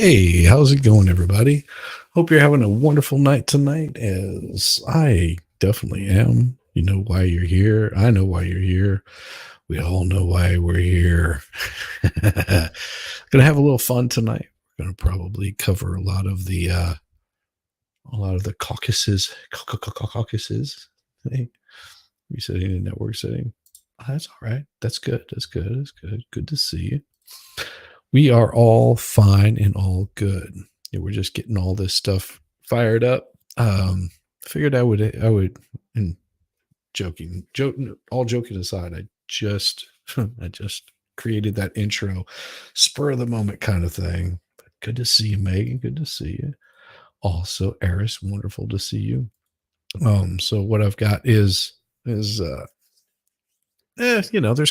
Hey, how's it going, everybody? Hope you're having a wonderful night tonight, as I definitely am. You know why you're here. I know why you're here. We all know why we're here. Gonna have a little fun tonight. We're gonna probably cover a lot of the caucuses. Caucuses. Hey, resetting the network setting. Oh, that's all right. That's good. That's good. That's good. Good to see you. We are all fine and all good. Yeah, we're just getting all this stuff fired up. Figured and all joking aside, I just, I just created that intro, spur of the moment kind of thing. But good to see you, Megan. Good to see you. Also, Eris, wonderful to see you. So what I've got is there's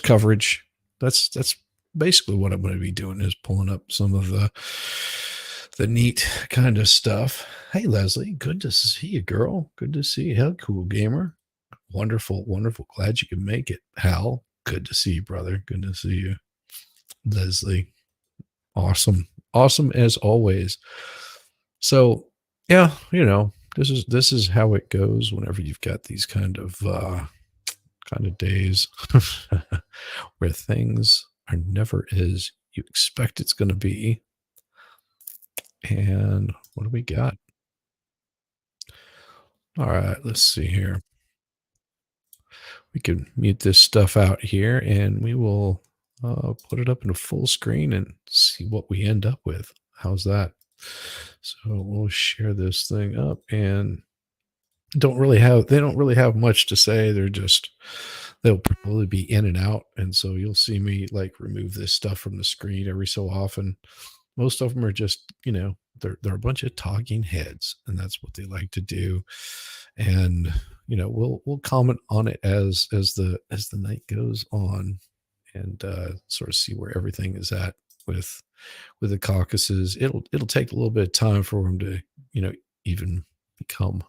coverage. That's basically what I'm going to be doing is pulling up some of the neat kind of stuff. Hey Leslie, good to see you, girl. Good to see you. Hell, cool gamer. Wonderful, wonderful. Glad you could make it. Hal, good to see you, brother. Good to see you. Leslie, awesome. Awesome as always. So yeah, this is how it goes whenever you've got these kind of days where things are never as you expect it's going to be. And what do we got? All right, let's see here. We can mute this stuff out here and we will put it up in a full screen and see what we end up with. How's that? So we'll share this thing up, and they don't really have much to say. They'll probably be in and out. And so you'll see me like remove this stuff from the screen every so often. Most of them are just, they're a bunch of talking heads, and that's what they like to do. And, we'll comment on it as the night goes on, and sort of see where everything is at with the caucuses. It'll take a little bit of time for them to, even become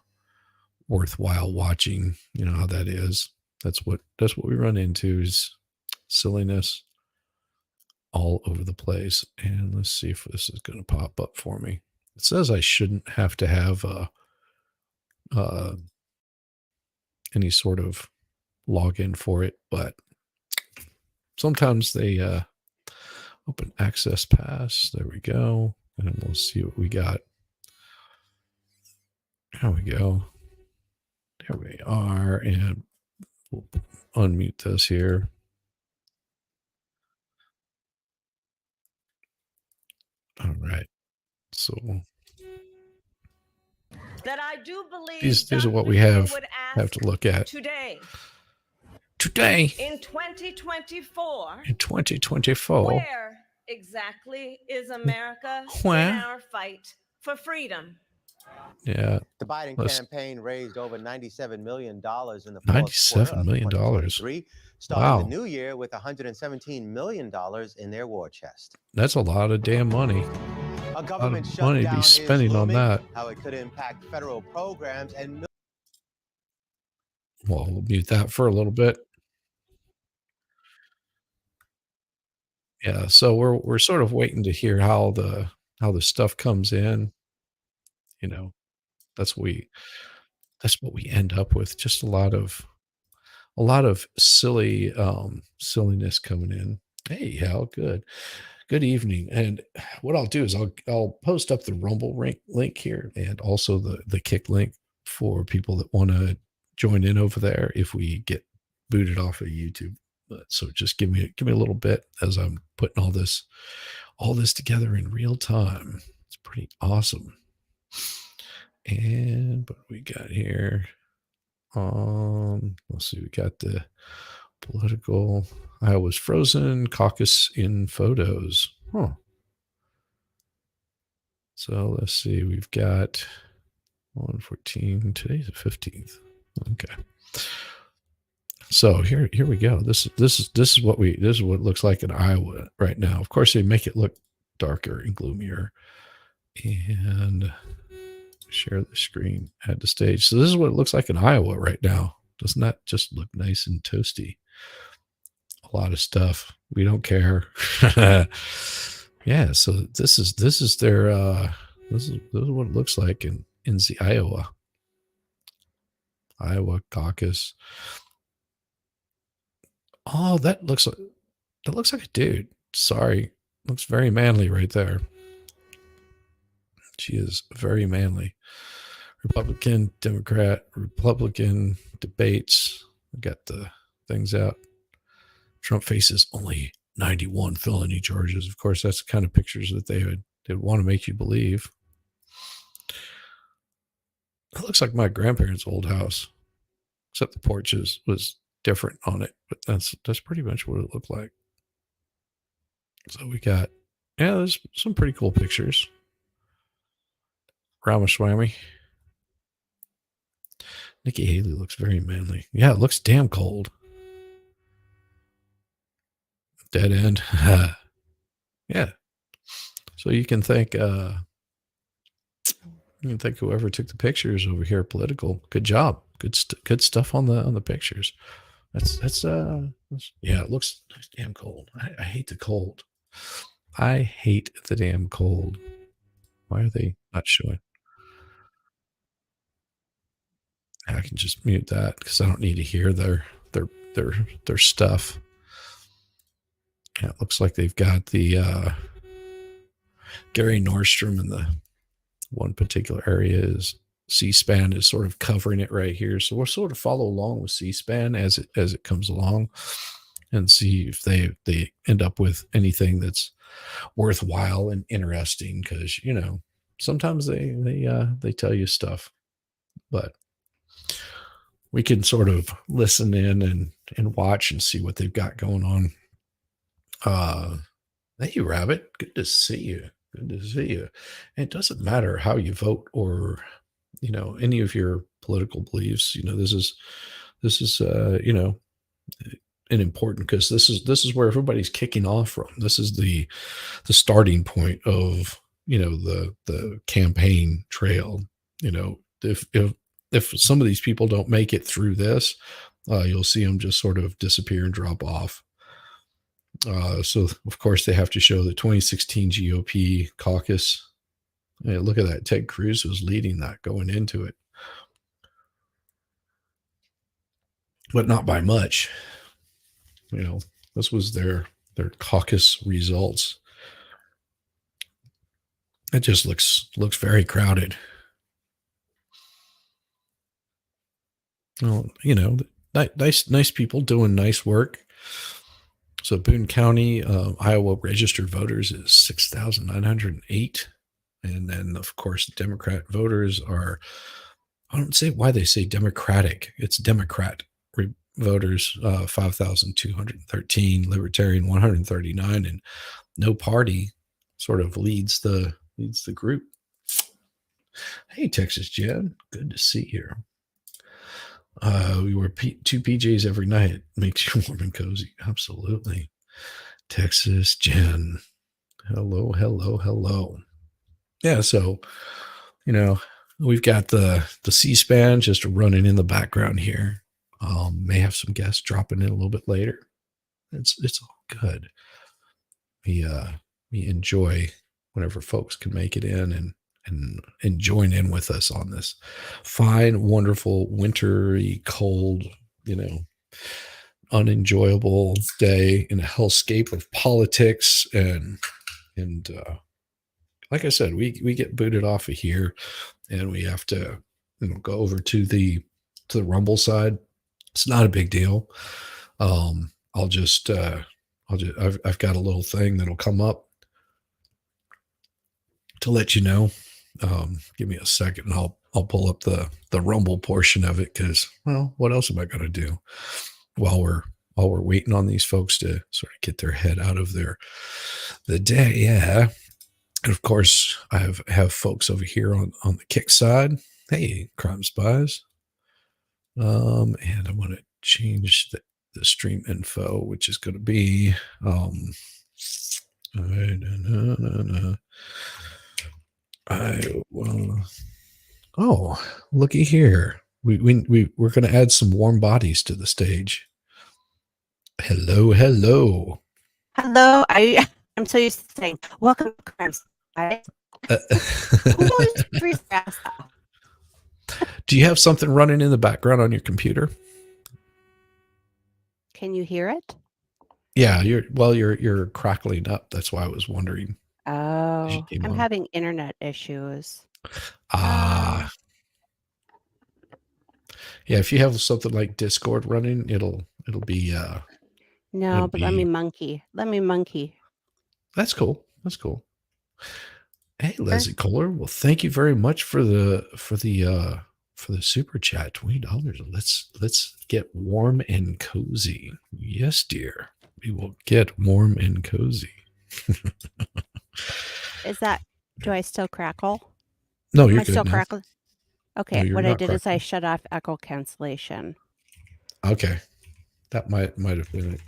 worthwhile watching. You know how that is. That's what we run into, is silliness all over the place. And let's see if this is going to pop up for me. It says I shouldn't have to have any sort of login for it, but sometimes they open access pass. There we go. And we'll see what we got. There we go. There we are. And we'll unmute this here. All right. So that I do believe these are what we have to look at today in 2024. In 2024, where exactly is America in our fight for freedom? Yeah. The Biden campaign raised over $97 million in the $97 million. Starting the new year with $117 million in their war chest. That's a lot of damn money. A government money to be spending on that. How it could impact federal programs and. Well, we'll mute that for a little bit. Yeah, so we're sort of waiting to hear how the stuff comes in. That's what we end up with. Just a lot of silliness coming in. Hey, Hal, good evening. And what I'll do is I'll post up the Rumble link here, and also the Kick link for people that want to join in over there if we get booted off of YouTube. So just give me a little bit as I'm putting all this together in real time. It's pretty awesome. And what we got here? Let's see. We got the political. Iowa's frozen. Caucus in photos. Huh. So let's see. We've got 114. Today's the 15th. Okay. So here we go. This is what it looks like in Iowa right now. Of course, they make it look darker and gloomier. And share the screen, add the stage. So this is what it looks like in Iowa right now. Doesn't that just look nice and toasty? A lot of stuff. We don't care. Yeah, so this is their this is what it looks like in the Iowa caucus. Oh, that looks like a dude. Sorry. Looks very manly right there. She is very manly. Republican, Democrat, Republican debates. I got the things out. Trump faces only 91 felony charges. Of course, that's the kind of pictures that they'd want to make you believe. It looks like my grandparents' old house, except the porch was different on it. But that's pretty much what it looked like. So we got, yeah, there's some pretty cool pictures. Ramaswamy. Nikki Haley looks very manly. Yeah, it looks damn cold. Dead end. Yeah. So you can thank whoever took the pictures over here political. Good job. Good stuff on the pictures. That's yeah, it looks damn cold. I hate the cold. I hate the damn cold. Why are they not showing? I can just mute that because I don't need to hear their stuff. Yeah, it looks like they've got the Gary Nordstrom in the one particular area is C-SPAN is sort of covering it right here. So we'll sort of follow along with C-SPAN as it comes along and see if they end up with anything that's worthwhile and interesting, because sometimes they tell you stuff, but we can sort of listen in and watch and see what they've got going on. Hey, Rabbit, good to see you. Good to see you. And it doesn't matter how you vote or any of your political beliefs. This is an important, because this is where everybody's kicking off from. This is the starting point of the campaign trail. If some of these people don't make it through this, you'll see them just sort of disappear and drop off. So of course they have to show the 2016 GOP caucus. Yeah, look at that. Ted Cruz was leading that going into it, but not by much. This was their caucus results. It just looks very crowded. Well, nice people doing nice work. So Boone County, Iowa registered voters is 6,908. And then, of course, Democrat voters are, I don't say why they say Democratic. It's Democrat voters, 5,213, Libertarian 139, and no party sort of leads the group. Hey, Texas Jen, good to see you. We wear two PJs every night. It makes you warm and cozy. Absolutely. Texas Jen. Hello, hello, hello. Yeah, so, we've got the C-SPAN just running in the background here. May have some guests dropping in a little bit later. It's all good. We enjoy whenever folks can make it in and join in with us on this fine, wonderful, wintry, cold, unenjoyable day in a hellscape of politics and like I said, we get booted off of here, and we have to go over to the Rumble side. It's not a big deal. I've got a little thing that'll come up to let you know. Give me a second, and I'll pull up the Rumble portion of it, because, well, what else am I going to do while we're waiting on these folks to sort of get their head out of the day? Yeah. And of course, I have folks over here on the Kick side. Hey, Crime Spies. And I want to change the stream info, which is going to be oh, looky here. We're going to add some warm bodies to the stage. Hello. Hello. I'm so used to saying, welcome to Crimes. Right? Uh, Who always frees their ass off? do you have something running in the background on your computer? Can you hear it? Yeah, you're crackling up. That's why I was wondering. Oh, came I'm on. having internet issues. Yeah, if you have something like Discord running, it'll be No, it'll but let me be monkey. Let me monkey. that's cool. That's cool. Hey, Leslie Kohler. Well, thank you very much for the super chat, $20. Let's get warm and cozy. Yes, dear. We will get warm and cozy. Is that, do I still crackle? No, Am you're I good still now. crackling? Okay, No, you're what I not did is I crackling. shut off echo cancellation. Okay, that might have been it.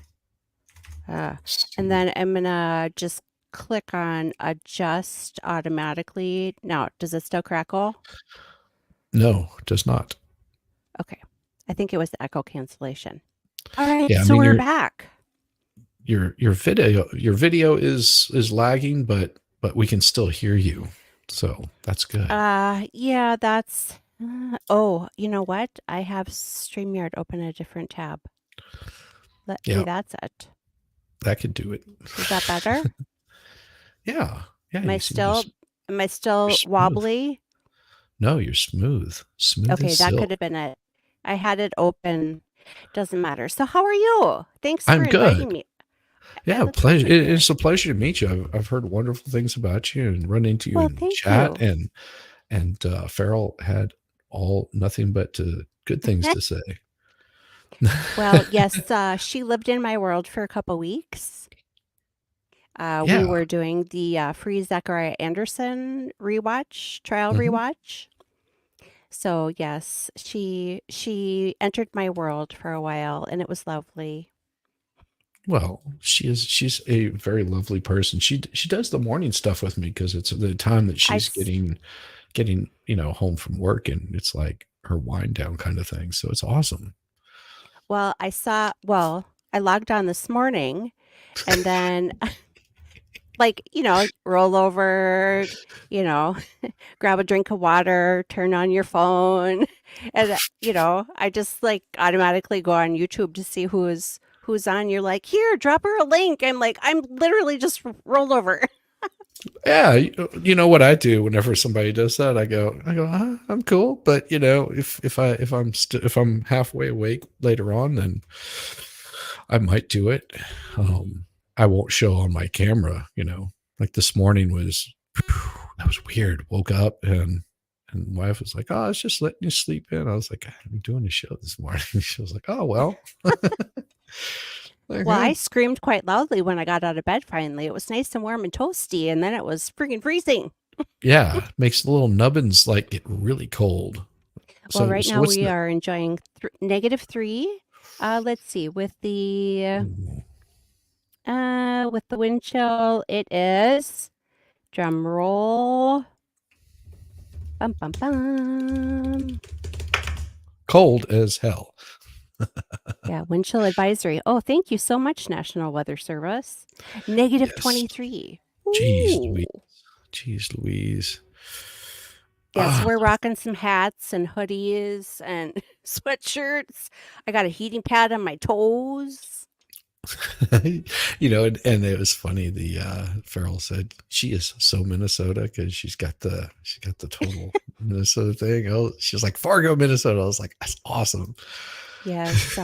And then I'm gonna just click on adjust automatically. Now, does it still crackle? No, it does not. Okay. I think it was the echo cancellation. All right, Yeah, I so mean we're back. your video is lagging, but we can still hear you, so that's good. Yeah, that's oh, you know what? I have StreamYard open a different tab. Maybe that's it. That could do it. Is that better? Yeah. Am I still smooth. wobbly? No, you're smooth. Smooth Okay, as that silk. could have been it. I had it open. Doesn't matter. So how are you? Thanks I'm for inviting good. me. Yeah, That's pleasure. really good. It's a pleasure to meet you. I've heard wonderful things about you and run into you Well, in thank chat, you. and Farrell had nothing but good things to say. Well, yes, she lived in my world for a couple weeks. We Yeah. were doing the free Zachariah Anderson trial Mhm. rewatch. So yes, she entered my world for a while, and it was lovely. Well, she's a very lovely person. She does the morning stuff with me because it's the time that she's getting home from work, and it's like her wind down kind of thing. So it's awesome. Well, I logged on this morning, and then like, roll over, grab a drink of water, turn on your phone. And, I just like automatically go on YouTube to see who's on. You're like, here, drop her a link. I'm like, I'm literally just rolled over. Yeah, you know what I do whenever somebody does that? I go, I'm cool, but if I'm halfway awake later on, then I might do it. I won't show on my camera. Like this morning that was weird. Woke up and wife was like, "Oh, it's just letting you sleep in." I was like, "I'm doing a show this morning." She was like, "Oh well." Well, I screamed quite loudly when I got out of bed finally. It was nice and warm and toasty, and then it was freaking freezing. Yeah, makes the little nubbins like get really cold. Well, right now we are enjoying -3. Let's see, with the wind chill, it is, drum roll, bum bum bum, cold as hell. Yeah, wind chill advisory. Oh, thank you so much, National Weather Service. -23. Jeez Louise. Yes, we're rocking some hats and hoodies and sweatshirts. I got a heating pad on my toes. And it was funny. The Farrell said she is so Minnesota because she's got the total Minnesota thing. Oh, she was like Fargo, Minnesota. I was like, that's awesome. Yes,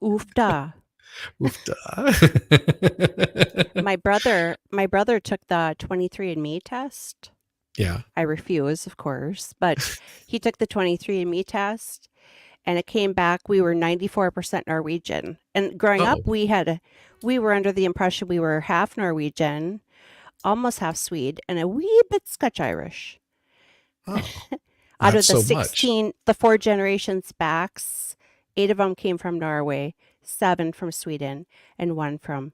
oofda. Oofda. My brother took the 23andMe test. Yeah. I refuse, of course, but he took the 23andMe test, and it came back we were 94% Norwegian. And growing up, we were under the impression we were half Norwegian, almost half Swede, and a wee bit Scotch Irish. Oh, out of the 4 generations backs, 8 of them came from Norway, 7 from Sweden, and 1 from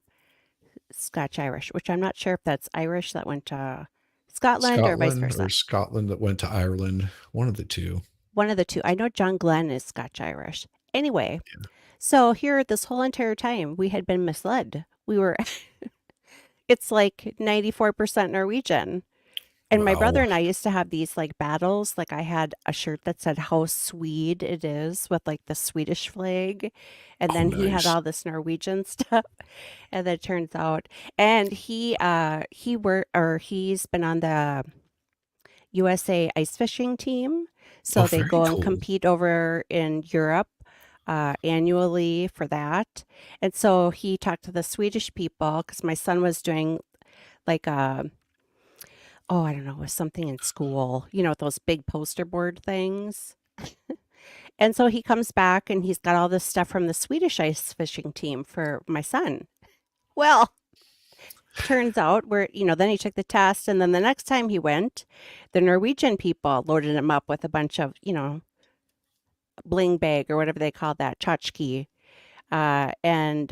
Scotch Irish, which I'm not sure if that's Irish that went to Scotland or vice versa. Or Scotland that went to Ireland. One of the two. One of the two. I know John Glenn is Scotch Irish. Anyway, so here this whole entire time we had been misled. We were it's like 94% Norwegian. And my brother Wow. and I used to have these like battles. Like I had a shirt that said how Swede it is with like the Swedish flag. And Oh, then he had nice. all this Norwegian stuff. And then it turns out, and he's been on the USA ice fishing team. Oh, So they very go and cool. compete over in Europe annually for that. And so he talked to the Swedish people because my son was doing like I don't know, it was something in school, those big poster board things. And so he comes back and he's got all this stuff from the Swedish ice fishing team for my son. Well, turns out then he took the test. And then the next time he went, the Norwegian people loaded him up with a bunch of, bling bag or whatever they call that, tchotchke. Then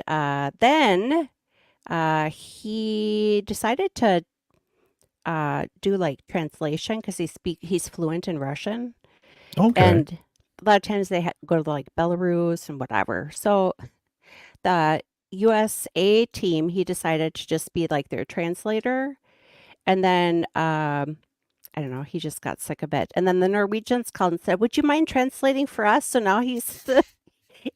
he decided to do like translation because he's fluent in Russian. Okay. And a lot of times they go to like Belarus and whatever. So the USA team, he decided to just be like their translator. And then I don't know, he just got sick of it. And then the Norwegians called and said, "Would you mind translating for us?" So now he's the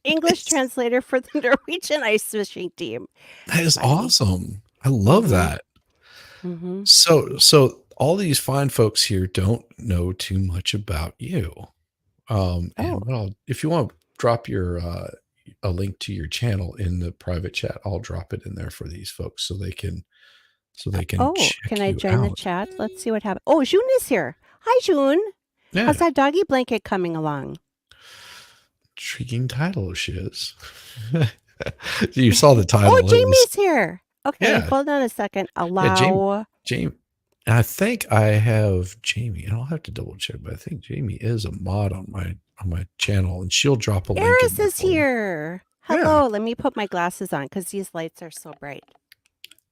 English translator for the Norwegian ice fishing team. That is Funny. awesome. I love Mhm. that. Mm-hmm. So all these fine folks here don't know too much about you. And if you want to drop your a link to your channel in the private chat, I'll drop it in there for these folks so they can check Can I you join the out. chat? Let's see what happens. Oh, June is here. Hi, June. Yeah, How's that doggy blanket coming along? intriguing title, shiz. You saw the title. Oh, It was- Jamie's here. Okay, Yeah. hold on a second. Yeah, Allow. Jamie. I think I have Jamie, and I'll have to double check, but I think Jamie is a mod on my channel, and she'll drop a link. Eris in is for you. here. Yeah. Hello. Let me put my glasses on because these lights are so bright.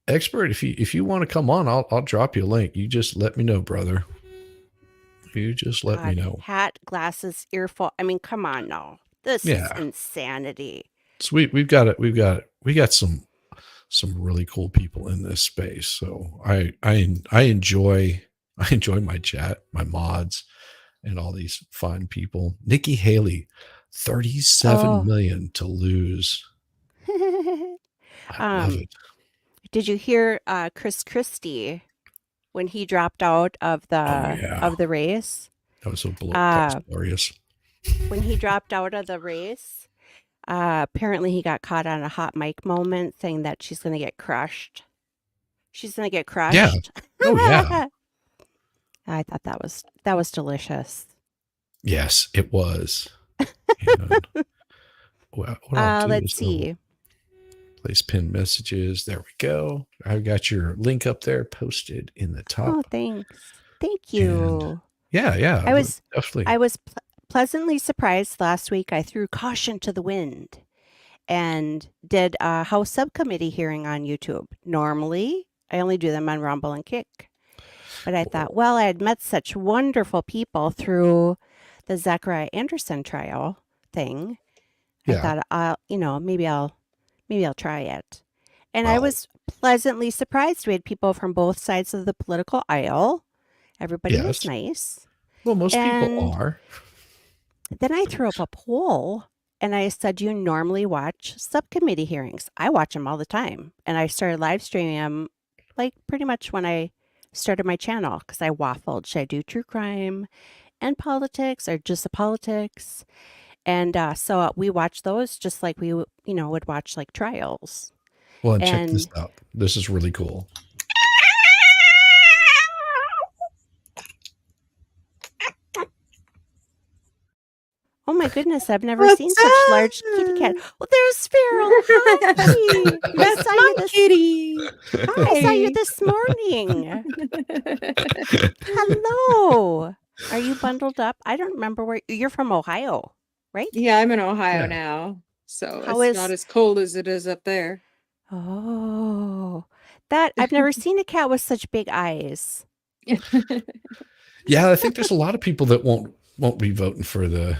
Expert, if you want to come on, I'll drop you a link. You just let me know, brother. You just let me know. Hat, glasses, earphone. I mean, come on now. This is Yeah. insanity. Sweet. We got some really cool people in this space. So I enjoy my chat, my mods, and all these fine people. Nikki Haley, 37 million to lose. I love it. Did you hear Chris Christie when he dropped out of the race? That was that was glorious. When he dropped out of the race, apparently he got caught on a hot mic moment saying that she's going to get crushed. She's going to get crushed. Yeah. Oh yeah. I thought that was delicious. Yes, it was. And, what I'll do Let's is see. place pinned messages. There we go. I've got your link up there posted in the top. Oh, thanks. Thank you. And yeah. I was definitely. Pleasantly surprised last week. I threw caution to the wind and did a House subcommittee hearing on YouTube. Normally, I only do them on Rumble and Kick. But I thought, well, I had met such wonderful people through the Zachariah Anderson trial thing. Yeah. I thought, maybe I'll try it. And I was pleasantly surprised. We had people from both sides of the political aisle. Everybody was nice. Well, most people are. Then I threw up a poll and I said, "Do you normally watch subcommittee hearings?" I watch them all the time. And I started live streaming them like pretty much when I started my channel because I waffled. Should I do true crime and politics or just the politics? And so we watch those just like we, would watch like trials. Well, and check this out. This is really cool. Oh my goodness, I've never seen such large kitty cat. Well, there's Sparrow. Hi. That's my kitty. Hi. I saw you this morning. Hello. Are you bundled up? I don't remember where you're from. Ohio, right? Yeah, I'm in Ohio now. So it's not as cold as it is up there. Oh, I've never seen a cat with such big eyes. Yeah, I think there's a lot of people that won't be voting for the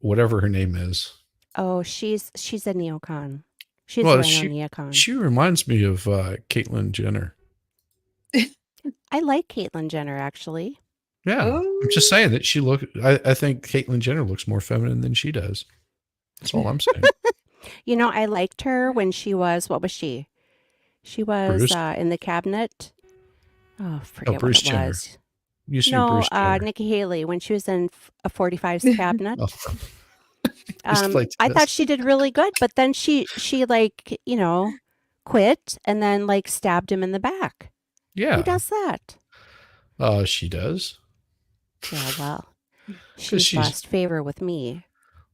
whatever her name is. Oh, she's a neocon. She's Well, right on the icon. she reminds me of Caitlyn Jenner. I like Caitlyn Jenner, actually. Yeah, I'm just saying that I think Caitlyn Jenner looks more feminine than she does. That's all I'm saying. You know, I liked her when she was, what was she? She was Bruce? In the cabinet. Oh, forget Bruce what it Jenner. was. Used to be No, Bruce Jenner. Nikki Haley, when she was in a 45's cabinet. Oh. I thought she did really good, but then she like, you know, quit and then like stabbed him in the back. Yeah. Who does that? She does. Yeah, well, she's lost favor with me.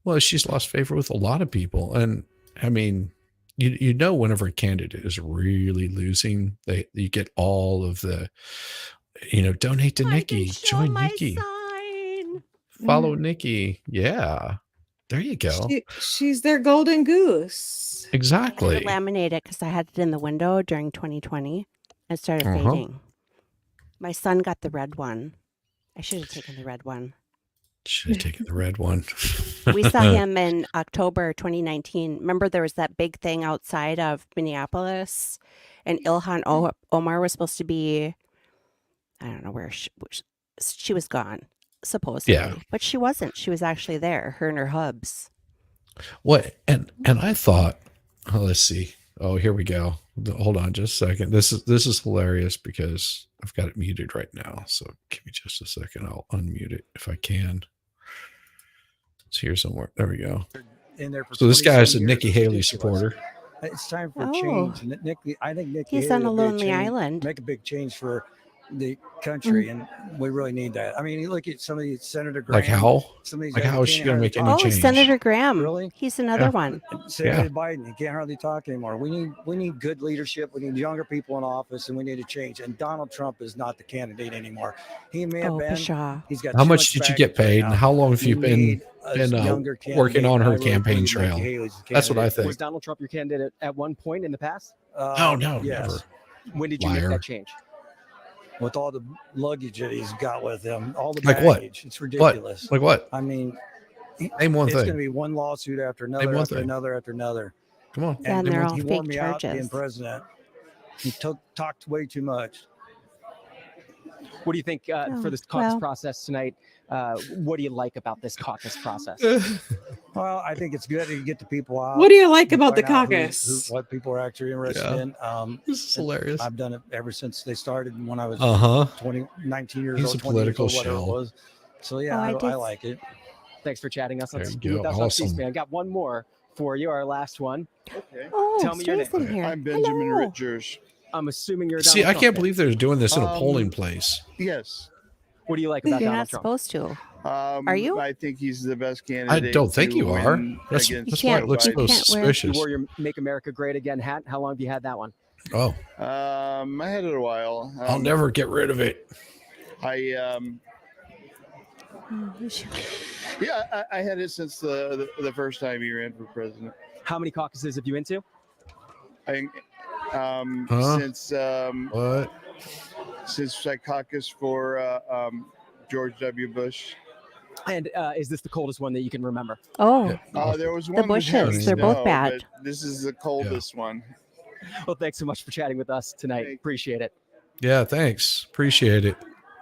Well, she's lost favor with a lot of people. And I mean, you know, whenever a candidate is really losing, you get all of the, you know, donate to Nikki, join Nikki, follow Nikki. Yeah. There you go. She's their golden goose. Exactly. I had to laminate it because I had it in the window during 2020. It started fading. My son got the red one. I should have taken the red one. Should have taken the red one. We saw him in October 2019. Remember there was that big thing outside of Minneapolis and Ilhan Omar was supposed to be, I don't know where she was gone, supposedly. Yeah. But she wasn't. She was actually there, her and her hubs. What? And I thought, let's see. Oh, here we go. Hold on just a second. This is hilarious because I've got it muted right now. So give me just a second. I'll unmute it if I can. It's here somewhere. There we go. So this guy is a Nikki Haley supporter. It's time for change. And I think Nikki He's Haley on a lonely island. Make a big change for the country, and we really need that. I mean, you look at some of these Senator Graham. Like how? Like how is she going to make any change? Senator Graham. Really? He's another one. Senator Biden, he can't hardly talk anymore. We need good leadership. We need younger people in office, and we need to change. And Donald Trump is not the candidate anymore. He may have been. Pshaw. He's got. How much did you get paid, and how long have you been working on her campaign trail? That's what I think. Was Donald Trump your candidate at one point in the past? No, yes. Never. When did you make that change? With all the luggage that he's got with him, all the like baggage, what? It's ridiculous. What? Like what? I mean, name one thing. It's going to be one lawsuit after another, after another, after another. Come on. And they're all he fake wore me charges. out being president. He talked way too much. What do you think for this caucus process tonight? What do you like about this caucus process? Well, I think it's good to get the people out. What do you like about the caucus? What people are actually interested in. This is hilarious. I've done it ever since they started when I was 19 years He's old. a political whatever it shell. was. So yeah, I like it. Thanks for chatting us. Let's go. That's Awesome. C-SPAN. I got one more for you, our last one. Okay. Oh, Tell me your name. Here. I'm Benjamin Hello. Richards. I'm assuming you're. See, Donald I can't Trump believe they're doing this in a polling place. Yes. What do you like about You're Donald not Trump? supposed to. Are you? I think he's the best I candidate. don't think to you are. win That's against why it looks Joe so Biden. You suspicious. wore your "Make America Great Again" hat. How long have you had that one? Oh, I had it a while. I'll never get rid of it. I had it since the first time he ran for president. How many caucuses have you been to? I since What? since I caucused for George W. Bush. And is this the coldest one that you can remember? Oh, There was one. Bushes, that had they're both snow, bad. but this is the coldest one. Well, thanks so much for chatting with us tonight. Thanks. Appreciate it. Yeah, thanks. Appreciate it.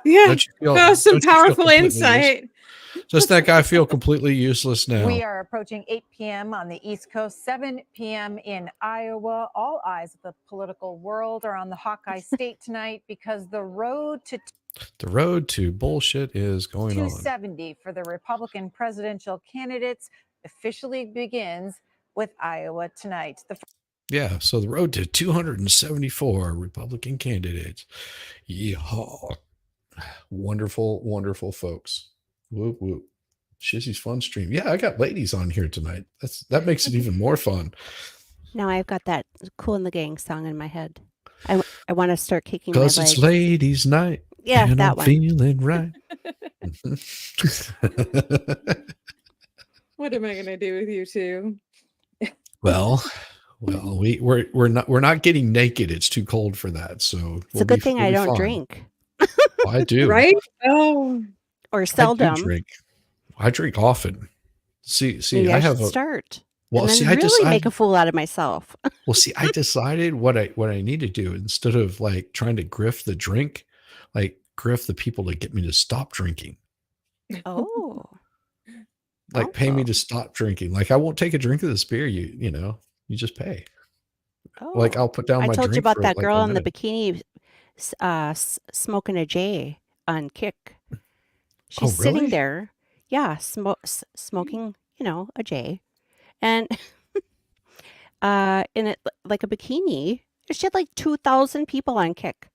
Yeah, Don't you feel- that was some don't you feel powerful completely insight. Does that guy feel completely useless now? We are approaching 8 p.m. on the East Coast, 7 p.m. in Iowa. All eyes of the political world are on the Hawkeye State tonight because the road to bullshit is going on. 270 for the Republican presidential candidates officially begins with Iowa tonight. Yeah, so the road to 274 Republican candidates. Yeehaw. Wonderful, wonderful folks. Whoop, whoop. Shizzy's fun stream. Yeah, I got ladies on here tonight. That makes it even more fun. now I've got that Cool in the Gang song in my head. I want to start kicking my Because leg. it's ladies' night. Yeah, and that I'm one. feeling right. What am I gonna do with you two? well, we're not getting naked. It's too cold for that. So It's a good thing I don't drink I do. Right? Oh, or I seldom. do drink. I drink often. See, Maybe I I have should a start. Well, and then see, I really make decided. a fool out of myself. Well, see, I decided what I need to do instead of like trying to grift the drink, like grift the people to get me to stop drinking. Oh. Like pay me to stop drinking. Like I won't take a drink of this beer. You know, you just pay. Like I'll put down I my told you drink about for that like girl a in the minute. bikini smoking a J on Kick. Oh, She's sitting really? there, yeah, smoking, a J, and in it like a bikini. She had like 2,000 people on Kick.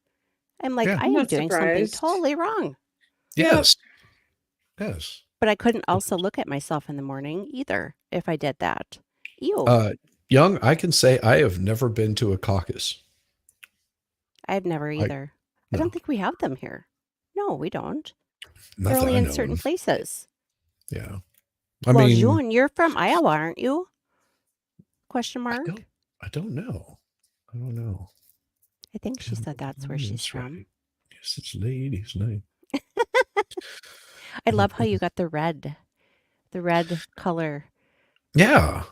I'm like, Yeah. I I'm am not doing something surprised. totally wrong. Yes. Yes. But I couldn't also look at myself in the morning either if I did that. Ew. Young, I can say I have never been to a caucus. I've never either. I No. don't think we have them here. No, we don't. Not They're that only I in know certain of. places. Yeah. Well, June, you're from Iowa, aren't you? Question I mark. don't know. I don't know. I think she said that's where she's from. Right. Yes, it's ladies' night. I love how you got the red color. Yeah.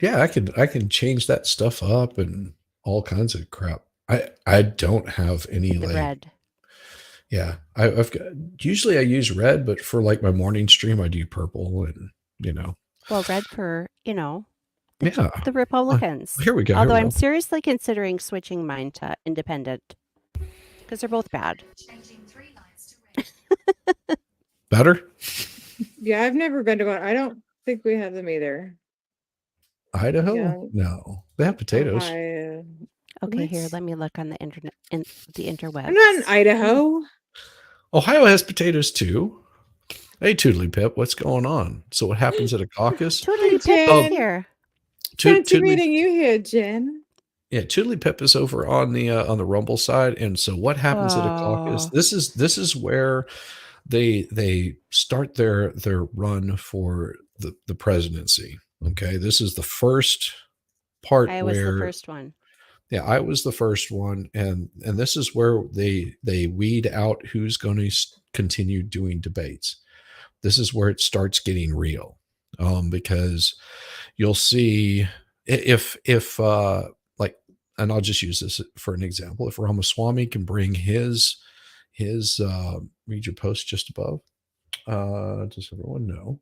Yeah, I can change that stuff up and all kinds of crap. I don't have any The like red. Yeah, I've got usually I use red, but for like my morning stream I do purple and Well, red for, Yeah. the Republicans. Here we go. Although Here we I'm go. seriously considering switching mine to independent because they're both bad. Better? Yeah, I've never been to one. I don't think we have them either. Idaho? Yeah. No. They have potatoes. Okay, here, let me look on the internet in the interwebs. I'm not in Idaho. Ohio has potatoes too. Hey, Toodly Pip, what's going on? So what happens at a caucus? Toodly Pip is here. Fancy meeting you here, Jen. Yeah, Toodly Pip is over on the Rumble side, and so what happens at a caucus? This is where they start their run for the presidency. Okay, this is the first part I was the first one. Yeah, I was the first one, and this is where they weed out who's going to continue doing debates. This is where it starts getting real, because you'll see if like, and I'll just use this for an example. If Ramaswamy can bring his read your post just above, does everyone know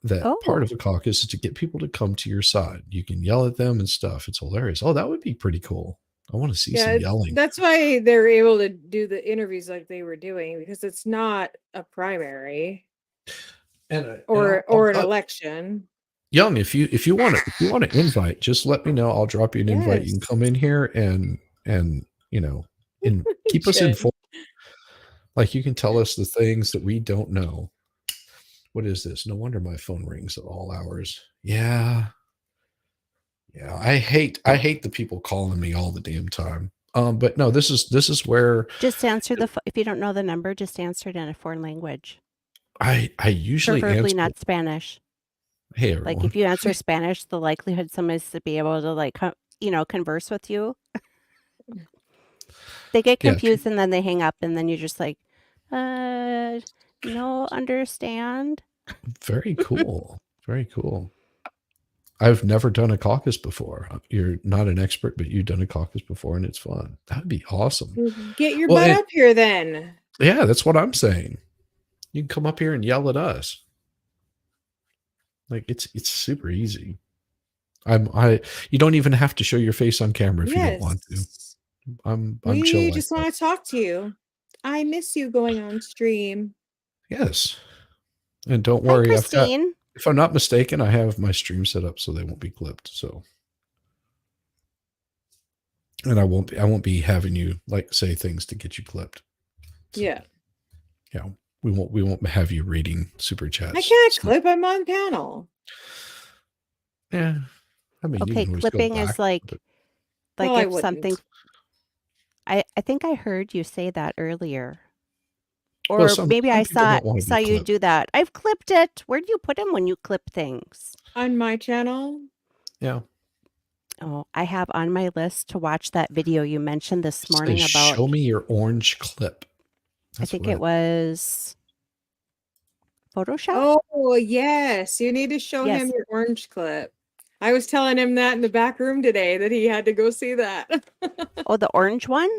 that part of the caucus is to get people to come to your side? You can yell at them and stuff. It's hilarious. Oh, that would be pretty cool. I want to see some yelling. That's why they're able to do the interviews like they were doing, because it's not a primary or an election. Young, if you want to invite, just let me know. I'll drop you an invite. You can come in here and and keep us informed. Like you can tell us the things that we don't know. What is this? No wonder my phone rings at all hours. Yeah. Yeah. I hate the people calling me all the damn time. But no, this is where just answer if you don't know the number, just answer it in a foreign language. I usually preferably not Spanish. Hey everyone. Like if you answer Spanish, the likelihood somebody's to be able to converse with you. They get confused and then they hang up and then you're just like, no, understand. Very cool. Very cool. I've never done a caucus before. You're not an expert, but you've done a caucus before and it's fun. That'd be awesome. Get your butt up here then. Yeah, that's what I'm saying. You can come up here and yell at us. Like it's super easy. You don't even have to show your face on camera if you don't want to. I'm chill. We just want to talk to you. I miss you going on stream. Yes. And don't worry, Hi, Christine. If I'm not mistaken, I have my stream set up so they won't be clipped. So, and I won't be having you like say things to get you clipped. So, yeah. Yeah. We won't have you reading super chats. I can't clip. I'm on panel. Yeah. I mean, okay, clipping is like if something. I think I heard you say that earlier. Or maybe I saw you do that. I've clipped it. Where do you put them when you clip things? On my channel. Yeah. Oh, I have on my list to watch that video you mentioned this morning about. Show me your orange clip. I think it was Photoshop. Oh, yes. You need to show him your orange clip. I was telling him that in the back room today that he had to go see that. Oh, the orange one?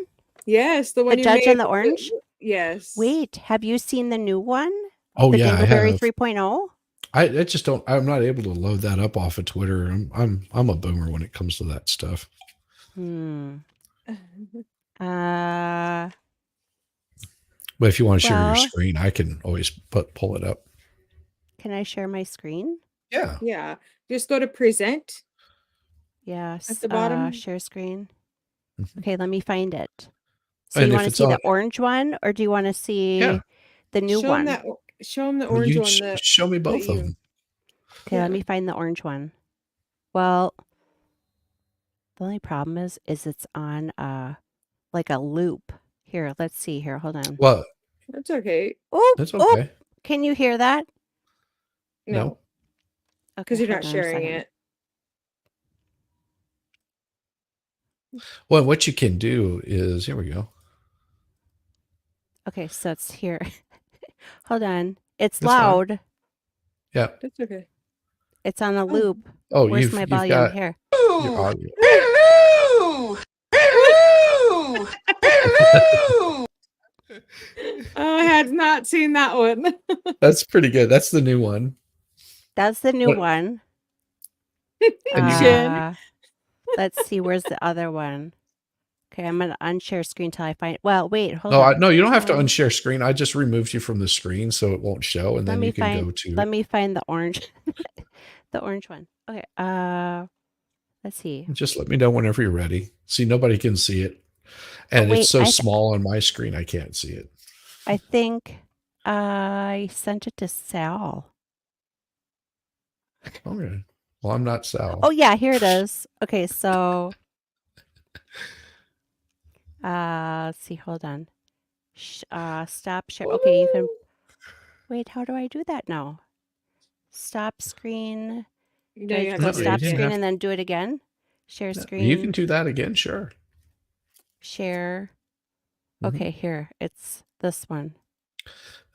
Yes, the one The you Judge made. and the Orange? Yes. Wait, have you seen the new one? Oh The yeah, I Dingleberry have. 3.0? I just don't. I'm not able to load that up off of Twitter. I'm a boomer when it comes to that stuff. But if you want to share your Well, screen, I can always pull it up. can I share my screen? Yeah. Yeah. Just go to present Yes. at the bottom. Share screen. Mhm. Okay, let me find it. So And you if want to it's see on, the orange one, or do you want to see yeah, the new Show one? him show him the well, orange you one that show me both of you. them. Okay, Yeah. let me find the orange one. Well, the only problem is it's on like a loop. Here, let's see here. Hold on. Well, That's okay. Oh, that's oh, okay. can you hear that? No, No. because Okay, you're hold not on a sharing second. it. Well, what you can do is here we go. Okay, so it's here. Hold on. It's That's fine. loud. Yeah. That's okay. It's on a loop. Oh, Where's my you've volume? got Here. your audio. I had not seen that one. That's pretty good. That's the new one. That's the new What- one. And you Jen. Let's see. Where's the other one? Okay, I'm gonna unshare screen till I find. Well, wait, hold No, on. no, you don't have to Um, unshare screen. I just removed you from the screen so it won't show, and Let then me you can find. go to. Let me find the orange. The orange one. Okay. Let's see. Just let me know whenever you're ready. See, nobody can see it, Oh, and wait, it's so small on my screen I can't see it. I think I sent it to Sal. Okay. Well, I'm not Sal. Oh yeah, here it is. Okay, so let's see. Hold on. Stop share. Okay, you can. Wait, how do I do that now? Stop screen. No, Do I you have No, to go do you stop it didn't screen have- and then do it again? Share No, screen. you can do that again, sure. Share. Mhm. Okay, here. It's this one.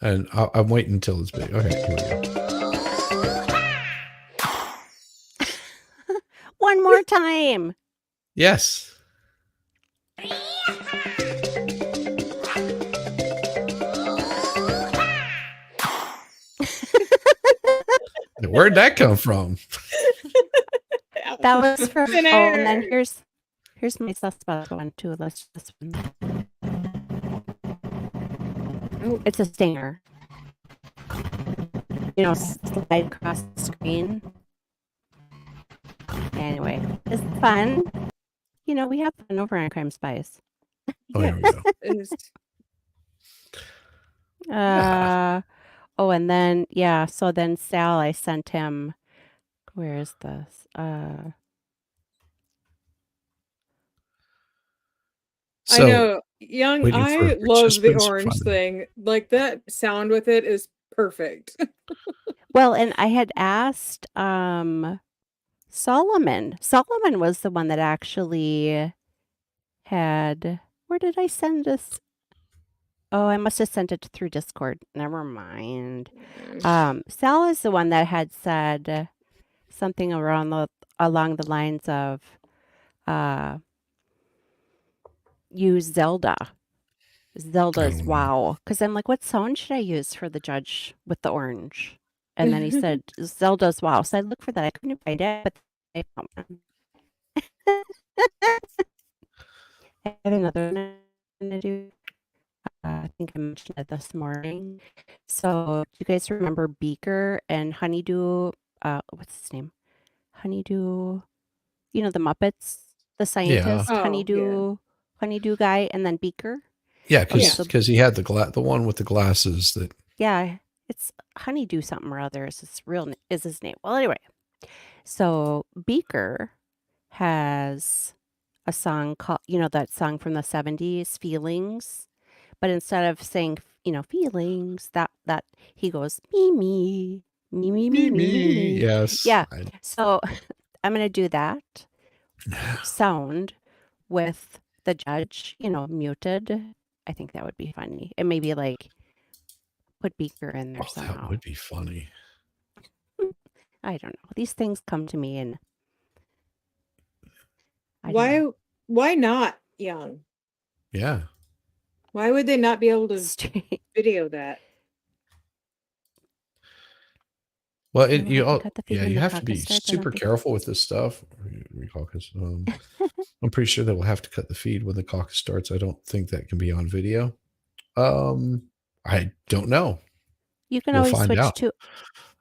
And I'm waiting until it's big. Okay, here we go. One more time. Yes. Where'd that come from? That was for. Thin Oh, and then air. here's my suspect one too. Let's this one. Oh. It's a stinger. You know, slide across the screen. Anyway, it's fun. You know, we have fun over on Crime Spies. Oh, here we go. It's- Oh, and then yeah, so then Sal, I sent him. Where is this? So, I know, Young. waiting for I love the participants. orange Fun. thing. Like that sound with it is perfect. Well, and I had asked Solomon. Solomon was the one that actually had. Where did I send this? Oh, I must have sent it through Discord. Never mind. Sal is the one that had said something along the lines of use Zelda. Zelda's wow. Because I'm like, what sound should I use for the judge with the orange? And then he said Zelda's wow. So I looked for that. I couldn't find it, but I found one. I have another one I'm gonna do. I think I mentioned it this morning. So do you guys remember Beaker and Honeydew? What's his name? Honeydew. You know the Muppets, the scientist, Oh, yeah. Honeydew guy, and then Beaker. Yeah, Yeah. because he had the one with the glasses that. Yeah, it's Honeydew something or other is his name. Well, anyway, so Beaker has a song called, you know, that song from the 70s, Feelings. But instead of saying, you know, feelings, that he goes, me. Yes. Yeah. So I'm going to do that sound with the judge, you know, muted. I think that would be funny. And maybe like put Beaker in there somehow. That would be funny. I don't know. These things come to me and I don't know. Why not young? Yeah. Why would they not be able to Straight. video that? Well, And we'll have to cut the feed when you the have to caucus be starts. I don't super think. careful with this stuff. Caucus. I'm pretty sure that we'll have to cut the feed when the caucus starts. I don't think that can be on video. I don't know. You can We'll always find out.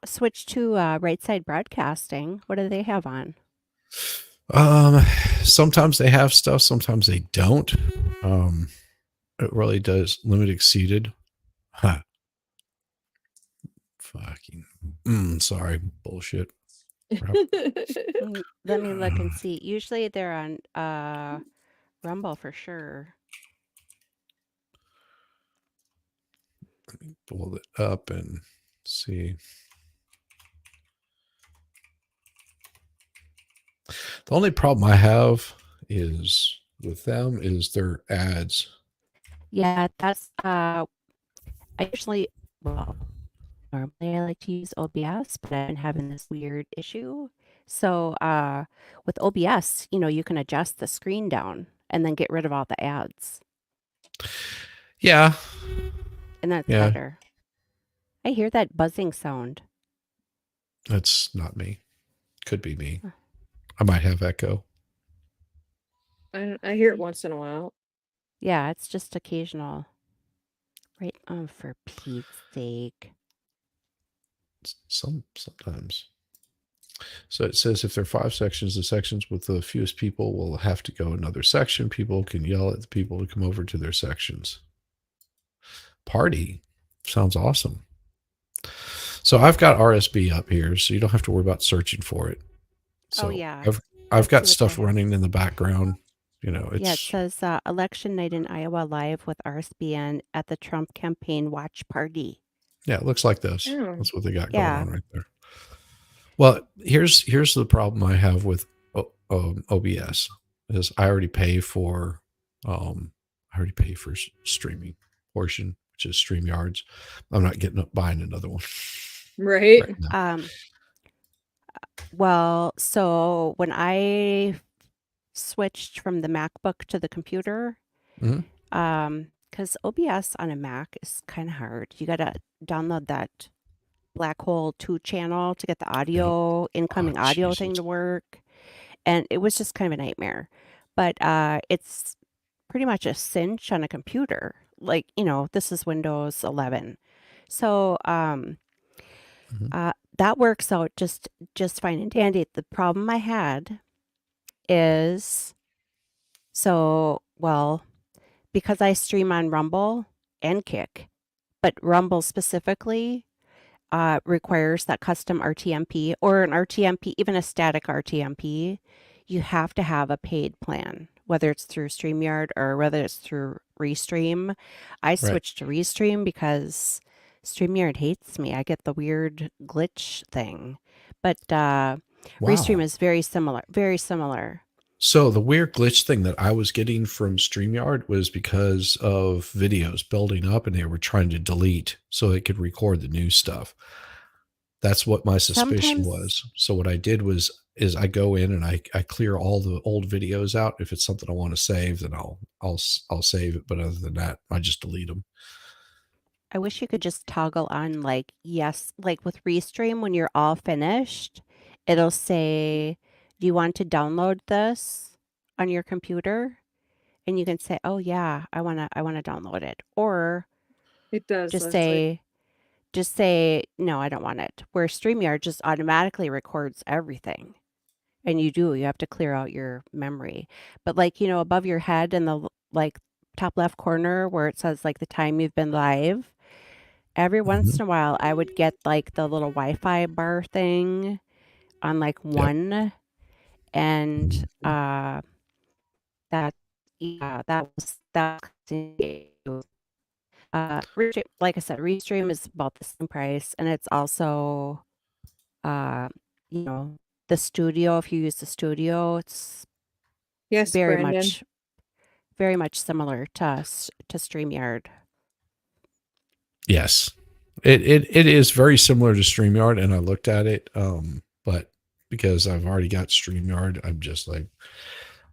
switch to right side broadcasting. What do they have on? Sometimes they have stuff, sometimes they don't. It really does limit exceeded. Huh. Fucking sorry, bullshit. Let me look and see. Usually they're on Rumble for sure. Let me pull it up and see. The only problem I have is with them is their ads. Yeah, that's I usually normally I like to use OBS, but I've been having this weird issue. So with OBS, you can adjust the screen down and then get rid of all the ads. Yeah. And that's better. I hear that buzzing sound. That's not me. Could be me. I might have echo. I hear it once in a while. Yeah, it's just occasional. Right. Oh, for Pete's sake. Sometimes. So it says if there are 5 sections, the sections with the fewest people will have to go another section. People can yell at the people to come over to their sections. Party. Sounds awesome. So I've got RSB up here, so you don't have to worry about searching for it. So yeah. I've got stuff running in the background. It says election night in Iowa live with RSBN at the Trump campaign watch party. Yeah, it looks like this. Oh. That's what they got going on right there. Well, here's the problem I have with OBS is I already pay for streaming portion, which is StreamYards. I'm not buying another one. Right. Well, so when I switched from the MacBook to the computer, because OBS on a Mac is kind of hard. You got to download that Black Hole 2 channel to get the audio, incoming audio thing to work. And it was just kind of a nightmare. But it's pretty much a cinch on a computer. Like, this is Windows 11. So that works out just fine and dandy. The problem I had is, because I stream on Rumble and Kick, but Rumble specifically requires that custom RTMP or an RTMP, even a static RTMP. You have to have a paid plan, whether it's through StreamYard or whether it's through Restream. I switched to Restream because StreamYard hates me. I get the weird glitch thing. But Restream is very similar. Very similar. So the weird glitch thing that I was getting from StreamYard was because of videos building up and they were trying to delete so it could record the new stuff. That's what my suspicion was. So what I did is I go in and I clear all the old videos out. If it's something I want to save, then I'll save it. But other than that, I just delete them. I wish you could just toggle on like with Restream, when you're all finished, it'll say, do you want to download this on your computer? And you can say, oh yeah, I want to download it. Or it does just say no, I don't want it. Where StreamYard just automatically records everything. And you have to clear out your memory. But above your head in the top left corner where it says the time you've been live, every once in a while I would get the little Wi-Fi bar thing on one. And that was Restream, like I said, Restream is about the same price, and it's also the studio. If you use the studio, it's very much similar to StreamYard. Yes, it is very similar to StreamYard, and I looked at it, but because I've already got StreamYard, I'm just like,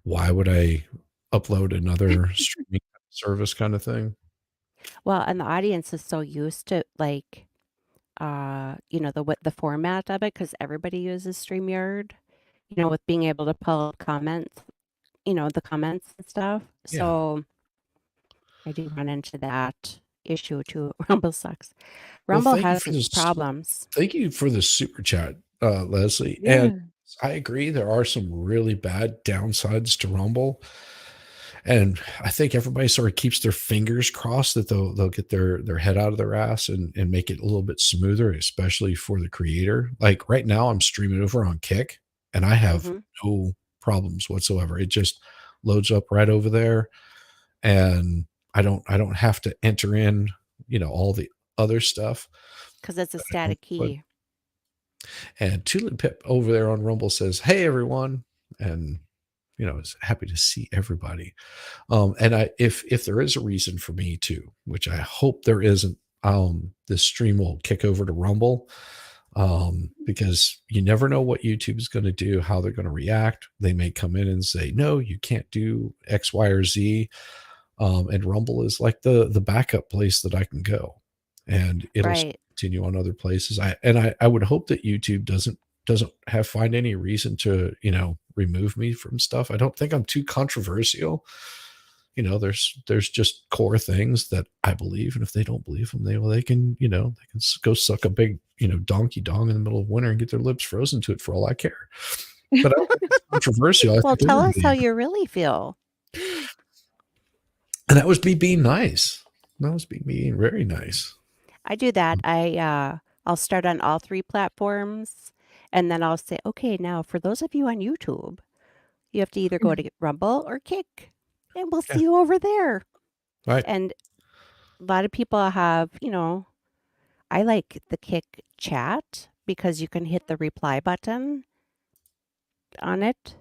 why would I upload another streaming service kind of thing? Well, and the audience is so used to like, the format of it because everybody uses StreamYard, with being able to pull up comments, the comments and stuff. Yeah. So I do run into that issue too. Rumble sucks. Well, Rumble thank you has for its this. problems. Thank you for the super chat, Leslie. Yeah. And I agree, there are some really bad downsides to Rumble. And I think everybody sort of keeps their fingers crossed that they'll get their head out of their ass and make it a little bit smoother, especially for the creator. Like right now, I'm streaming over on Kick, and I have Mhm. no problems whatsoever. It just loads up right over there, and I don't have to enter in, all the other stuff. Because it's a that I static don't put. key. And Tulip Pip over there on Rumble says, "Hey everyone," and is happy to see everybody. And if there is a reason for me to, which I hope there isn't, this stream will kick over to Rumble, because you never know what YouTube is going to do, how they're going to react. They may come in and say, "No, you can't do X, Y, or Z." And Rumble is like the backup place that I can go, and it'll Right. continue on other places. I would hope that YouTube doesn't find any reason to remove me from stuff. I don't think I'm too controversial. There's just core things that I believe, and if they don't believe them, they can go suck a big donkey dong in the middle of winter and get their lips frozen to it for all I care. But I don't think it's controversial. I Well, think tell us how everybody- you really feel. and that was me being nice. That was me being very nice. I do that. I'll start on all 3 platforms, and then I'll say, "Okay, now for those of you on YouTube, you have to either go to Rumble or Kick, and we'll see Yeah. you over there." Right. And a lot of people have, I like the Kick chat because you can hit the reply button on it,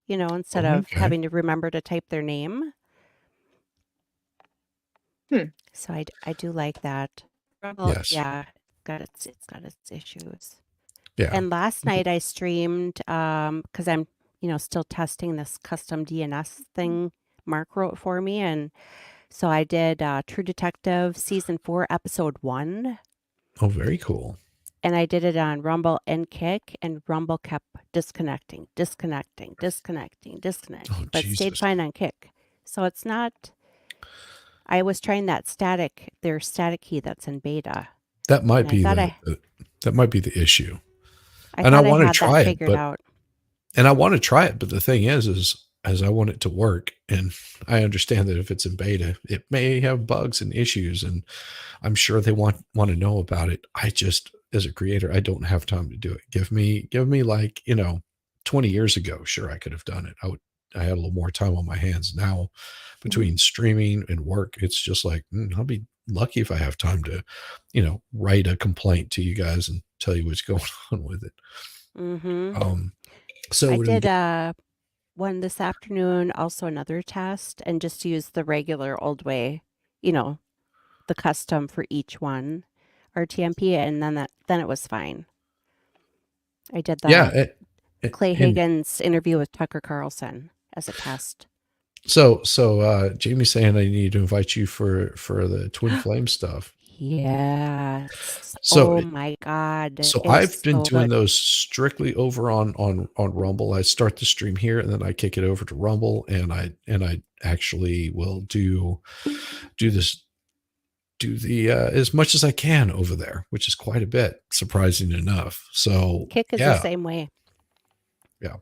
instead Oh, of okay. having to remember to type their name. So I do like that. Rumble, Yes. yeah, it's got its issues. Yeah. And last night I streamed because I'm, still testing this custom DNS thing Mark wrote for me. And so I did True Detective season 4, episode 1. Oh, very cool. And I did it on Rumble and Kick, and Rumble kept disconnecting. Oh, But it stayed Jesus. fine on Kick. So it's not. I was trying their static key that's in beta. That might And I be thought that might be the issue. I And I thought I want to had try that it, figured but out. and I want to try it, but the thing is I want it to work, and I understand that if it's in beta, it may have bugs and issues, and I'm sure they want to know about it. I just, as a creator, I don't have time to do it. Give me like 20 years ago, sure, I could have done it. I had a little more time on my hands. Now, between streaming and work, it's just like I'll be lucky if I have time to write a complaint to you guys and tell you what's going on with it. Mm-hmm. So I when we did one this afternoon, also another test, and just use the regular old way, the custom for each one, RTMP, and then it was fine. I did the Clay and Higgins interview with Tucker Carlson as a test. so Jamie's saying I need to invite you for the Twin Flame stuff. Yes. So Oh my God. So It's I've been so doing good. those strictly over on Rumble. I start the stream here and then I kick it over to Rumble, and I actually will do the as much as I can over there, which is quite a bit, surprising enough. So Kick is the same way. Yeah.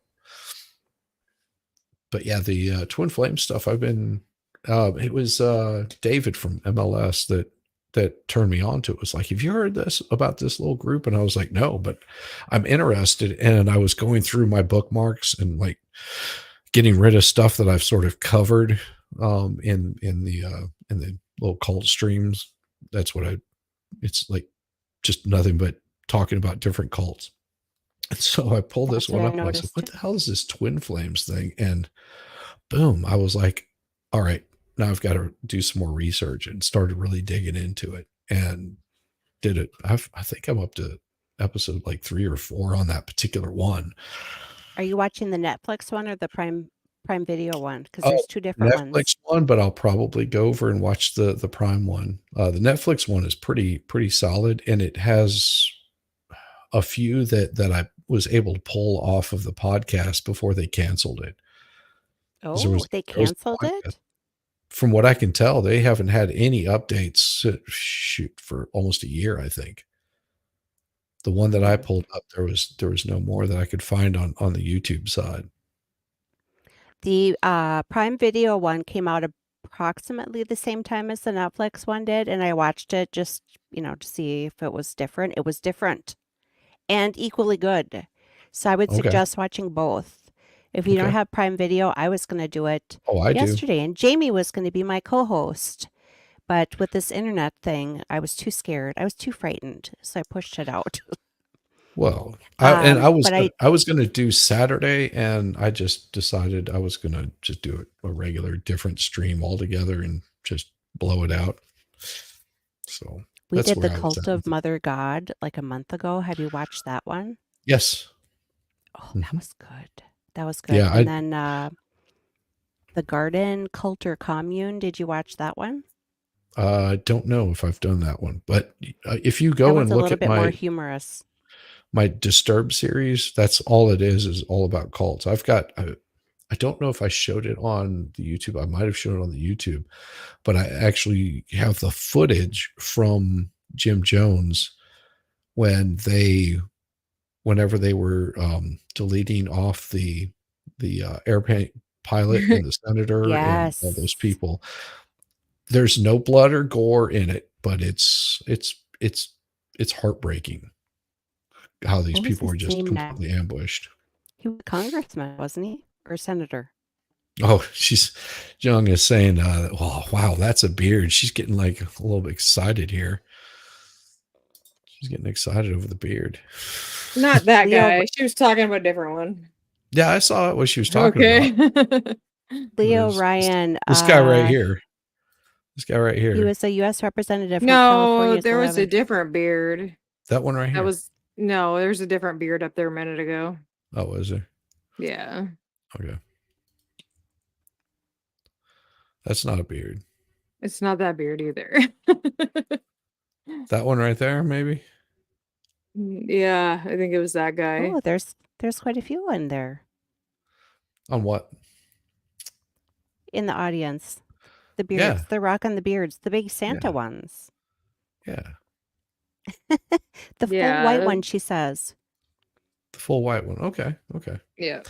But yeah, the Twin Flame stuff, I've been it was David from MLS that turned me on to it. It was like, have you heard about this little group? And I was like, no, but I'm interested. And I was going through my bookmarks and like getting rid of stuff that I've sort of covered in the little cult streams. That's what it's like, just nothing but talking about different cults. And so I pulled this one up and I was like, what the hell is this Twin Flames thing? And boom, I was like, all right, now I've got to do some more research, and started really digging into it and did it. I think I'm up to episode like 3 or 4 on that particular one. Are you watching the Netflix one or the Prime Prime Video one because Oh, there's two different ones. Netflix one, but I'll probably go over and watch the Prime one. The Netflix one is pretty solid, and it has a few that I was able to pull off of the podcast before they canceled it. Oh, There was they a canceled podcast. it? From what I can tell, they haven't had any updates for almost a year, I think. The one that I pulled up, there was no more that I could find on the YouTube side. The Prime Video one came out approximately the same time as the Netflix one did, and I watched it just, to see if it was different. It was different and equally good. So I would Okay. suggest watching both. If you don't Okay. have Prime Video, I was going to do it Oh, I do. yesterday, and Jamie was going to be my co-host. But with this internet thing, I was too scared. I was too frightened, so I pushed it out. Well, I but was gonna do Saturday, and I just decided I was gonna just do a regular different stream altogether and just blow it out. So we that's did where the I was Cult at of with it. Mother God like a month ago. Have you watched that one? Yes. Oh, that Mhm. was good. That was good. Yeah, And then the Garden Cult or Commune. Did you watch that one? I don't know if I've done that one, but if you That go one's and a look little at bit more humorous. my Disturbed series, that's all it is all about cults. I've got I don't know if I showed it on the YouTube. I might have shown it on the YouTube, but I actually have the footage from Jim Jones whenever they were deleting off the airplane pilot and the senator and all those Yes. people. There's no blood or gore in it, but it's heartbreaking how these What was people his are just name now? completely ambushed. He was a congressman, wasn't he? Or senator? Oh, Young is saying, "Oh, wow, that's a beard." She's getting like a little bit excited here. She's getting excited over the beard. Not that Leo- guy. She was talking about a different one. Yeah, I saw what she was talking about. Leo This- Ryan. This guy right here. This guy right here. He was a U.S. representative from No, California. there was a different beard. That one right here. No, there's a different beard up there a minute ago. Oh, was there? Yeah. Okay. That's not a beard. It's not that beard either. That one right there, maybe? Yeah, I think it was that guy. Oh, there's quite a few in there On what? in the audience. The beards. Yeah. They're rocking the beards. The big Santa ones. Yeah. The full white one, she says. The full white one. Okay. Okay. Yeah.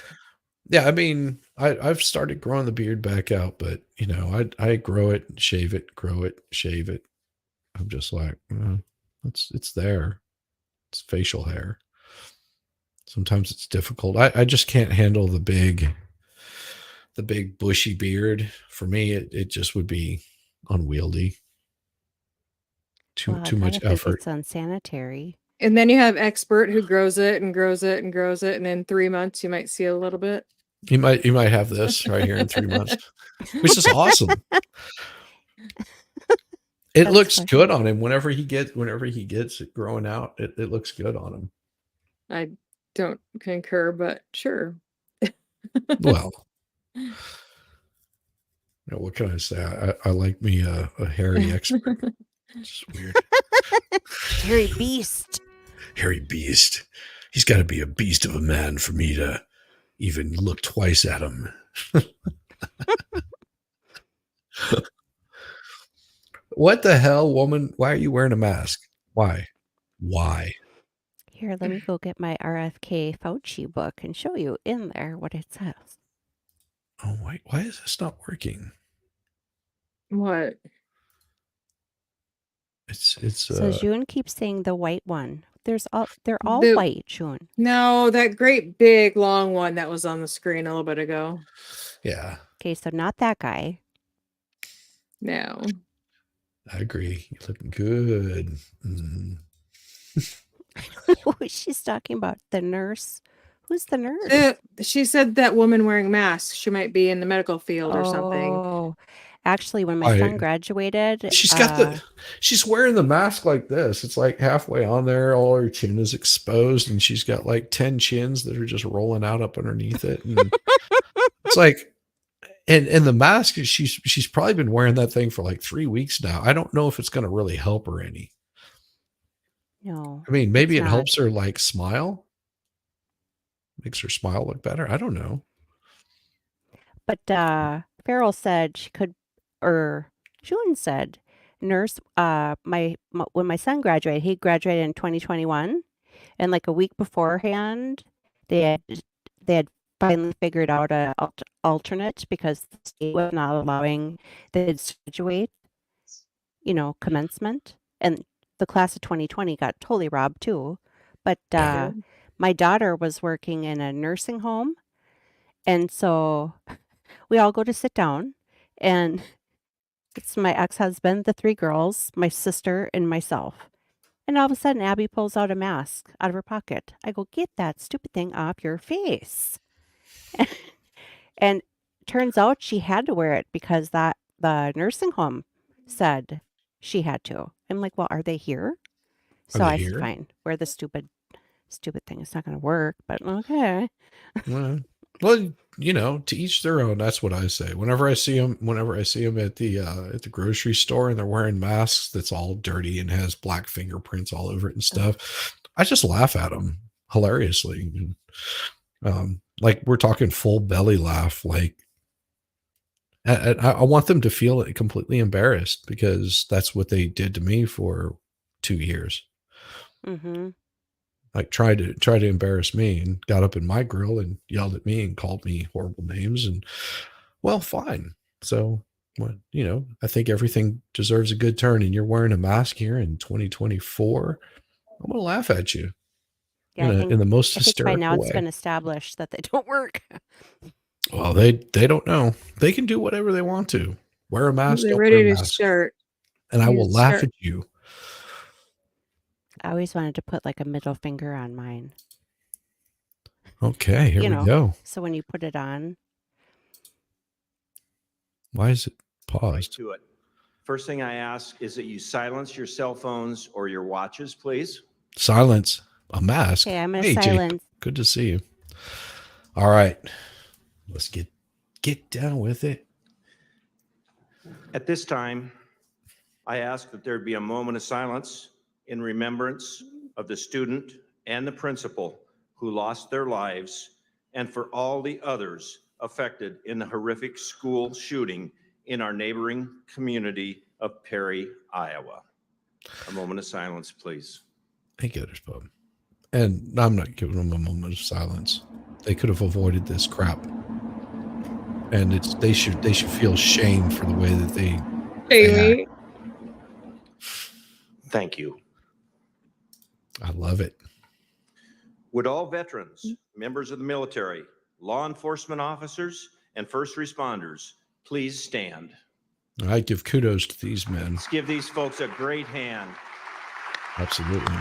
Yeah, I mean, I've started growing the beard back out, but I grow it, shave it, grow it, shave it. I'm just like, it's there. It's facial hair. Sometimes it's difficult. I just can't handle the big bushy beard. For me, it just would be unwieldy. Too much effort. It's unsanitary. And then you have expert who grows it and grows it and grows it, and in 3 months you might see a little bit. You might have this right here in 3 months, which is awesome. It looks good on him whenever he gets it growing out. It looks good on him. I don't concur, but sure. Well, what can I say? I like me a hairy expert. It's weird. Hairy beast. Hairy beast. He's got to be a beast of a man for me to even look twice at him. What the hell, woman? Why are you wearing a mask? Why? Here, let me go get my RFK Fauci book and show you in there what it says. Oh, wait. Why is this not working? What? So June keeps saying the white one. They're all white, June. No, that great big long one that was on the screen a little bit ago. Yeah. Okay, so not that guy. No. I agree. You're looking good. Mm. She's talking about the nurse. Who's the nurse? She said that woman wearing masks. She might be in the medical field or something. Oh, actually, when my son graduated, she's wearing the mask like this. It's like halfway on there. All her chin is exposed, and she's got like 10 chins that are just rolling out up underneath it. And it's like, And the mask, she's probably been wearing that thing for like 3 weeks now. I don't know if it's going to really help her any. No. I mean, maybe it's it not. helps her like smile, makes her smile look better. I don't know. But Farrell said she could, or June said, nurse. When my son graduated, he graduated in 2021, and like a week beforehand, they had finally figured out a alternate because the state was not allowing the kids to graduate, commencement, and the class of 2020 got totally robbed too. But Yeah. my daughter was working in a nursing home, and so we all go to sit down, and it's my ex-husband, the 3 girls, my sister, and myself. And all of a sudden, Abby pulls out a mask out of her pocket. I go, "Get that stupid thing off your face." And turns out she had to wear it because the nursing home said she had to. I'm like, "Well, are they here?" Are So they I said, here? "Fine, wear the stupid thing. It's not going to work, but okay." Well, to each their own. That's what I say. Whenever I see them at the grocery store and they're wearing masks that's all dirty and has black fingerprints all over it and stuff, I just laugh at them hilariously. Like we're talking full belly laugh. Like I want them to feel completely embarrassed because that's what they did to me for 2 years. Mm-hmm. Like tried to embarrass me and got up in my grill and yelled at me and called me horrible names. And well, fine. So, I think everything deserves a good turn. And you're wearing a mask here in 2024. I'm gonna laugh at you Yeah, in the most I think by now hysterical it's way. been established that they don't work. Well, they don't know. They can do whatever they want to. Wear a mask, They're don't wear a ready to mask, start. and I will You laugh start. at you. I always wanted to put like a middle finger on mine. Okay, here we go. So when you put it on, Why is it Right paused? to it. First thing I ask is that you silence your cell phones or your watches, please. Silence. A mask. okay, I'm going to Hey, Jake. silence. Good to see you. All right. Let's get down with it. At this time, I ask that there be a moment of silence in remembrance of the student and the principal who lost their lives and for all the others affected in the horrific school shooting in our neighboring community of Perry, Iowa. A moment of silence, please. Hey, Getters Pub. And I'm not giving them a moment of silence. They could have avoided this crap. And they should feel shame for the way that they Amy. Thank you. I love it. Would all veterans, members of the military, law enforcement officers, and first responders please stand? I give kudos to these men. Let's give these folks a great hand. Absolutely.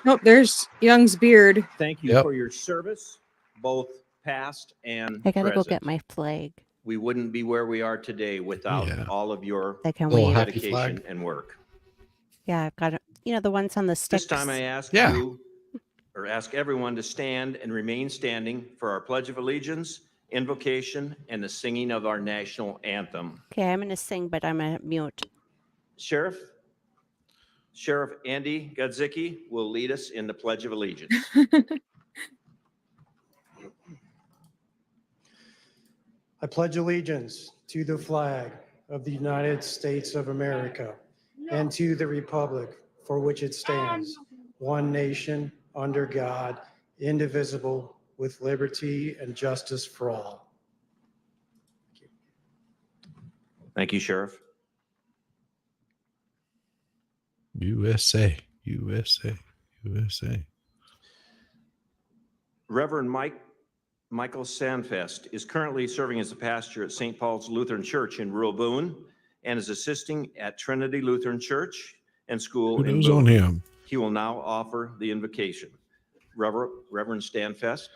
Oh, there's Young's beard. Thank you for your service, both past and I got to go present. get my flag. We wouldn't be where we are today without all of your I can wave. dedication and work. Yeah, I've got it. The ones on the sticks. This time I ask you, or ask everyone to stand and remain standing for our Pledge of Allegiance, invocation, and the singing of our national anthem. Okay, I'm going to sing, but I'm going to mute. Sheriff Andy Godzicki will lead us in the Pledge of Allegiance. I pledge allegiance to the flag of the United States of America and to the republic for which it stands, one nation, under God, indivisible, with liberty and justice for all. Thank you, Sheriff. USA, USA, USA. Reverend Michael Sandfest is currently serving as a pastor at St. Paul's Lutheran Church in rural Boone and is assisting at Trinity Lutheran Church and School in Kudos Boone. on him. He will now offer the invocation. Reverend Stanfest.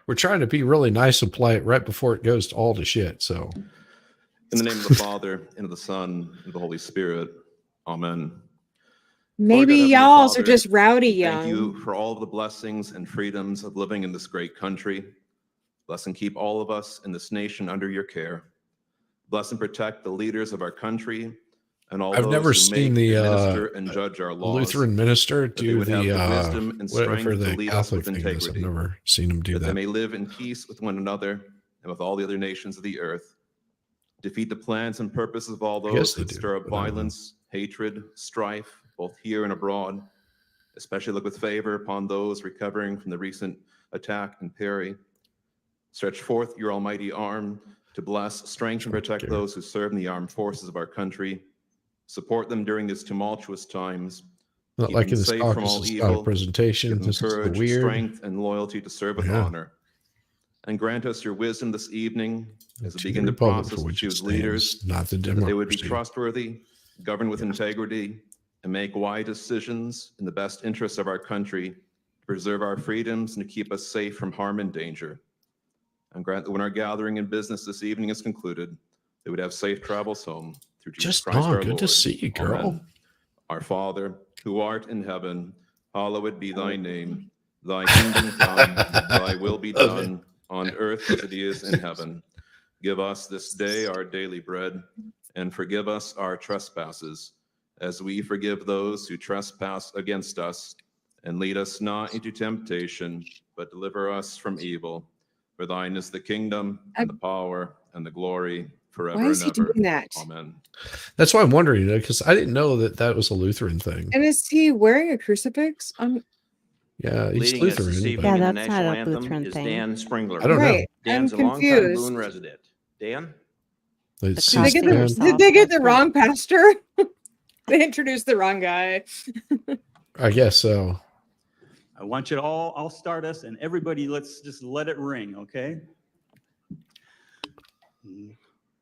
We're trying to be really nice and polite right before it goes to all the shit. So, in the name of the Father, and of the Son, and of the Holy Spirit. Amen. Maybe Heavenly y'all are Father, just rowdy thank you young. for all the blessings and freedoms of living in this great country. Bless and keep all of us in this nation under your care. Bless and protect the leaders of our country and all I've those never who seen make, the administer, and judge our laws. Lutheran minister that they do would have the wisdom and whatever strength to the lead us Catholic with thing is. I've integrity. never seen him do That they that. may live in peace with one another and with all the other nations of the earth. Defeat the plans and purposes of all I guess those they that do, stir up but I don't know. violence, hatred, strife, both here and abroad. Especially look with favor upon those recovering from the recent attack in Perry. Stretch forth your almighty arm to bless, strengthen, and protect those who serve in the armed forces of our country. Support them during these tumultuous times. Not Keep like them in this safe from caucus, all it's not a evil. presentation. Give them This is so courage, weird. strength, and loyalty to serve with Yeah. honor. And grant us your wisdom this evening as we To begin the the republic process for to which it choose stands, leaders, not the that they would be democracy. trustworthy, govern with integrity, and make wise decisions in the best interests of our country, to preserve our freedoms and to keep us safe from harm and danger. And grant that when our gathering in business this evening is concluded, they would have safe travels home through Jesus Just Christ Dawn, our good Lord. to see you, girl. Amen. Our Father, who art in heaven, hallowed be thy name. Thy kingdom come, thy will be done on earth as it is in heaven. Give us this day our daily bread, and forgive us our trespasses, as we forgive those who trespass against us. And lead us not into temptation, but deliver us from evil. For thine is the kingdom, and the power, and the glory, forever Why is he and ever. doing that? Amen. That's why I'm wondering, because I didn't know that that was a Lutheran thing. And is he wearing a crucifix? Yeah, he's Leading us this Lutheran. evening But in the that's not national a anthem Lutheran is thing. Dan Springler. I don't know. Right. Dan's I'm a longtime confused. Boone resident. Dan? It's The Did they get costume the, C-SPAN. did they get the That's wrong pastor? They introduced the wrong guy. I guess so. I want you to all, I'll start us and everybody, let's just let it ring, okay?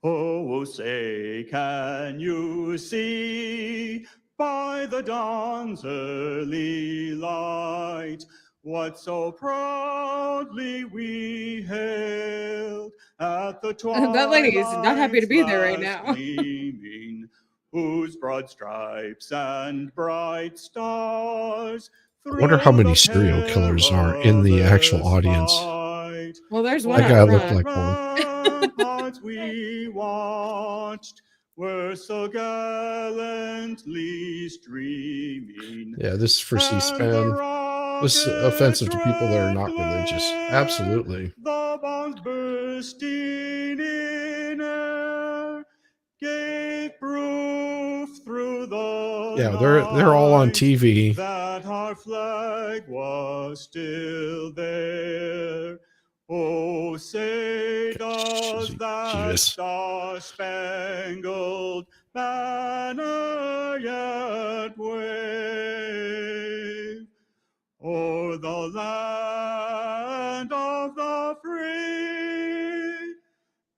Oh, say, can you see by the dawn's early light what so proudly we hailed at the That lady is not happy to be there right twilight's now. gleaming, whose broad stripes and bright stars I wonder how many serial killers are in the actual audience. Well, there's one That up guy looked front. like one. Ramparts we watched were so gallantly streaming. Yeah, this is for C-SPAN. This is offensive to people that are not religious. Absolutely. The bombs bursting in air gave proof through the Yeah, they're all on TV. that our flag was still there. Oh, say does that Jesus. star-spangled banner yet wave o'er the land of the free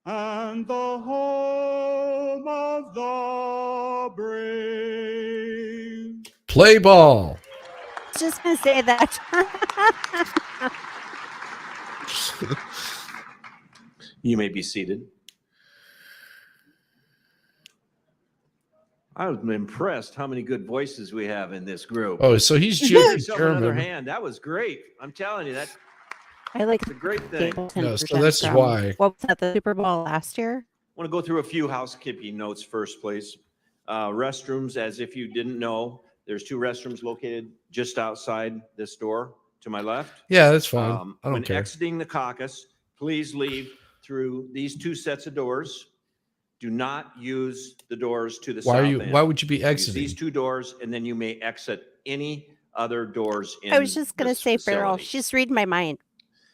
and the home of the brave. Play ball. I was just gonna say that. You may be seated. I'm impressed how many good voices we have in this group. Oh, so he's Give German. yourself another hand. That was great. I'm telling you, that I like it's a great thing. Yeah, so that's from, why. What was that, the Super Bowl last year? I want to go through a few housekeeping notes first, please. Restrooms, as if you didn't know, there's 2 restrooms located just outside this door to my left. Yeah, that's fine. I don't When care. exiting the caucus, please leave through these 2 sets of doors. Do not use the doors to the south end. Why would you be Use exiting? these 2 doors, and then you may exit any other doors in I was just gonna this say, Farrell, facility. she's reading my mind.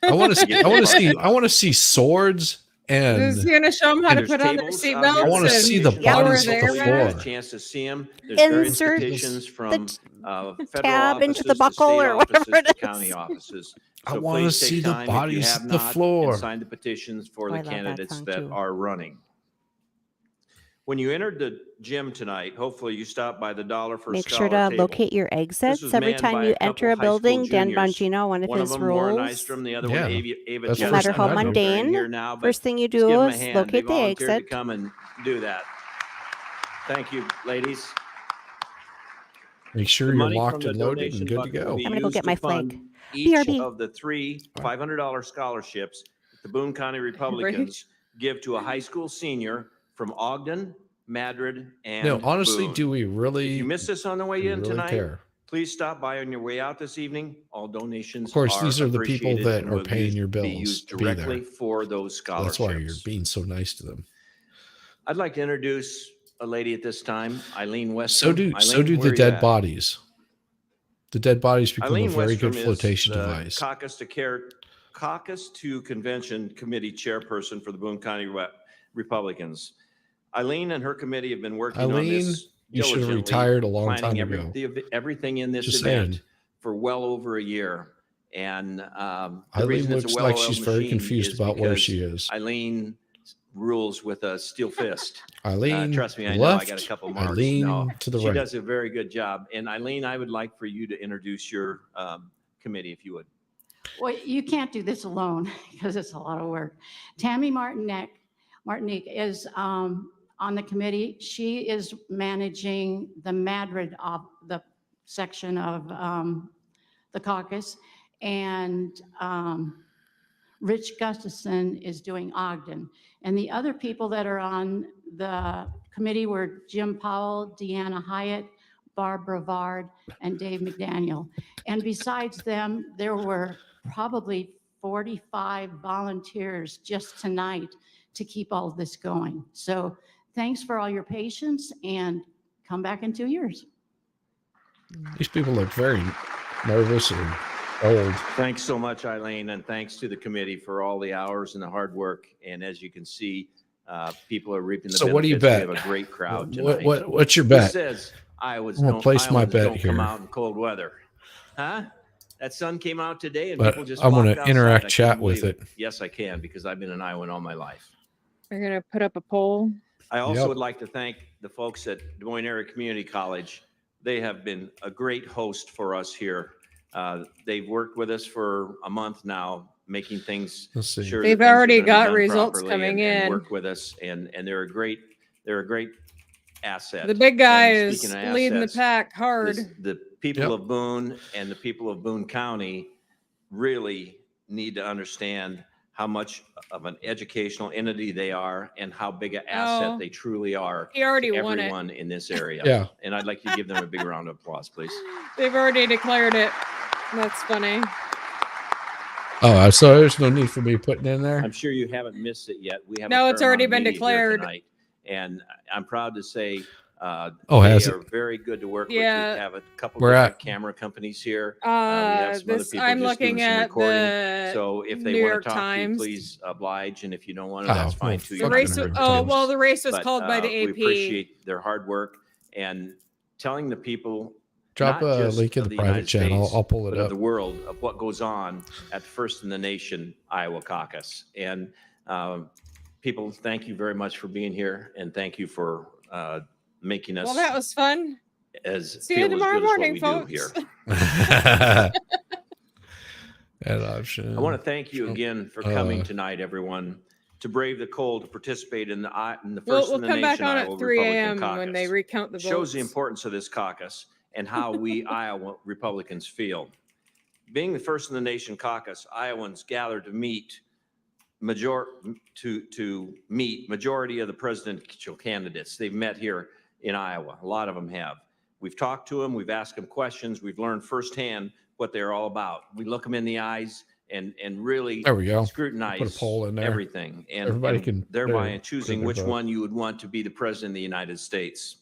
I want to see swords and Is he gonna show them how to There's put on their tables seatbelts? out here. I wanna see the Yeah, we're bodies hit there, the man. floor. A chance to see them. There's various Insert petitions from federal tab into the offices to buckle state or whatever offices it to is. county offices. I So wanna please take see the time if you bodies have hit the not, floor. and sign the petitions for Oh, the I love that candidates song, that too. are running. When you entered the gym tonight, hopefully you stopped by the $1 for a Make Scholar sure to table. locate your This exits was every manned time by you a couple enter a high school building. Dan juniors. Bongino, one of One of his them, Lauren rules. Nystrom, the other Yeah. one, Ava That's No the matter first how time I've Chestnut. They're in mundane, here now, but first thing you let's give do them a is hand. They locate the volunteered exit. to come and do that. Thank you, ladies. Make sure The you're money locked from and the loaded and donation good to bucket will go. be I'm gonna go used get to my fund flag. each BRB. of the 3 $500 scholarships that the Boone County Republicans give to a high school senior from Ogden, Madrid, and No, honestly, Boone. do we really? If you missed this on the way do we in really tonight, care? please stop by on your way out this evening. All donations Of course, these are the people appreciated that and are will paying your be bills used to be directly there. for those That's why you're scholarships. being so nice to them. I'd like to introduce a lady at this time, Eileen Westrom. So do Eileen, where the are you dead at? bodies. The dead bodies become Eileen a very good Westrom flotation is the device. Caucus to Convention Committee Chairperson for the Boone County Republicans. Eileen and her committee have been working on Eileen, this you should have diligently, retired a long planning time ago. everything in this Just event saying. for well over a year. And the Eileen reason it's a looks like well-oiled she's very machine confused is about where because she is. Eileen rules with a steel fist. Eileen, trust me, to I the know I left, got a couple marks. Eileen No, to the she right. does a very good job. And Eileen, I would like for you to introduce your committee, if you would. Well, you can't do this alone because it's a lot of work. Tammy Martinique is on the committee. She is managing the Madrid the section of the caucus, and Rich Gustafson is doing Ogden. And the other people that are on the committee were Jim Powell, Deanna Hyatt, Barbara Vard, and Dave McDaniel. And besides them, there were probably 45 volunteers just tonight to keep all of this going. So thanks for all your patience, and come back in 2 years. These people look very nervous and old. Thanks so much, Eileen, and thanks to the committee for all the hours and the hard work. And as you can see, people are reaping the So benefits. what do you bet? We have a great crowd What- tonight. what's your Who bet? says Iowans I'm gonna don't, place my Iowans bet don't come here. out in cold weather? Huh? That sun came out today and But people just I'm gonna walked outside. interact I chat couldn't with believe it. Yes, I can, because I've been an Iowan all my life. We're going to put up a poll. I also Yep. would like to thank the folks at Des Moines Area Community College. They have been a great host for us here. They've worked with us for a month now, making things Let's see. sure They've that things are already gonna be got done results properly coming and in. work with us, and they're a great asset. The big guy And is speaking of leading the assets, pack hard. the people Yep. of Boone and the people of Boone County really need to understand how much of an educational entity they are and how big an asset Oh, they truly are he already to won it. everyone in this area. Yeah. And I'd like to give them a big round of applause, please. They've already declared it. That's funny. Oh, so there's no need for me putting in there. I'm sure you haven't missed it yet. We have No, a it's fair already amount of been media here declared. tonight, and I'm proud to say Oh, they has it? are very good to work with. Yeah. We have a couple Where different at? camera companies here. We have some other This people I'm just looking doing some at recording. the So if they New want York to talk to you, Times. please oblige, and if you don't want to, Oh, that's fine well, too. The You're not race. gonna Was, hurt oh things. well, the race was But, called by the we AP. appreciate their hard work and telling the people. Drop not a just link in of the the private United channel. States, I'll pull it but of up. the world of what goes on at the First in the Nation Iowa Caucus. And people, thank you very much for being here, and thank you for making us Well, that was fun. as See you feel as tomorrow good as what morning, we folks. do here. That option. I want to thank you again for coming Uh, tonight, everyone, to brave the cold, to participate in the We'll First in the come back Nation on Iowa at 3 Republican a.m. Caucus. when they recount the votes. Shows the importance of this caucus and how we Iowa Republicans feel. Being the First in the Nation caucus, Iowans gather to meet majority of the presidential candidates. They've met here in Iowa. A lot of them have. We've talked to them. We've asked them questions. We've learned firsthand what they're all about. We look them in the eyes and really There we go. scrutinize Put a poll in there. everything, and, Everybody and can thereby there, choosing put which their vote. one you would want to be the president of the United States.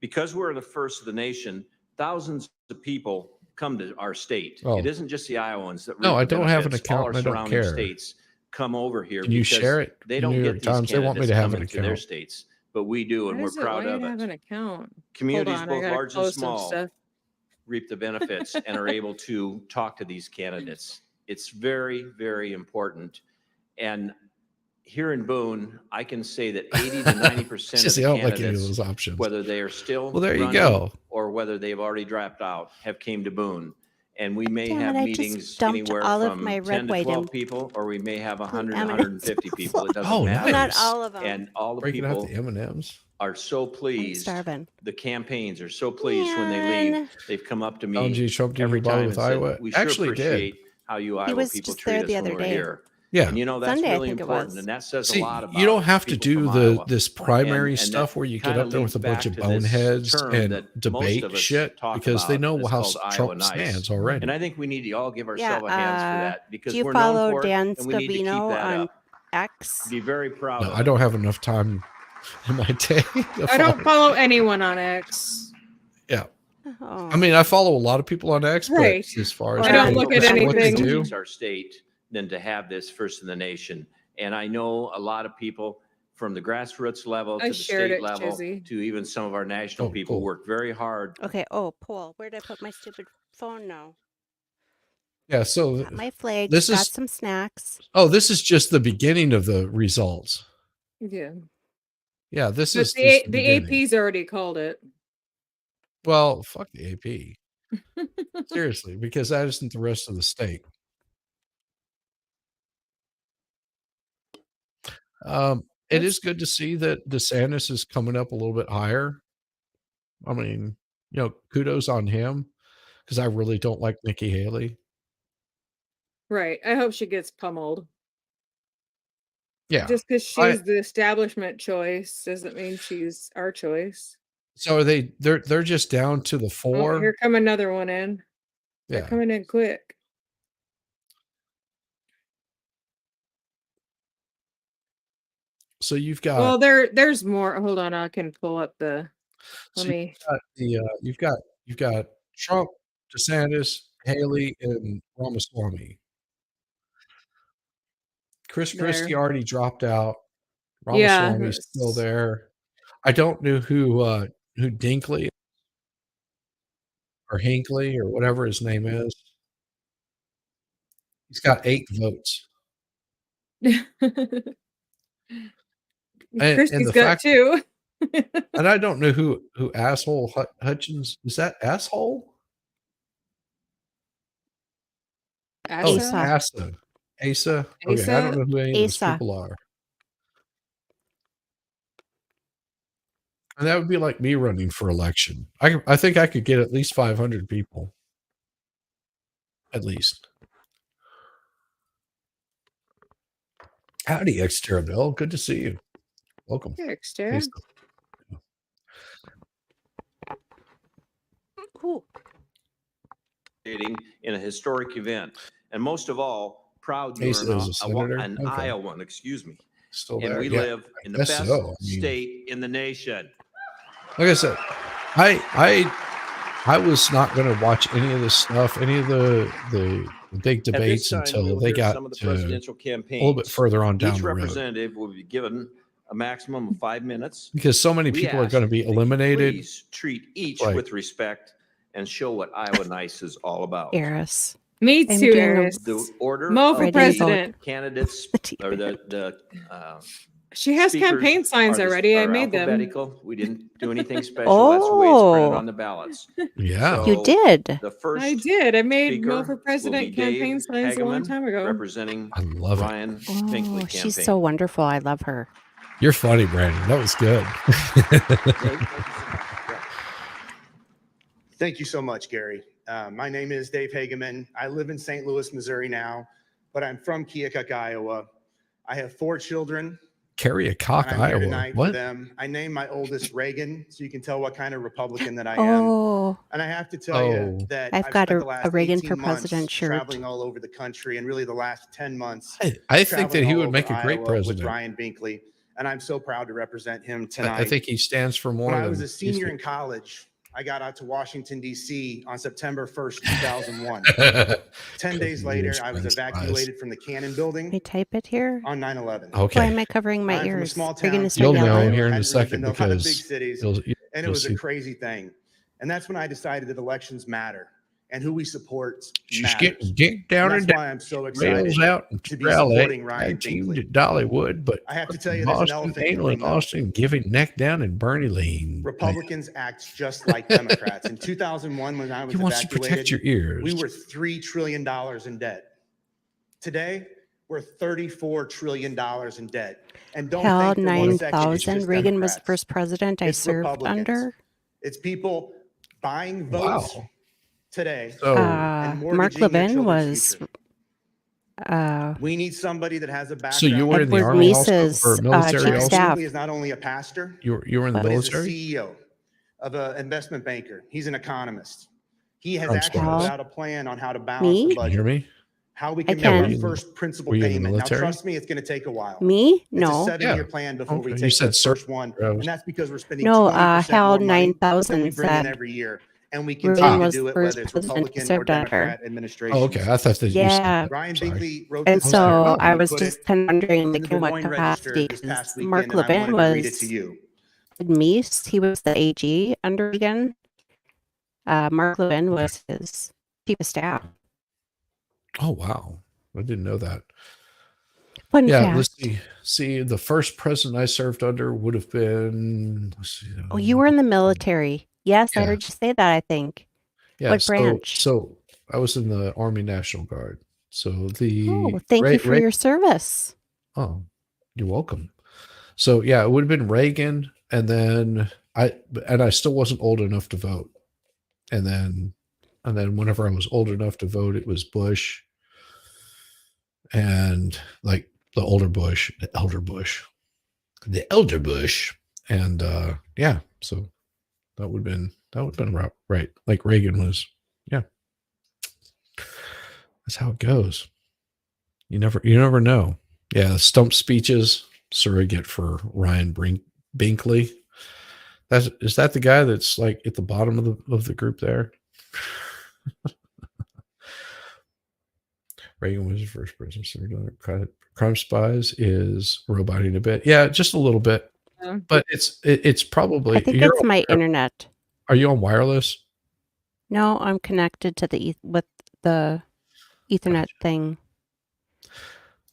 Because we're the first of the nation, thousands of people come to our state. Oh. It isn't just the Iowans that No, reap I the don't have an benefits. All account our and I don't surrounding care. states come over here Can you because share it? they The don't New get York these Times, they want me candidates to have coming an to their account. states, but we do, and Why we're does it- proud why of do you have it. an account? Communities Hold on, I both gotta large and close some small stuff. reap the benefits and are able to talk to these candidates. It's very, very important. And here in Boone, I can say that 80 to 90% of Just, the I don't like any of candidates, those options. whether they are still Well, there you running go. or whether they've already dropped out, have came to Boone. And we may Damn have it, I just meetings dumped anywhere all of from my 10 red, to white, 12 and people, or we may have 100, M&Ms 150 people. It doesn't matter. Not all of them. And all the Breaking out people the M&Ms. are so I'm pleased. starving. The campaigns are so pleased when they leave. Man. They've come up to me LNG Trump didn't every bother time with and said, Iowa. we sure Actually did. appreciate how you He Iowa was people just treat there us the when other we're day. here. Yeah. And you know, that's Sunday, I really think it important. was. And that says See, a lot about you don't have to people do from Iowa. this primary And stuff that where you get kinda up there with a leads bunch back of to this boneheads term and that most debate of us shit talk because they about know that's how called Iowa Trump nice. stands already. And I think we need to all give Yeah, ourselves a hands for that because do you we're known follow for it Dan and we need to keep Scavino that on up. X? Be very proud No, of I it. don't have enough time in my day. I don't follow anyone on X. Yeah. Oh. I mean, I follow a lot of people on X, but Right. as far as I don't what look they- at what they anything. do, It's our state than to have this first in the nation. And I know a lot of people from the grassroots level to I the shared state it, level Jizzy. to even some of our national Oh, people cool. work very hard. Okay. Oh, Paul, where did I put my stupid phone now? Yeah. So Got my flags. this Got is some snacks. this is just the beginning of the results. Yeah. Yeah, this But is just the the beginning. AP's already called it. Well, fuck the AP. Seriously, because that isn't the rest of the state. It is good to see that DeSantis is coming up a little bit higher. I mean, kudos on him because I really don't like Nikki Haley. Right. I hope she gets pummeled. Yeah. Just because she's the establishment choice doesn't mean she's our choice. So they're just down to the Oh, 4. here come another one in. They're Yeah. coming in quick. So you've got Well, there's more. Hold on, I can pull up the. Let me. you've got Trump, DeSantis, Haley, and Ramaswamy. Chris Christie There. already dropped out. Yeah. Ramaswamy's still there. I don't know who Dinkley or Hinckley or whatever his name is. He's got 8 votes. Christie's the got fact, 2. and I don't know who asshole Hutchins is. That asshole? Oh, it's Asa? Asa. Okay, I don't know who any of those people are. And that would be like me running for election. I think I could get at least 500 people. At least. Howdy, Xterra Bill. Good to see you. Welcome. Hey, Xterra. Cool. In a historic event. And most of all, proud Asa you're is a senator? an Okay. Iowan, excuse me. Still And there. we Yeah, live I in the guess best so. I mean, state in the nation. like I said, I was not going to watch any of this stuff, any of the big At this debates time, until we'll they hear got some of the to presidential a campaigns. little bit further on down Each the road. representative will be given a maximum of 5 minutes. Because so many We people are ask going to be that you eliminated. Please treat each Right. with respect and show what Iowa Nice is all about. Eris. Me I'm too, doing a- Eris. The order Mo of for the president. candidates or the She has speakers campaign signs are already. I are made them. alphabetical. We didn't do anything special. That's the way it's printed on the ballots. Yeah. You So did. The first I did. I made Mo speaker for will be president Dave campaign signs a long Hageman, time ago. representing I love it. Ryan Finkley Oh, she's campaign. so wonderful. I love her. You're funny, Brandon. That was good. Thank you so much, Gary. My name is Dave Hageman. I live in St. Louis, Missouri now, but I'm from Keokuk, Iowa. I have 4 children. Carry a cock, and I'm here Iowa. tonight for What? them. I named my oldest Reagan, so you can tell what kind of Republican that I am. Oh, And I have to tell you that I've got spent a the last Reagan 18 for months president shirt. traveling all over the country, and really the last 10 months. I think that traveling he all would over make a great Iowa president. with Ryan Binkley, and I'm so proud to represent him tonight. I think he stands for more When I than was a he's senior the- in college, I got out to Washington, D.C. on September 1st, 2001. 10 days later, I was evacuated from the Cannon Building Can I type it here? on 9/11. Okay. Why am I covering my I'm from a ears? small Are you going town. to say You'll yellow? know here in a Hadn't really second been to a lot of big because cities, you'll and it you'll was see. a crazy thing. And that's when I decided that elections matter. and who we support She's matters. getting dinked down And and that's why I'm so excited rails out and to be Raleigh, supporting Ryan tag teamed Binkley. at Dollywood, but I have to tell you, there's an Boston, elephant in the anal room, in though. Austin, giving neck down in Bernie Lane. Republicans act just like Democrats. In 2001, when I was He wants to protect evacuated, your ears. we were $3 trillion in debt. Today, we're $34 trillion in debt. And don't Hell, think for one second it's 9,000. just Reagan was the Democrats. first president I It's served Republicans. under. It's people buying votes Wow. today So and Mark mortgaging their Levin children's was future. We need somebody that has a background. So you were in the Edward army also, Meese's or military chief Ryan also? staff. Binkley is not only a pastor, You were in the but is a military? CEO of an investment banker. He's an economist. He has I'm actually sorry. put out a plan on how to balance Me? the Can you hear budget, me? how we I can make our can. first principal Were you in the payment. Now, military? trust me, it's going to take a while. Me? It's a No. 7-year Yeah. plan before we Okay. You take said the first one, Rose. and that's because we're spending No, 20% Hal more money than 9000 we bring in said every year, and we Reagan continue to was do the it first whether it's president I Republican or served under. Democrat Oh, administrations. okay. I thought that you said Yeah. that. Ryan Sorry. Binkley wrote And this so letter. I He was put just it kind of wondering, in like, the in Des what Moines Register capacity? this past Mark weekend, and I Levin wanted to read it to was you. Meese. He was the AG under Reagan. Mark Levin was his chief of staff. Oh, wow. I didn't know that. Fun Yeah, fact. let's see. See, the first president I served under would have been, let's see. Oh, you were in the military. Yes, I Yeah. heard you say that, I think. Yeah, What branch? so I was in the Army National Guard. So Oh, the thank you for Ray, your service. oh, you're welcome. So yeah, it would have been Reagan, and then I still wasn't old enough to vote. And then whenever I was old enough to vote, it was Bush, and like the elder Bush, and yeah. So that would have been about right. Like Reagan was, yeah. That's how it goes. You never know. Yeah, stump speeches, surrogate for Ryan Binkley. Is that the guy that's like at the bottom of the group there? Reagan was the first president. Crime Spies is roboting a bit. Yeah, just a little bit. Yeah. But it's probably I think it's my internet. Are you on wireless? No, I'm connected to the with the Ethernet thing.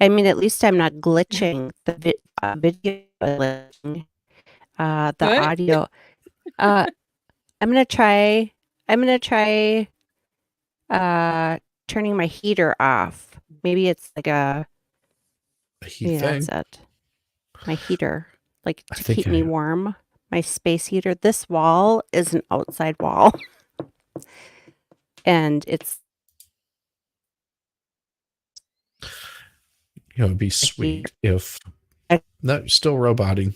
I mean, at least I'm not glitching the video, glitching, the What? audio. I'm gonna try turning my heater off. Maybe it's like a heat maybe thing. that's it. My heater, like I to think keep me warm. My space heater. This wall is an outside wall, and it's it'd be sweet if no, still roboting.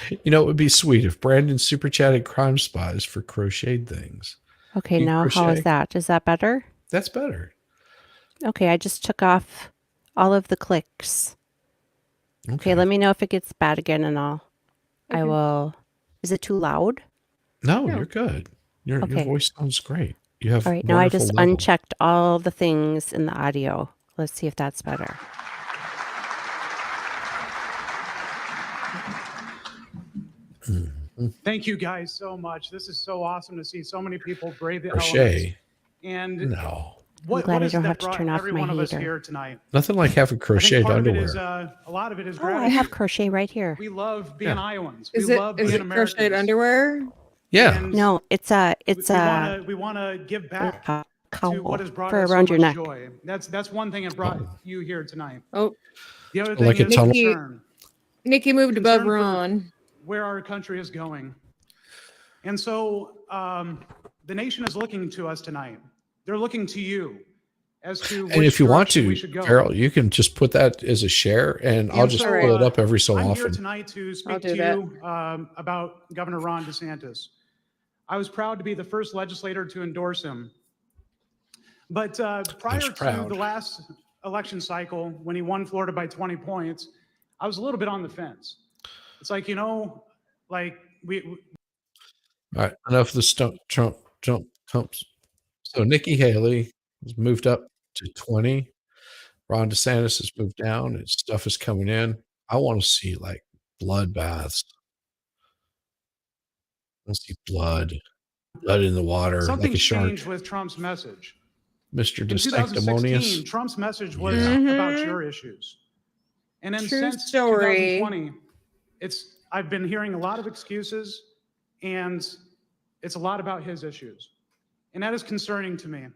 It would be sweet if Brandon super chatted Crime Spies for crocheted things. okay. You Now, how crochet? is that? Is that better? That's better. Okay, I just took off all of the clicks. Okay, Okay. let me know if it gets bad again, and I Okay. will. Is it too loud? No, No. you're good. Your Okay. voice sounds great. You have All right, now I wonderful just level. unchecked all the things in the audio. Let's see if that's better. Thank you guys so much. This is so awesome to see so many people brave the elements. Crochet. And No. what, glad what I is it don't that have to brought turn off every my one of us heater. here tonight? Nothing like having I think crocheted part underwear. of it is a lot of it is Oh, I gratitude. have crochet right here. We love being Yeah. Iowans. Is we it love is being it crocheted Americans. underwear? Yeah. And No, it's a we want to give back to cowl what has brought for us so around your much neck. joy. That's one thing that brought you here tonight. Oh, The other Like thing a is tunnel- concern. Nikki moved above Concern for Ron. where our country is going. And so the nation is looking to us tonight. They're looking to you as to And which if you want direction to, we should go. Carol, you can just put that as a share, and I'll And just so, pull it up every so I'm here often. tonight to I'll speak do to that. you about Governor Ron DeSantis. I was proud to be the first legislator to endorse him. But prior to proud. the last election cycle, when he won Florida by 20 points, I was a little bit on the fence. It's like, like we All right, enough of the Trumps. So Nikki Haley has moved up to 20. Ron DeSantis has moved down, and stuff is coming in. I want to see like bloodbaths. I want to see blood. Blood in the water, like a Something's shark. changed with Trump's message. Mr. In De 2016, Sanctimonious. Trump's message was Yeah. about your issues. And then True since story. 2020, I've been hearing a lot of excuses, and it's a lot about his issues. And that is concerning to me.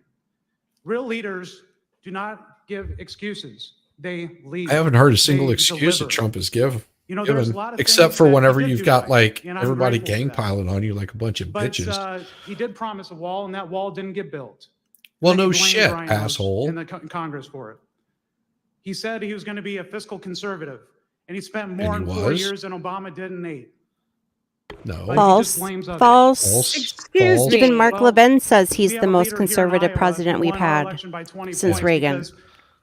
Real leaders do not give excuses. They lead. I haven't heard a single They excuse deliver. that Trump has given, there's a lot of except things for that he whenever did you've do got right, like and I'm everybody grateful for gang that. piling on you like a bunch of But bitches. he did promise a wall, and that wall didn't get built. Well, And then no he blamed shit, Rhinos asshole. In the Congress for it. He said he was going to be a fiscal conservative, and he spent more And in he 4 was? years than Obama did in 8. No. But he False. just blames others. False. Excuse False. me. Even Mark Well, Levin says we he's have the a most leader here in conservative Iowa president who we've won our had election by 20 since points Reagan. because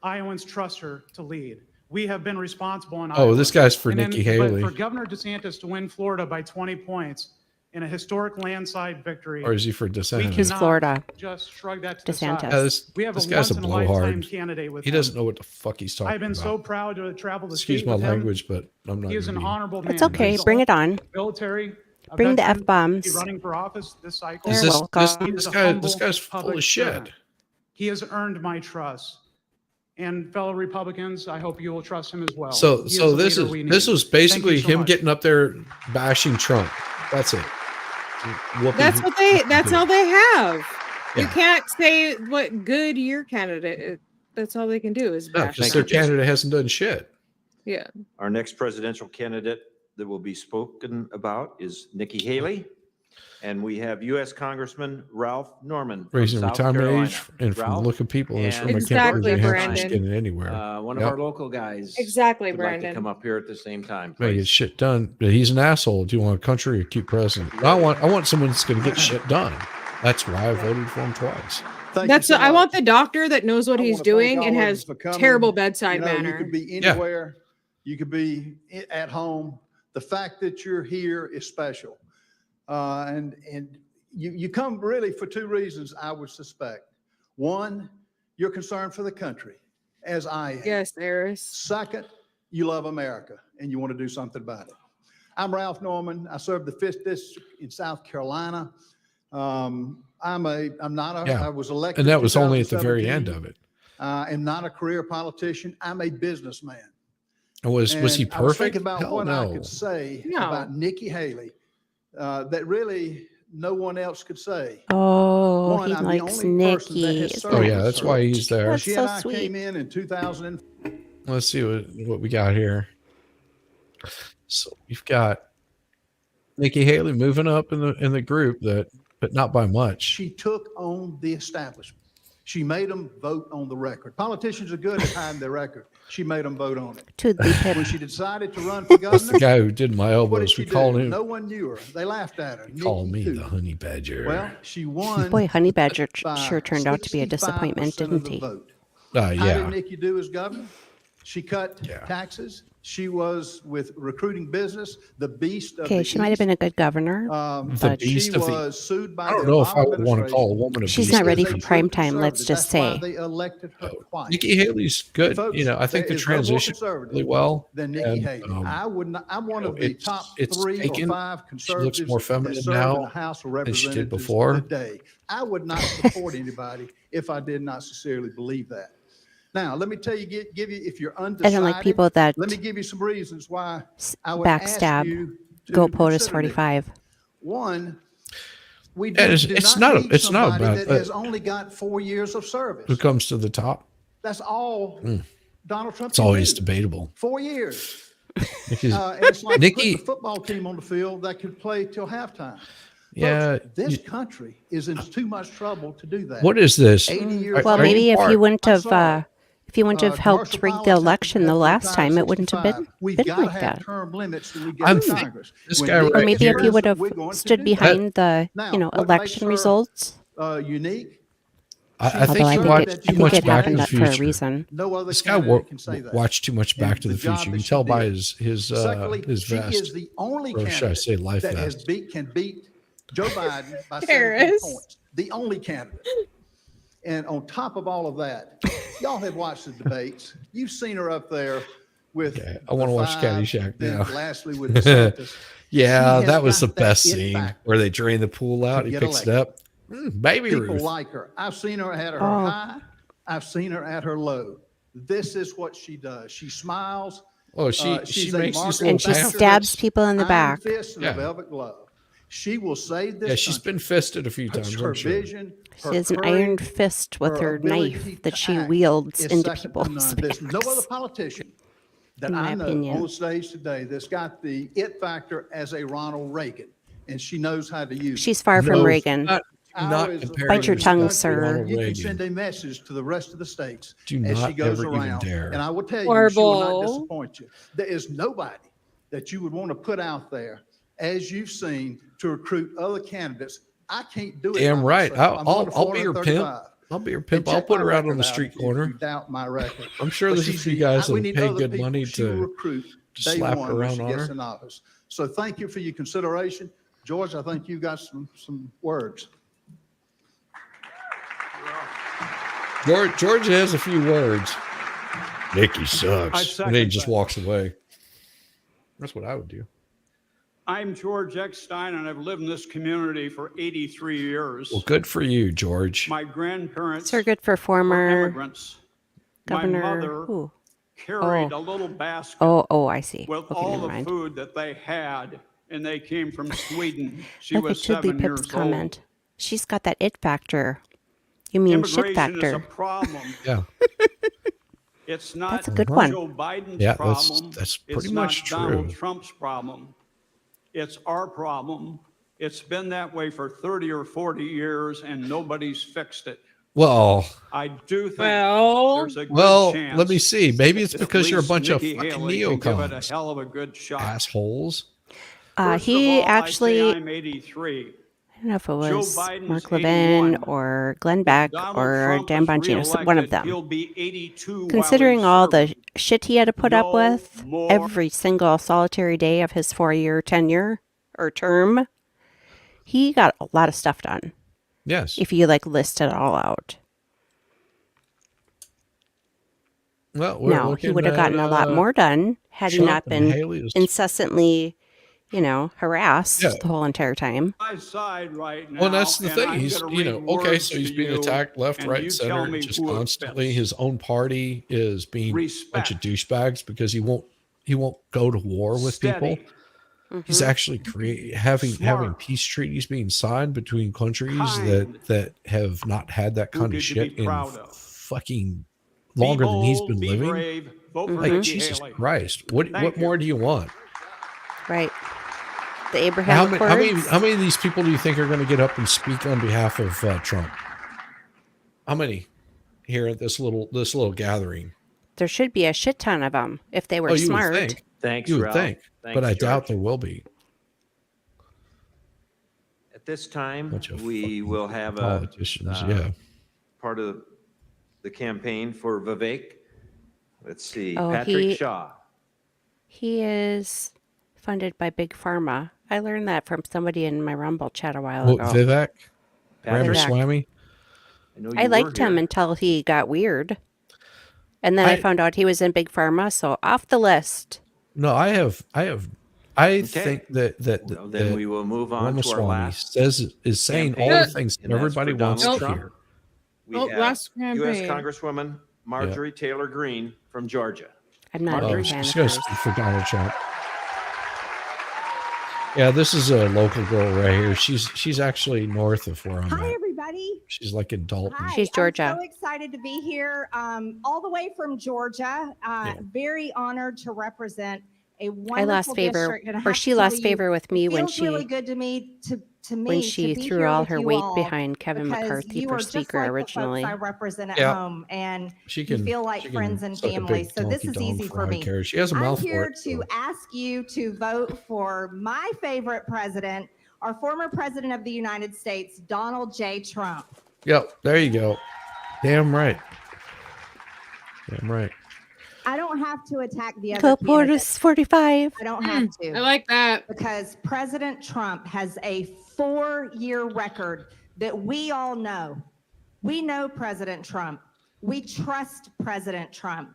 Iowans trust her to lead. We have been responsible in Oh, Iowa. this guy's for And then- Nikki Haley. But for Governor DeSantis to win Florida by 20 points in a historic landslide victory, Or is he for we DeSantis? He's cannot Florida. just shrug that to the DeSantis. side. Yeah, this We have this a guy's a once-in-a-lifetime blowhard. candidate with He him. doesn't know what the fuck he's talking I've been about. so proud to travel the Excuse state my with him. language, but I'm not He is gonna an be- honorable man. It's okay. He's Bring it on. military. a Bring the veteran, F-bombs. be running for office this cycle. Is You're this welcome. He is this a guy? humble This guy's full public of shit. servant. He has earned my trust. And fellow Republicans, I hope you will trust him as well. So He so the this leader is we this need. was Thank you basically so him much. getting up there bashing Trump. That's it. Whooping That's him- what they. That's all they have. You Yeah. can't say what good your candidate. That's all they can do is No, bash. because it. their candidate hasn't done shit. Yeah. Our next presidential candidate that will be spoken about is Nikki Haley. And we have U.S. Congressman Ralph Norman. from Raising the South retirement Carolina. age and from the Ralph, look of people in this and room, I can't Exactly, believe New Hampshire's Brandon. getting anywhere. one Yep. of our local guys. Exactly, would like to Brandon. come up here at the same time. May please. get shit done, but he's an asshole. Do you want a country or cute president? I want someone that's going to get shit done. That's why I voted for him twice. That's. I want the doctor that knows what he's wanna thank doing and all of has you for coming. terrible bedside You know, manner. You could be Yeah. anywhere. You could be at home. The fact that you're here is special. And you come really for two reasons, I would suspect. One, you're concerned for the country, as I am. Yes, Eris. Second, you love America and you want to do something about it. I'm Ralph Norman. I serve the 5th District in South Carolina. I was elected. And that in was only at the very 2017. end of it. I am not a career politician. I'm a businessman. And was he And I was perfect? thinking about Hell what I no. could say No. about Nikki Haley that really no one else could say. Oh, One, he I'm the likes only person that Nikki. has Isn't served Oh that yeah, with that's her. why he's there. That's She so and I sweet. came in 2000. Let's see what we got here. So we've got Nikki Haley moving up in the group, but not by much. She took on the establishment. She made them vote on the record. Politicians are good at hiding their record. She made them vote on it. To the pip. When she decided to run for That's the governor, guy who did my what did elbows. she We called do? him. No one knew her. They laughed at her. Call Nikki me too. the honey badger. Well, she won. Boy, Honey Badger by sure turned out to be a 65% disappointment, of didn't the he? vote. Yeah. How did Nikki do as governor? She cut Yeah. taxes. She was with recruiting business, the beast of Okay, the she might have East. been a good governor. The but beast She of the. was sued by I don't the know if I Obama would want to call a administration. woman a She's beast. not She ready is for a true prime time, let's conservative. just That's why say. they elected her twice. Nikki Haley's good. Folks, You know, I think the there is no more transition conservative really well. than Nikki and, Haley. I would not. I'm one of the it's- top it's 3 taken. or 5 She conservatives looks more that feminine serve now in the House of than she did Representatives before. today. I would not support anybody if I did not sincerely believe that. Now, let me tell you, give you if you're I undecided. don't like people that Let me give you some reasons why I would ask backstab. you to Go POTUS consider it. 45. One, we And do, it's- do it's not not- need it's not somebody about that that. has only got 4 years of service. Who comes to the top? That's all Donald Trump It's can always do. debatable. 4 years. Nikki's, And it's like Nikki- putting a football team on the field that could play till halftime. Yeah, Folks, this country is in too much trouble to do that. What is this? 80 years Well, old. maybe if you Park. wouldn't I'm have sorry. if you wouldn't have helped Commercial rig the pilots have to election the have last retire time, at it wouldn't have 65. been We've been got to like have that. term limits when we get I'm to thinking- Congress. this When guy Nikki right Or maybe if retires, you would have we're going to stood do that. behind the, Now, you know, what election makes her, results. Unique. I She's think Although I he showed think watched that it, too you I think much it Back in happened the that for a Future. reason. No other This guy candidate can say that. watched too much And Back to the the job Future. You that can she tell by did. his Secondly, she vest. is the only Or should I candidate say life that vest? can beat Joe Biden by 17 Harris. points. The only candidate. And on top of all of that, y'all have watched the debates. You've seen her up there with. I wanna the watch five, Caddyshack then now. lastly with DeSantis. Yeah, has that was the got that best it scene factor where they drain the pool out. to He get picks it elected. up. Baby People Ruth. like her. I've seen her at her Oh. high. I've seen her at her low. This is what she does. She smiles. Oh, she She's a makes these Margaret And she Thatcher. stabs people in the Iron back. fist and a Yeah. velvet glove. She will save this Yeah, she's country. been fisted a few Her- times, Her I'm sure. vision, She her has an iron courage, fist with her ability knife that to she act wields is into second to people's none. There's no other backs. politician that In my I know opinion. on the stage today that's got the it factor as a Ronald Reagan, and she knows how to use She's it. far from No, Reagan. not Ours is a compare Bite your place tongue, in the yourself to country where sir. Ronald You can Reagan. send a message to the rest of the states Do as she not goes ever even around. dare. And I will tell you, she will not Horrible. disappoint you. There is nobody that you would want to put out there, as you've seen, to recruit other candidates. I can't do it. Damn by right. myself. I'm one of I'll be your pimp. 435. I'll be your And pimp. I'll check put my her out on record the out street if corner. you doubt my record. I'm sure But there's a she's few the- guys we that'll need pay other good people money she will to recruit day slap one her when around she on gets her. in office. So thank you for your consideration. George, I think you got some words. George has a few words. Nikki I sucks. And then he second just that. walks away. That's what I would do. I'm George Eckstein, and I've lived in this community for 83 years. Well, good for you, George. My grandparents Sir, good for were former immigrants. governor. My mother Who? carried Oh. a little basket Oh, I see. with Okay, all never the mind. food that they had, and they came from Sweden. She Look at was Chidley 7 Pip's years comment. old. She's got that it factor. You mean shit Immigration is a factor. problem. Yeah. It's not That's a good one. Joe Biden's Yeah, problem. that's It's pretty not much Donald true. Trump's problem. It's our problem. It's been that way for 30 or 40 years, and nobody's fixed it. Well, I do think Well, there's a good well, chance. let me see. Maybe it's at because you're a least bunch of Nikki fucking Haley can give it a neocons. hell of a good shot. Assholes. First He of all, actually, I say I'm 83. I don't know if it Joe was Biden's Mark Levin 81. or Glenn Beck Donald or Trump Dan is Bongino, one of reelected, he'll them. be 82 while Considering he's all the serving. shit he had to put up No with more. every single solitary day of his 4-year tenure or term, he got a lot of stuff done. Yes. If you like list it all out. Well, we're No, he looking would have gotten a lot at, more done had he Trump not and been Haley's. incessantly, harassed Yeah. the whole entire time. My side right now. Well, that's the and thing. I'm He's, gonna you know, read okay, words so he's to being you, attacked left, and right, you tell center, me just who it constantly. fits. His own party is being a bunch of Respect. douchebags because he won't go to war with people. Steady. He's Mhm. actually having Smart. peace treaties being signed between countries Kind. that have not had that Who kind of could you be shit in proud of? fucking Be longer than he's bold, been be living. brave, vote for Like Nikki Jesus Haley. Christ, what Thank you. more do you want? Right. The How Abraham many, Accords. how many of these people do you think are going to get up and speak on behalf of Trump? How many here at this little gathering? There should be a shit ton of them if they were Oh, you smart. would think. Thanks, You would Ralph. think, Thanks, but I George. doubt there will be. At this time, Bunch of we will have a Politicians, yeah. part of the campaign for Vivek. Let's see, Oh, Patrick Shaw. He is funded by Big Pharma. I learned that from somebody in my Rumble chat a while Well, ago. Vivek, Patrick, Ramaswamy. I know you I were liked him here. until he got weird. And then I found out he was in Big Pharma, so off the list. No, I think that Well, then that we will move on to our Ramaswamy last is saying all campaign, the things and that's everybody for wants Donald to Trump. hear. We Oh, have last U.S. campaign. Congresswoman Marjorie Taylor Greene from Georgia. I'm not a Oh, big fan she's of going to hers. speak for Donald Trump. Yeah, this is a local girl right here. She's actually north of where I'm Hi, at. everybody. She's like in Dalton. Hi, She's Georgia. I'm so excited to be here, all the way from Georgia. Very honored to represent a wonderful I lost favor, district. And I or have she to tell lost you, favor with me it when feels really she good to me to when she be threw here all with her you weight all, behind Kevin because McCarthy you for are just speaker like originally. The folks I represent at Yeah. home, and She you can feel like she friends can and suck a family. big So this donkey is dong easy for for all I me. care. She has a I'm mouth for here it. to ask you to vote for my favorite president, our former president of the United States, Donald J. Trump. Yep, there you go. Damn right. Damn right. I don't have to attack the other Go candidates. Portis 45. I don't have to. I like that. Because President Trump has a 4-year record that we all know. We know President Trump. We trust President Trump.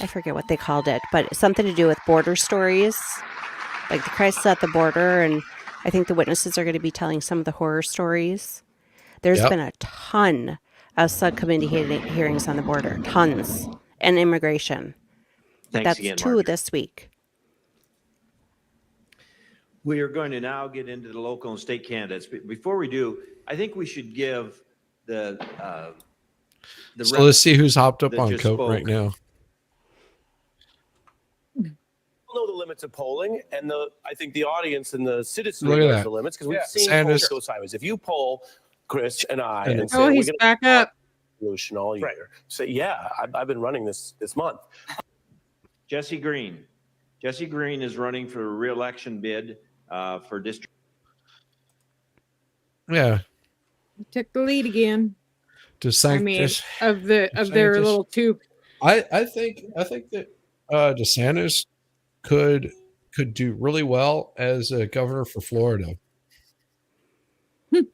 I forget what they called it, but something to do with border stories, like the crisis at the border. And I think the witnesses are going to be telling some of the horror stories. There's been a ton of subcommittee hearings on the border, tons, and immigration. Thanks That's again, 2 Marjorie. this week. We are going to now get into the local and state candidates. But before we do, I think we should give the So let's see who's hopped up that on just Coke right spoke. now. Know the limits of polling, and I think the audience and the citizenry Look at knows that. the limits because we've seen Sanders. polls go sideways. If you poll Chris and I And and say Oh, he's we're back up. solution all year, say yeah, I've been running this month. Jesse Green. Jesse Green is running for a re-election bid for district. Yeah. Took the lead again. DeSantis. I mean, of their DeSantis. little two. I think that DeSantis could do really well as a governor for Florida.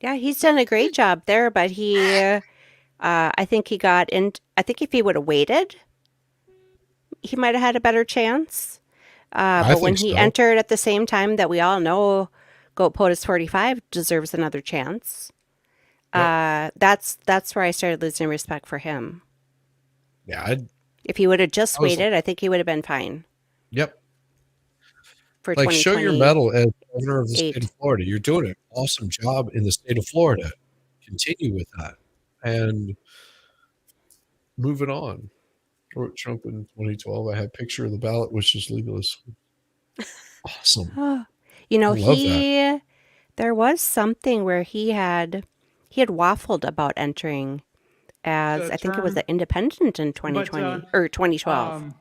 Yeah, he's done a great job there, but I think he got in. I think if he would have waited, he might have had a better chance. But when think he so. entered at the same time that we all know Goat POTUS 45 deserves another chance. That's where I started losing respect for him. Yeah. If he would have just I was- waited, I think he would have been fine Yep. for Like, show your medal as governor of the 2028. state of Florida. You're doing an awesome job in the state of Florida. Continue with that and move it on. Wrote Trump in 2012. I had a picture of the ballot, which is legalist. Awesome. You know, I love that. there was something where he had waffled about entering as, The I think it was term, an independent in 2020 or 2012.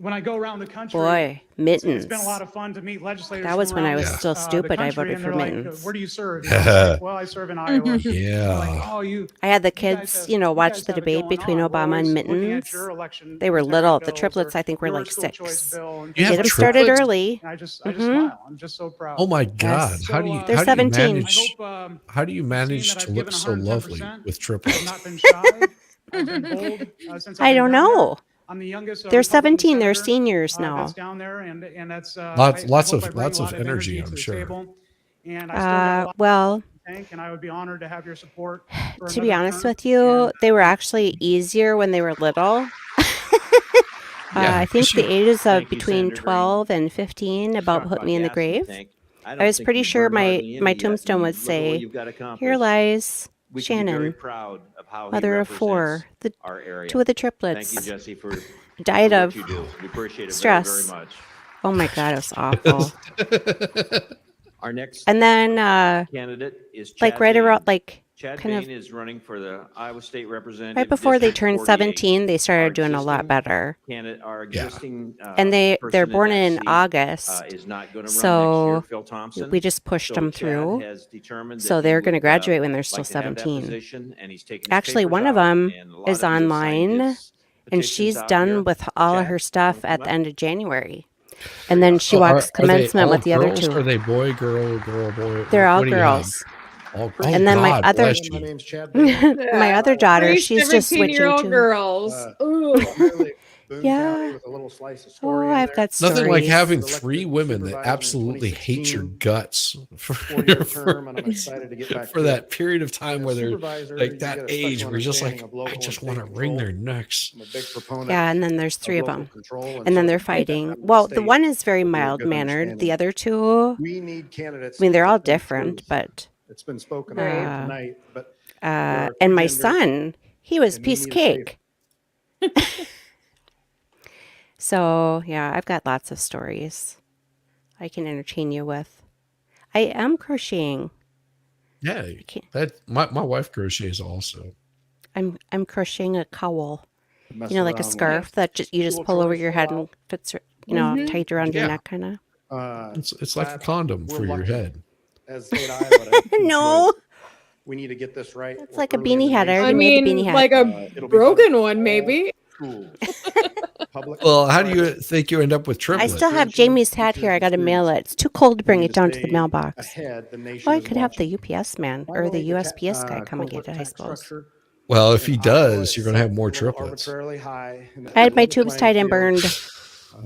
When I go around the country, Boy, it's Mittens. been a lot of fun to meet legislators. That was from when I around, was still the stupid. I country, voted and for they're like, Mittens. where do you serve? You know, it's like, well, I serve in Iowa. Yeah. Like, oh, you. I had the you guys kids, have- you know, you watch guys the have it debate going between on. We're Obama and always looking at Mittens. your election They were integrity little. The bills triplets, or I think, were your like school choice 6. bill, and You have Get them started triplets? early. I just Mhm. smile. I'm just so proud. Oh my God! Yes. How do you They're how do you 17. manage? How do you manage that to I've look given so lovely 110%. with I've triplets? not been shy. I've been bold since I've I been don't down there. know. I'm the youngest. They're Republican 17. They're senator, seniors that's now. down there, and that's Lots I lots hope I of bring lots a of lot of energy, to I'm the sure. table. And I still got a lot Well, in the tank, and I would be honored to have your support for to be another honest term. with you, they were actually easier when they were little. Yeah, I think 'cause the you ages of Thank you, between Senator Green. 12 and 15 about Talk put about me in the gas in the grave. tank. I I don't was think pretty you've sure burned my hardly any my yet, tombstone would and look at what say, you've got "Here accomplished. lies We can be very Shannon, proud of how he mother of represents 4, the our area. 2 of the Thank you, triplets, Jesse, for died what of you do. We appreciate it very, very stress." much. Oh my God, it was awful. Our next And then, candidate is like Chad right Bain. around, like Chad kind Bain of is running for the Iowa State Representative. right before they District turned 48. 17, they Our started doing a lot existing better. Our existing And they're person born that in seat, August, is not going to run next year, so Phil Thompson. we just pushed So them Chad through. has determined So that he they're going to would, graduate when they're still like to have that 17. position, and he's taken his Actually, papers one of out, them and a lot is of you have signed online, his and petitions she's out done here. with all of Chad, her stuff wanna come at the up? end of January. And then she Are walks they commencement all with the other girls? 2. Are they boy, girl, boy? They're all What do you have? girls. Oh And then my God other bless you. name's Chad Bain. my other daughter, 3 she's just switching 17-year-old to girls. Ooh. Primarily Boone Yeah. County with a little slice of Oh, story in I've there. got Nothing like stories. having Was elected 3 women that supervisor in absolutely hate your 2016, guts for, 4-year term, and I'm excited to get back for to that it. period of time As where they're supervisor, you like get that a age special where you're just like, understanding of I local and just state want to wring control. their necks. I'm a big proponent Yeah, and then there's of 3 of local them. control, And then so they're to get that fighting. done with the Well, the state one is very will be a mild good mannered. The understanding. other 2, We need candidates I mean, they're to all tell the different, truth. but It's been spoken Right. about tonight, but there are 2 and my genders, son, he was and we piece need a safe cake. So, yeah, I've got lots of stories I can entertain you with. I am crocheting. Yeah, can't- that my wife crochets also. I'm crocheting a cowl. mess You know, like a around with. scarf that you just School pull over choice your a head lot. and fits, you know, Mhm. tight around your Yeah. neck, kind of. It's like a Glad condom we're for your lucky head. as state Iowa to have 2 No, choice. We need to get this right. it's We're like a early in beanie the hat. I nation. already I made the mean, beanie hat. like a It'll be broken better one, for all maybe. schools. Public, Well, how do you private, think you end up with I triplets? still have education, Jamie's hat teachers, here. I and got to mail students. it. It's too cold to We bring need it to down to the stay mailbox. ahead. The nation Well, I is could have the watching. UPS man or the Finally, USPS guy come and corporate get it, I tax suppose. structure Well, if he in Iowa does, is you're going to have set more a little triplets. arbitrarily high, and I had my level tubes playing tied and field burned.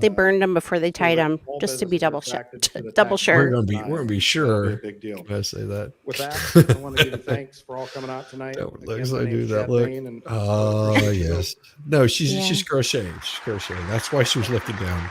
They burned them before they so tied that them, all just to be businesses are double attracted to the double tax We're sure. going to in be we're going to Iowa. be That'll be a sure. big deal. I say that. With that, I want to give you thanks for all coming out tonight. That Again, looks my like do name's that Chad look. Bain, and I Oh appreciate you. yes. No, she's Yeah. crocheting. She's crocheting. That's why she was lifted down.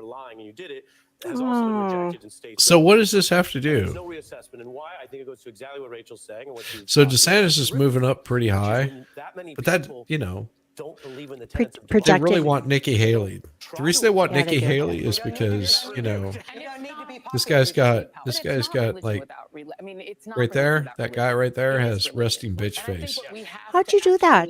were lying and you did it, has also been rejected in states. So what does this have to There's do? no reassessment, and why? I think it goes to exactly what Rachel's saying and what she's So talking about. DeSantis is moving up pretty high, When that many but that, people you know, don't believe in the tenets of they really projected. want Nikki Haley. The reason they want Yeah, they Nikki do. Haley is because, you know, this guy's got like right there, that guy right there has resting bitch face. How'd you do that?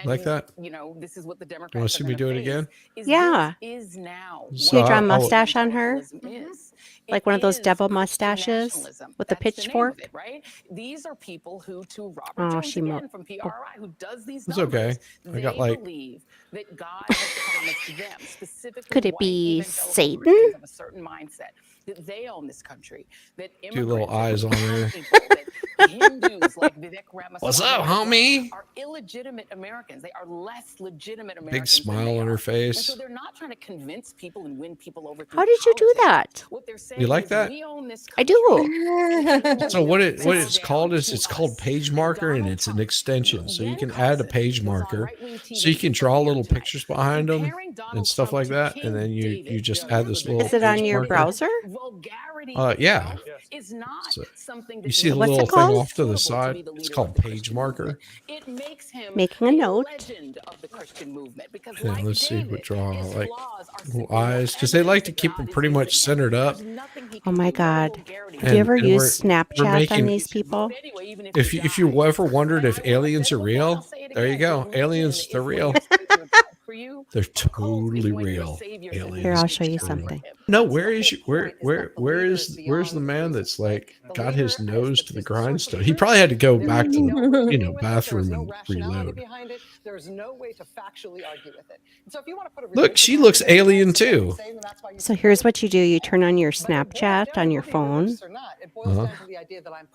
Like that? You know, this is what the You Democrats want to see are me gonna do it face, again? is Yeah. this is now So Can you draw a I'll- mustache on her? is. Like It one of those is devil Christian mustaches nationalism. with a That's the name of pitchfork? it, right? These are people who, to Robert Oh, Jones she again from PRI, who does these It's numbers, okay. I they got like believe that God has promised them, specifically Could it white be evangelical Satan? Christians of a certain mindset, that they own this country, that two little immigrants, eyes on her. people, that Hindus like Vivek Ramaswamy What's up, homie? are illegitimate Americans. They are less legitimate Big Americans than smile they on are. her And so face. they're not trying to convince people and win people over. How did you do that? What they're saying You like is, that? we own this I country. do. So what it's called is it's called page marker, and it's an extension. So you can add a page marker, so you can draw little pictures behind them and stuff like that, and then you just add this little. Is it on page your marker. browser? Yeah. Is not So something you see the What's it little thing called? off to the side. It's called page marker. It makes him Making a note. legend of the Christian movement, because Yeah, like let's see. David, What draw his like flaws are little simply eyes because they like to keep them pretty much centered up. Oh my God. Do And- you ever and use we're Snapchat on making- these people? If you ever wondered if aliens are real, there you go. Aliens, they're real. They're totally real. Aliens. Here, I'll show you are real. something. No, where's the man that's like got his nose to the grindstone? He probably had to go back to the bathroom and reload. Behind it, there's no way to factually argue with it. And so if you want to put a Look, she looks alien too. So here's what you do. You turn on your Snapchat on your phone,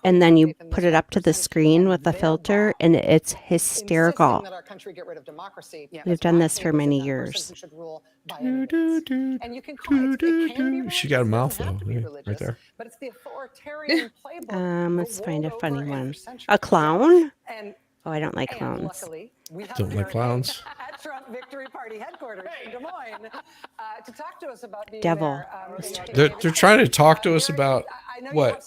and then you put it up to the screen with the filter, and it's hysterical. that our country get rid of democracy. We've done this for many years. Should rule by any means. And you can call it, it can be She got a mouth though, right there. but it's the authoritarian playbook. Let's find a funny one. A clown? And Oh, I don't like and clowns. luckily, we have Don't like clowns. at Trump Victory Party headquarters in Des Moines to talk to us about being Devil. They're trying to talk to us about what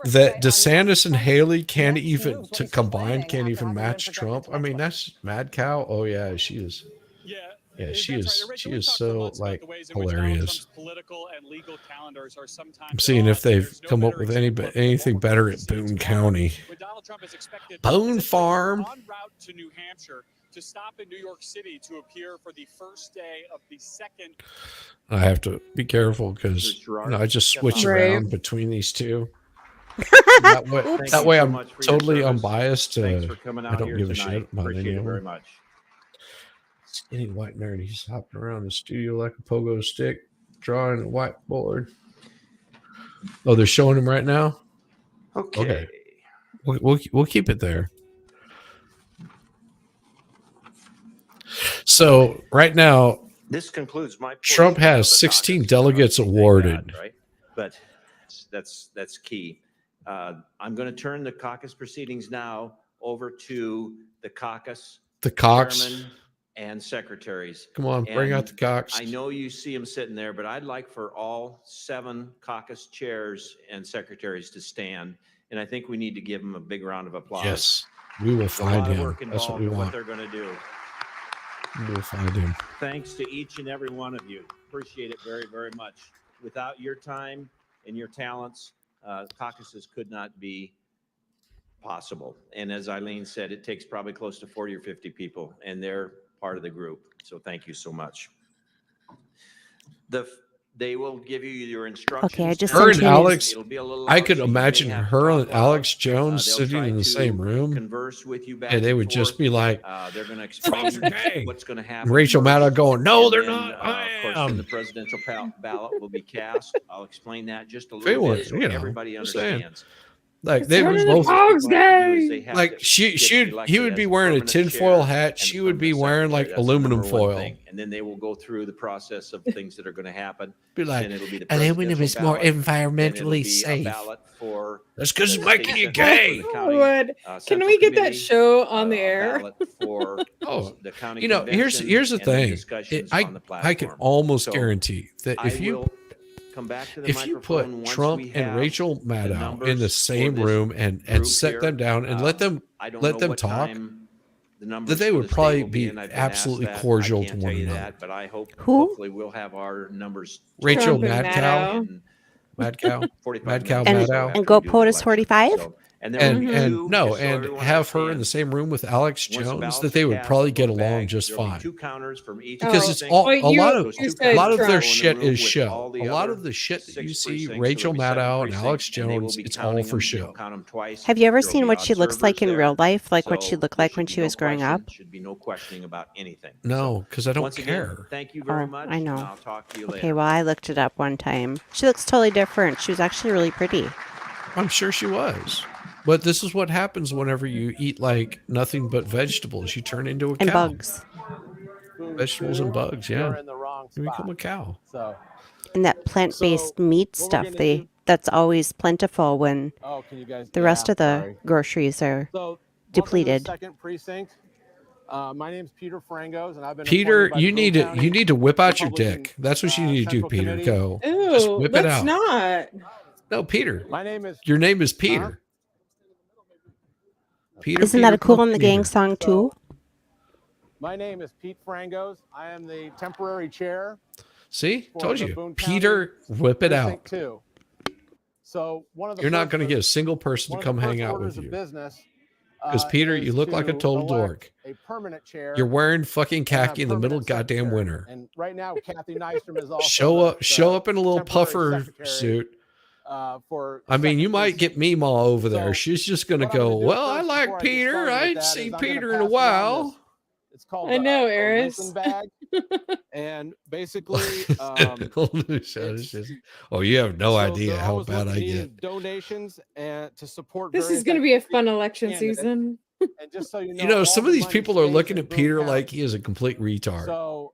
that DeSantis and Haley can't even to combine can't even match Trump. I mean, that's Mad Cow. Oh yeah, she is. Yeah, she is so like hilarious. I'm seeing if they've come up with anything better at Boone County. Boone Farm. En route to New Hampshire to stop in New York City to appear for the first day of the second. I have to be careful because I just switch around between these two. that way I'm totally unbiased. I don't give a shit about any of them. Skinny white nerd. He's hopping around the studio like a pogo stick, drawing a whiteboard. Oh, they're showing him right now. Okay. We'll keep it there. So right now, This concludes my Trump portion of has the 16 caucus. delegates Thank awarded. God, right? But that's key. I'm going to turn the caucus proceedings now over to the caucus, The caucus. chairman and secretaries. Come on, bring out the caucus. I know you see them sitting there, but I'd like for all 7 caucus chairs and secretaries to stand, and I think we need to give them a big round of applause. Yes, we will There's a lot find of him. work That's what involved we in what want. they're going to do. We'll find him. Thanks to each and every one of you. Appreciate it very, very much. Without your time and your talents, caucuses could not be possible. And as Eileen said, it takes probably close to 40 or 50 people, and they're part of the group. So thank you so much. They will give you your instructions. Okay, I just Her sent and him his- Alex, It'll be a little I loud, could so you may imagine have to her talk and loud. Alex Jones They'll sitting try in the to same room, converse with you back and they and would just forth. be like, They're going to explain what's going to happen. Rachel first. Maddow going, no, And they're then, not. I Of course, am. then the presidential ballot will be cast. I'll explain that just a They little would, bit so you know, everybody I'm saying. understands. Like they What would are the both dogs gay? like he would be wearing a tinfoil hat. She would be wearing like aluminum foil. And then they will go through the process of things that are going to happen. Be like, Then it'll be the aluminum is presidential more ballot, then it'll environmentally be a safe. ballot for That's because the it's making state you central gay. for the county, Would. Can central we get that committee, show on the air? ballot for Oh, the county here's convention the and thing. discussions I on the can platform. almost So guarantee that I if you will come back to the If you microphone put once Trump we and have Rachel Maddow in the numbers same for this room and group set here. them down and let them I don't know what talk, time the that numbers they for would the state probably will be in. I've been absolutely asked that. cordial I to can't one tell you another. that, but I hope Who? hopefully we'll have our numbers. Rachel Trump and Madcow, Maddow. 45 Madcow minutes or so Maddow. after And go we do the POTUS election. 45? So, and there will be two, No, just so and everyone have her in the understands, same room with Alex once the Jones, ballots that they are would cast probably and go in get the along bag, just there'll be fine. 2 counters from each Because it's precinct. all Well, a lot of Those you 2 said a lot of counters their will go in the shit room is with show. all the A lot other of the shit that 6 you see precincts. Rachel There'll be 7 Maddow and Alex precincts, and they will Jones, be it's all counting for them. You'll show. count them twice. Have you ever There'll seen be what she looks like observers in there. real life? Like what So she looked there like should when be she no was growing question, up? should be no questioning about anything. No, because I don't Once again, care. thank you very Oh, much. I know. And I'll talk to you Okay, later. well, I looked it up one time. She looks totally different. She was actually really pretty. I'm sure she was. But this is what happens whenever you eat like nothing but vegetables. You turn into a And cow. bugs. Vegetables and bugs, yeah. You're in the wrong You spot. become a cow. So, And that plant-based meat what we're stuff, gonna do- that's always plentiful when oh, can you guys? the rest yeah, of the sorry. groceries are So, welcome to the depleted. 2nd precinct. My name's Peter Frangos, and I've been Peter, appointed by you the Boone need to County whip out your Republican, dick. That's what you need to do, Central Peter. Committee. Go. Just Ooh, whip it let's out. not. No, Peter. My name is Your name is Peter. Peter. Isn't that Peter, a Cool in the Coke, Gang Peter. song too? My name is Pete Frangos. I am the temporary chair. See, for told the you. Boone Peter, County whip it Precinct out. 2. So one of the You're not first- going to get a single person one to of come the hang first out orders with of you. business, Because Peter, you is look like a to total elect dork. a permanent chair. You're wearing fucking and a khaki in the middle permanent goddamn secretary. winter. And right now, Kathy Nystrom is also Show up in a little temporary puffer secretary, suit. for I mean, you 2nd might get Meme all over there. So, She's just going to what I'm go, gonna do well, I first like before I get Peter. started with I ain't that seen is I'm gonna Peter in a pass around while. this. It's called I know, a Eris. Lincoln bag. And basically, Oh, you have no so idea they're how always bad I needing get. donations and to support. This various is going to be a fun activities election candidates. season. And just so you know, You know, all some the of these money people are stays looking in at Boone Peter County. like he is a complete retard. So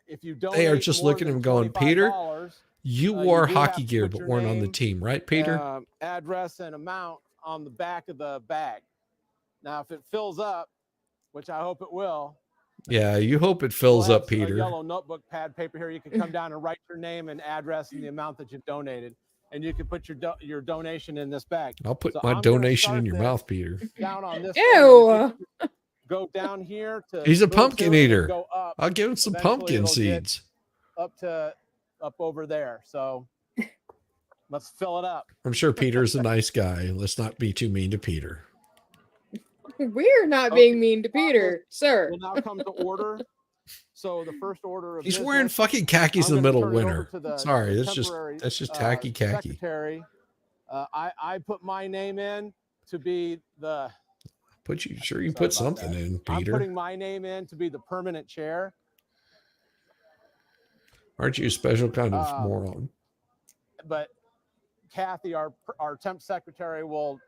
if you donate, They are just more looking at than him going, Peter, $25, you you wore do have hockey to gear put but your weren't on the name, team, right, Peter? address, and amount on the back of the bag. Now, if it fills up, which I hope it will, Yeah, you hope it we'll fills have up, a Peter. yellow notebook pad paper here. You can come down and write your name and address and the amount that you've donated, and you can put your donation in this bag. I'll put So my I'm gonna donation in start your this mouth, Peter. down on this. Ew. Go down here to. He's a Boone pumpkin County and eater. Go up. I'll give him some Eventually pumpkin it'll get seeds. up over there. So let's fill it up. I'm sure Peter's a nice guy. Let's not be too mean to Peter. We're not being mean to Peter, sir. Will now come to order. So the first order of He's business, wearing fucking khakis I'm in the gonna middle of turn it over winter. to the Sorry, that's temporary, just tacky khaki. secretary. I put my name in to be the. Put you sure you Sorry put about something that. in, I'm Peter. putting my name in to be the permanent chair. Aren't you a special kind of moron? But Kathy, our temp secretary, will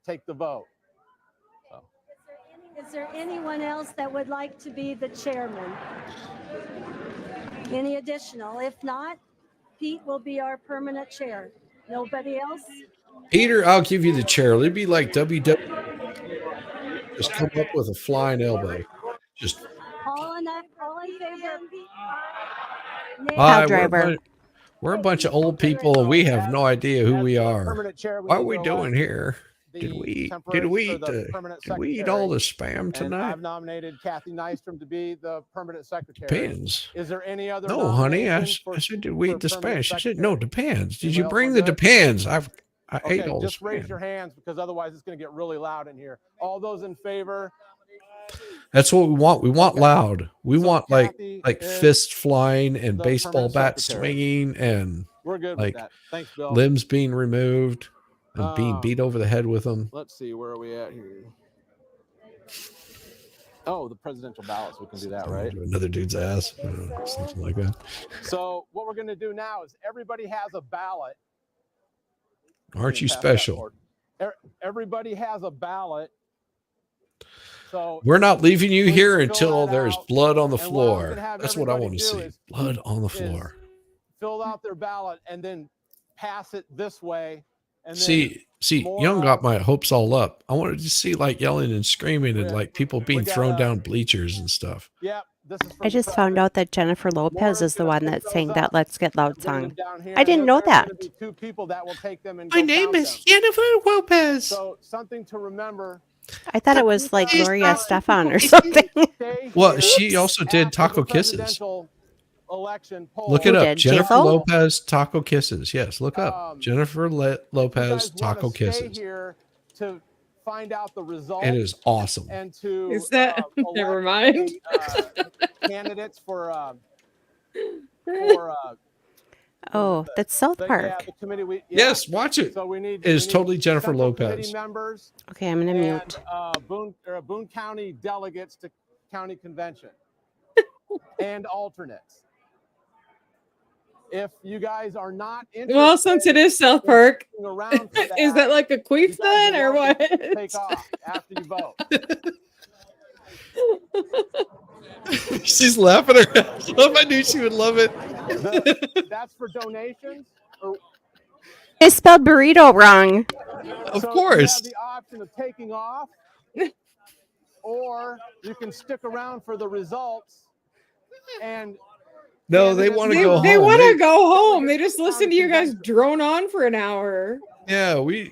take the vote. So. Is there anyone else that would like to be the chairman? Any additional? If not, Pete will be our permanent chair. Nobody else? Peter, I'll give you the chair. It'd be like WWE. Just come up with a flying elbow. Just All in favor? hi, driver. we're a bunch of old people and we have no idea who we are. Permanent chair, What are need we to doing elect here? Did we eat all the spam And tonight? I've nominated Kathy Nystrom to be the permanent secretary. Depends. Is there any other? No, honey. I said, did we eat the spam? She said, no, depends. Did you bring the depends? I Okay, ate all the just raise spam. your hands because otherwise it's going to get really loud in here. All those in favor? That's what we want. We want loud. We want Kathy like is fists flying and the baseball permanent bats secretary. swinging and We're good like with that. Thanks, Bill. limbs being removed and being beat over the head with them. Let's see, where are we at here? Oh, the presidential ballots. We can do that, right? Another dude's ass, something like that. So what we're going to do now is everybody has a ballot. Aren't you Pass that special? forward. Everybody has a ballot. So We're not leaving you here fill until that there's out. blood on the And what I'm floor. gonna have That's what I everybody want to do see. is- Blood on the is floor. fill out their ballot and then pass it this way. And then See, more Young up. got my hopes all up. I wanted to see like yelling and screaming and like people being got thrown down bleachers and stuff. Yep. this is I from just found out that Jennifer Lopez is the one that sang that Let's Get Loud bring them song. down here, I didn't and know there are that. gonna be 2 people that will take them and My go name count is them. Jennifer Lopez. So something to remember. I thought it was like Keep Gloria time. Stefan or something. Stay Well, here she also did after Taco the Kisses. presidential election poll. Look it Who up. did? Jennifer J-Lo? Lopez Taco Kisses. Yes, look up Jennifer You Lopez guys want Taco to stay Kisses. here to find out the results. It is awesome. And to Is that never mind? Candidates for Oh, that's South the Park. committee. Yes, watch it. So we need. It is we need totally Jennifer Central Committee Lopez. members Okay, I'm gonna and mute. Boone County delegates to county convention and alternates. If you guys are not interested, Well, since it is South Park, in around for is that like a queef then, or what? take off after you vote. She's laughing her ass off. I knew she would love it. That's for donations. Or, I spelled burrito wrong. Of so course. you have the option of taking off, or you can stick around for the results. And No, they want to go home. They want to go home. They just listen to you guys drone on for an hour. Yeah, we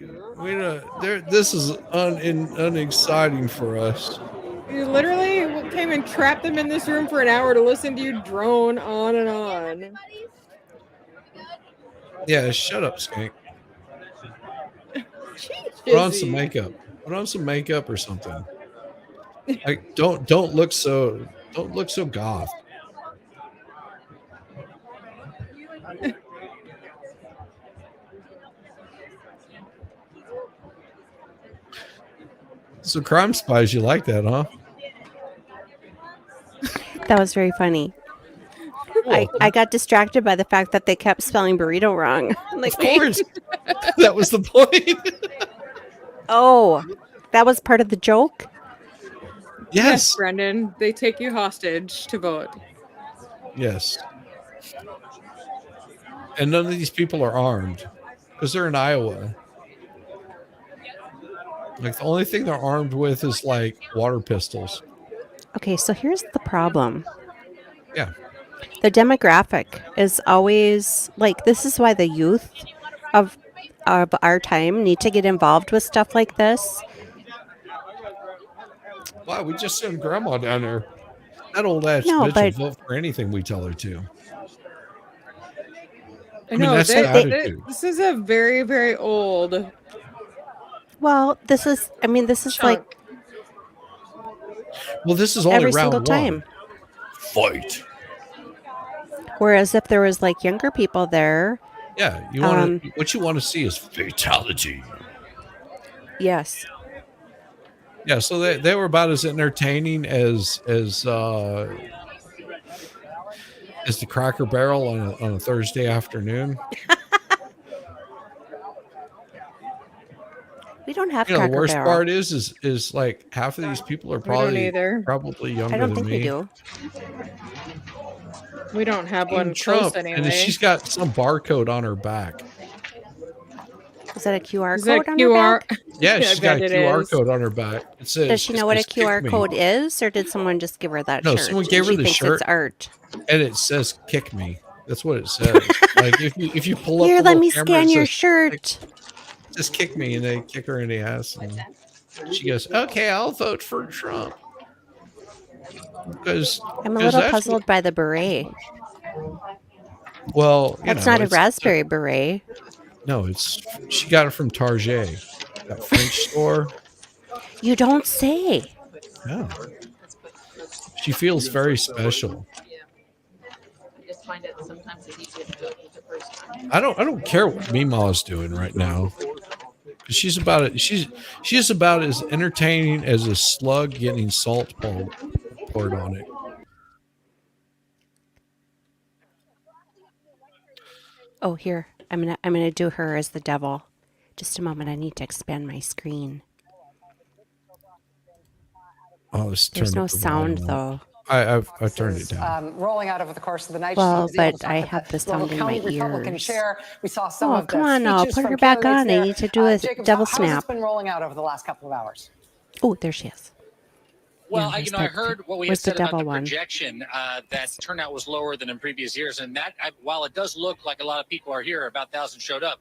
this is unexciting for us. You literally came and trapped them in this room for an hour to listen to you drone on and on. Yeah, shut up, Skank. Put on some makeup. Put on some makeup or something. Like don't look so goth. So Crime Spies, you like that, huh? That was very funny. I got distracted by the fact that they kept spelling burrito wrong. I'm like, Of course. That was the point. Oh, that was part of the joke? Yes. Brendan. They take you hostage to vote. Yes. And none of these people are armed because they're in Iowa. Like the only thing they're armed with is like water pistols. Okay, so here's the problem. Yeah. The demographic is always like, this is why the youth of our time need to get involved with stuff like this. Wow, we just sent grandma down there. That old ass No, bitch but- will vote for anything we tell her to. I mean, know that's the attitude. this is a very, very old. Well, this is like Well, this is only every round single one. time. Fight. Whereas if there was like younger people there, Yeah, you want what you want to see is fatality. yes. Yeah, so they were about as entertaining as the Cracker Barrel on a Thursday afternoon. We don't have You know, the Cracker worst Barrel. part is like half of these people are don't probably either. younger I don't than think me. we do. We don't have one And close Trump, anyway. and she's got some barcode on her back. Is that a QR Is that code on her back? Yeah, I she's got a bet it QR is. code on her back. It says, Does she know it what a says, "Kick QR me." code is, or did someone just give her that No, shirt? someone and gave her she the thinks shirt. it's art. And it says "kick me." That's what it says. Like if you pull up Here, the let little me camera, scan it your says, shirt. just kick me, and they kick her in the ass. And she goes, "Okay, I'll vote for Trump." Because I'm a little puzzled by the beret. Well, you That's know, not a it's- raspberry beret. No, she got it from Target, that French store. You don't say. Yeah. She feels very special. I don't care what Meemaw's doing right now. She's about it. She's about as entertaining as a slug getting salt poured on it. Oh, here. I'm gonna do her as the devil. Just a moment. I need to expand my screen. Oh, let's There's turn no up the sound volume. though. I've turned it down. Rolling out over the course of the night. Well, She was able but to I talk have with the local sound in my county Republican ears. chair. We saw some Oh, of the come on now. speeches Put her from back candidates on. I there. need to do a Jacob, devil how's snap. this been rolling out over the last couple of hours? Oh, there she is. Well, Yeah, I heard what we had where's the said about devil the one? projection, that turnout was lower than in previous years. And that, while it does look like a lot of people are here, about 1,000 showed up,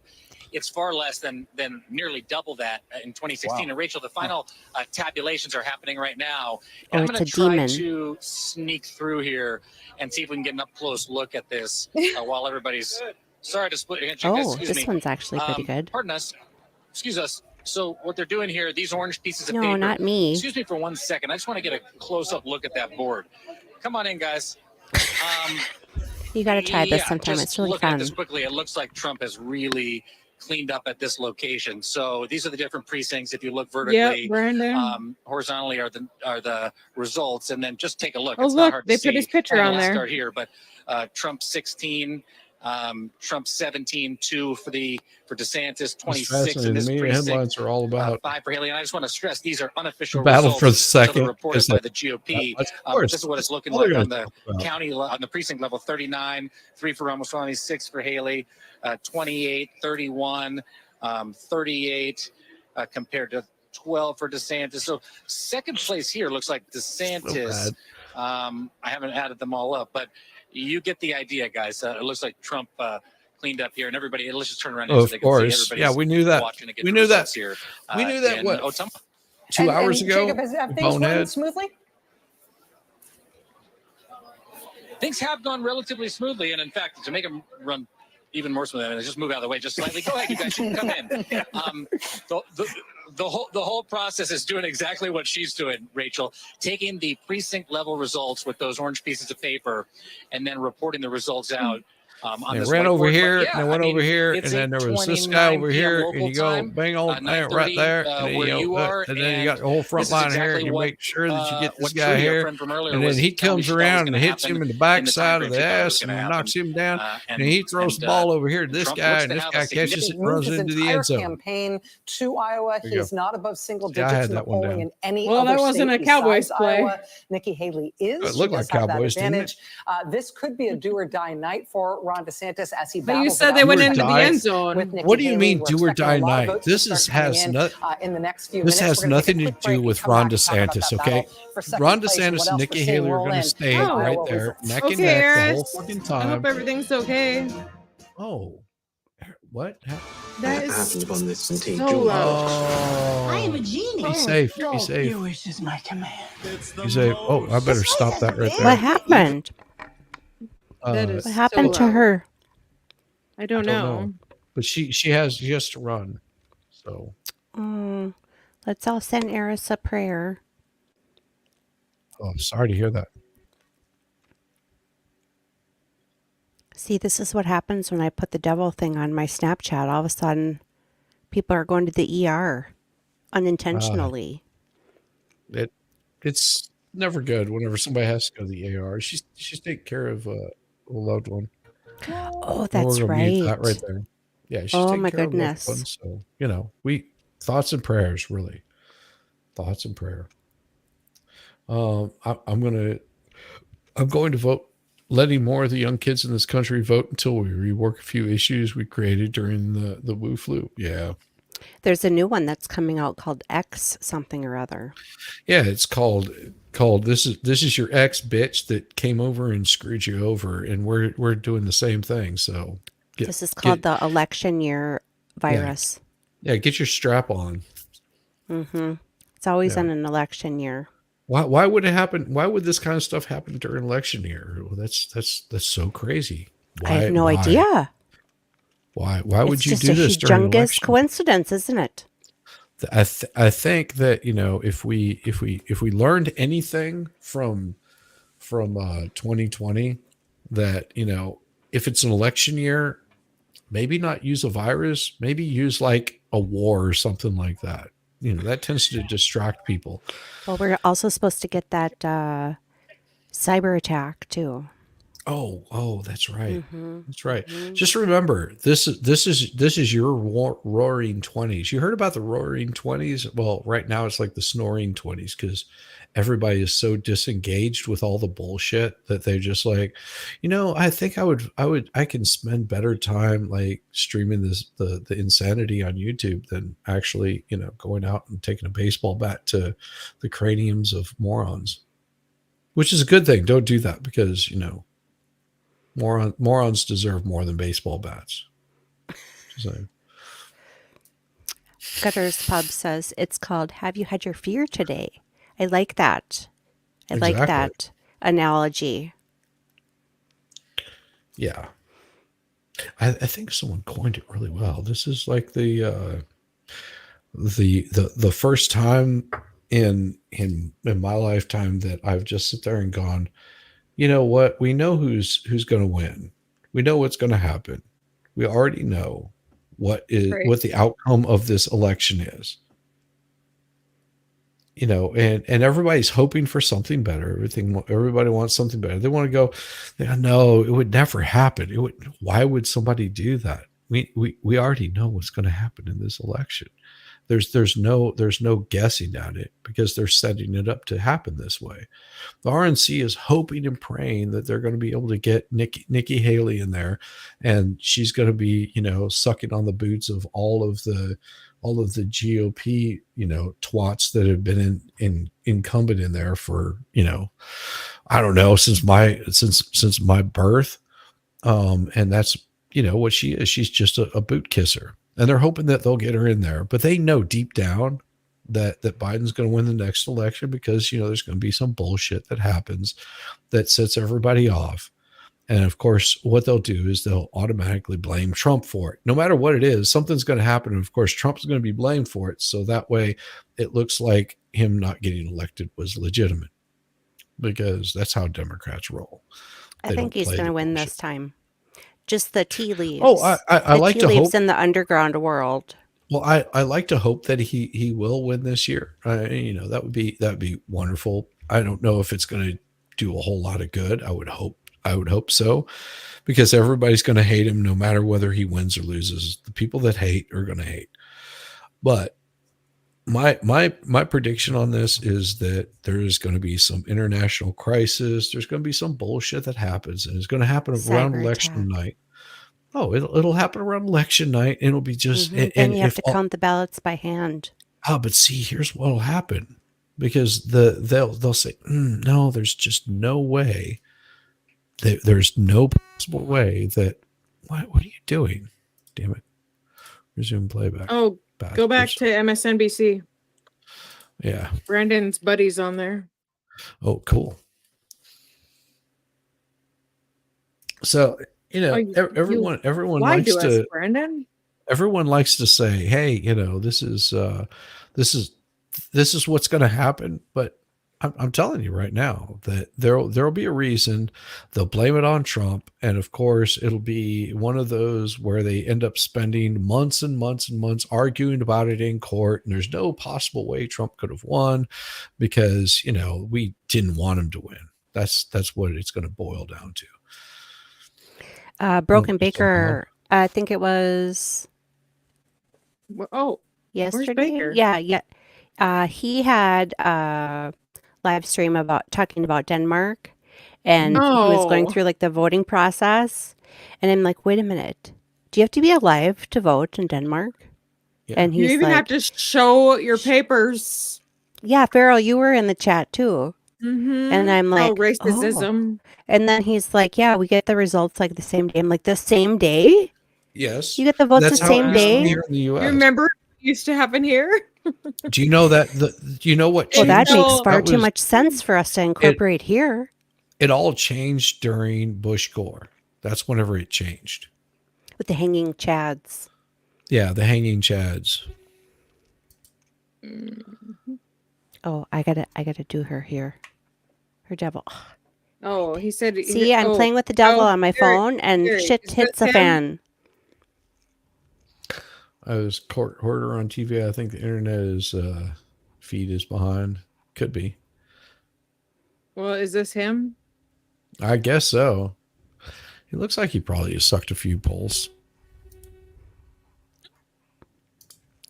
it's far less than nearly double that in 2016. Wow. And Rachel, the final tabulations are happening right now. Oh, And I'm it's going a to try demon. to sneak through here and see if we can get an up close look at this while everybody's. Sorry to split your handshake. Oh, Excuse this me. one's actually pretty good. Pardon us. Excuse us. So what they're doing here, these orange pieces of No, paper. not me. Excuse me for 1 second. I just want to get a close-up look at that board. Come on in, guys. You got to try this Yeah, sometime. just It's really looking at fun. this quickly, it looks like Trump has really cleaned up at this location. So these are the different precincts. If you look vertically, Brandon. horizontally are the results, and then just take a look. Oh, It's not look, hard to they see. put his picture And on let's there. Start here, but Trump 16. Trump 17, 2 for DeSantis, It's 26 fascinating. in The this media precinct. headlines are all about 5 for Haley. And I just want to stress these are unofficial the battle results for the until second. they're reported Is by that, the GOP. of But course, this is what it's looking all they're like gonna on the talk about. county, on the precinct level: 39, 3 for Ramaswamy, 6 for Haley, 28, 31, 38 compared to 12 for DeSantis. So second place here looks like DeSantis. I haven't added them all up, but you get the idea, guys. It looks like Trump cleaned up here, and everybody. Let's just turn around so Of they can course. see Yeah, everybody's we knew that. watching to get We the knew that. results here. We knew that, in what, Ottumwa. 2 hours ago? Jacob, have things run Bonehead. smoothly? Things have gone relatively smoothly, and in fact, to make them run even more smoothly, I mean, just move out of the way just slightly. Go ahead, you guys, you can come in. The whole process is doing exactly what she's doing, Rachel, taking the precinct level results with those orange pieces of paper and then reporting the results out. On They this ran over whiteboard. But here, yeah, and they went I mean, over here, it's and then there was this guy 8:29 over p.m. here, local and you go time, bang on there, 9:30, right there, and then where you you go, are, and then you got and the whole front this is line here, exactly and you what, make sure that you get this what guy Trudy, our here, friend from earlier, and then was he telling me comes she thought was around gonna and hits happen him in the in back the side timeframe of the she thought it was ass gonna and happen. knocks him down, and he throws the ball over here to this Trump guy, looks and to this have guy a catches it He and moved runs his into the entire end zone. campaign to Iowa. There you He's go. not above single Yeah, I digits had in the that one polling down. in any Well, other that wasn't state a Cowboys besides play. Iowa. Nikki Haley is. It She looked like does have that Cowboys, didn't it? advantage. This could be a do or die night for Ron DeSantis as he But you battles said it they out went Do or in into the die? end with zone. Nikki What do you Haley. mean We're do or expecting die a lot of night? votes to This start is coming has in, not. in the next few This minutes. has We're gonna take nothing a to quick break do and with come Ron back and talk about DeSantis, that okay? battle for second Ron place and DeSantis what and else Nikki we're Haley seeing are roll going to in stay in Oh. right Iowa there, results. neck and Okay, neck, the whole Eris. fucking I hope time. everything's okay. Oh, what? That is listen so loud. Oh, I am a genie. be safe. Be safe. Your wish is my command. Be safe. Oh, I better stop that right What there. happened? That is What so happened to loud. her? I don't know. But she has to run. So Let's all send Eris a prayer. oh, sorry to hear that. See, this is what happens when I put the devil thing on my Snapchat. All of a sudden, people are going to the ER unintentionally. It's never good whenever somebody has to go to the AR. She's taking care of a loved one. Oh, And that's we're gonna mute that right. right there. Yeah, she's Oh taking my care of a loved goodness. one. So we thoughts and prayers, really. Thoughts and prayer. I'm going to vote, letting more of the young kids in this country vote until we rework a few issues we created during the Wu flu. Yeah. There's a new one that's coming out called X something or other. Yeah, it's called this is your ex bitch that came over and screwed you over, and we're doing the same thing. So This is called the election year virus. Yeah, get your strap on. Mm-hmm. It's always Yeah. in an election year. Why would it happen? Why would this kind of stuff happen during election year? Well, that's so crazy. I have no idea. Why would It's you just do a this during humongous election? coincidence, isn't it? I think that if we learned anything from 2020, that if it's an election year, maybe not use a virus, maybe use like a war or something like that. That tends to distract people. Well, we're also supposed to get that cyber attack too. Oh, that's right. Mhm. That's right. Just remember, this is your roaring 20s. You heard about the roaring 20s? Well, right now it's like the snoring 20s because everybody is so disengaged with all the bullshit that they're just like, I think I can spend better time like streaming the insanity on YouTube than actually, going out and taking a baseball bat to the craniums of morons, which is a good thing. Don't do that because, morons deserve more than baseball bats. So. Gutters Pub says it's called Have You Had Your Fear Today? I like that. I like Exactly. that analogy. Yeah. I think someone coined it really well. This is like the first time in my lifetime that I've just sit there and gone, you know what? We know who's going to win. We know what's going to happen. We already know what the outcome of this election is. And everybody's hoping for something better. Everybody wants something better. They want to go, no, it would never happen. Why would somebody do that? We already know what's going to happen in this election. There's no guessing at it because they're setting it up to happen this way. The RNC is hoping and praying that they're going to be able to get Nikki Haley in there, and she's going to be, sucking on the boots of all of the GOP, twats that have been incumbent in there for, I don't know, since my birth. And that's, what she is. She's just a boot kisser. And they're hoping that they'll get her in there, but they know deep down that Biden's going to win the next election because, there's going to be some bullshit that happens that sets everybody off. And of course, what they'll do is they'll automatically blame Trump for it. No matter what it is, something's going to happen. And of course, Trump's going to be blamed for it. So that way it looks like him not getting elected was legitimate, because that's how Democrats roll. I think he's going to win this time. Just the tea leaves. Oh, I like to hope in the underground world. Well, I like to hope that he will win this year. That'd be wonderful. I don't know if it's going to do a whole lot of good. I would hope so, because everybody's going to hate him no matter whether he wins or loses. The people that hate are going to hate. But my prediction on this is that there is going to be some international crisis. There's going to be some bullshit that happens, and it's going to happen around election night. Oh, it'll happen around election night, and it'll be just. Mm-hmm. And you have to count the ballots by hand. But see, here's what'll happen, because they'll say, no, there's just no way. There's no possible way that. What are you doing? Damn it! Resume playback. Oh, Bastards. Go back to MSNBC. Yeah. Brandon's buddy's on there. Oh, cool. So, everyone likes to, Brandon? Everyone likes to say, hey, this is what's going to happen. But I'm telling you right now that there'll be a reason. They'll blame it on Trump. And of course, it'll be one of those where they end up spending months and months and months arguing about it in court. And there's no possible way Trump could have won because, we didn't want him to win. That's what it's going to boil down to. Broken Baker, I think it was yesterday. Baker? Yeah. He had a live stream talking about Denmark, and he was going through like the voting process. And I'm like, wait a minute, do you have to be alive to vote in Denmark? Yeah. And he's you even have to show your papers. Yeah, Farrell, you were in the chat too. Mm-hmm. And I'm like, racism. And then he's like, yeah, we get the results like the same day. I'm like, the same day? Yes. You get the votes the same day? Here in the US. You remember what used to happen here? Do you know that? Do you know what? Well, that makes far too much sense for us to incorporate here. It all changed during Bush Gore. That's whenever it changed. With the hanging chads. Yeah, the hanging chads. Mm-hmm. Oh, I gotta do her here. Her devil. Oh, he said. See, I'm playing with the devil on my phone, and shit hits the fan. I was Hoarder on TV. I think the internet feed is behind. Could be. Well, is this him? I guess so. He looks like he probably has sucked a few pulls.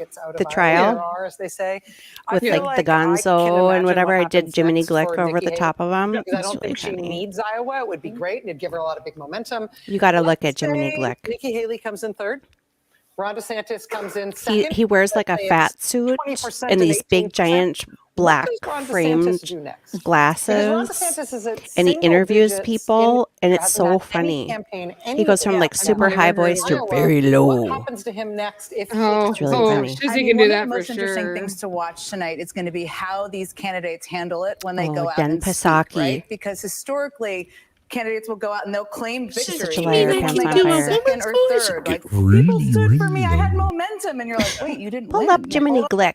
on gets out the of trial IRR, as they say. I with feel like the I can Gonzo and imagine whatever. what I did happens Jiminy next Glick for over Nikki the Haley, top of him. because I It's don't really think she funny. needs Iowa. It would be great, and it'd give her a lot of big momentum. You got to look Let's at Jiminy say Glick. Nikki Haley comes in third. Ron DeSantis comes in He second. he wears like a Let's say fat it's suit 20% and and these big 18%. giant What black does Ron DeSantis framed do next? Because Ron glasses, DeSantis is at and he single interviews digits people, and it's hasn't so had any funny. campaign, He goes from anything. like super Yeah. high voice to Iowa, very What low. happens to him next if he Oh, It's really oh, funny. Shizzy I can mean, do one of that the for most interesting sure. things to watch tonight is going to be how these candidates handle it when they Oh, go out Jen and speak, Psaki. right? Because historically, candidates will go out and they'll claim She's such victory a liar, even when pants they on got fire. second or third. Like, people stood for me. I had momentum, and you're like, wait, you didn't Pull win. up Like, Jiminy hold on. Glick.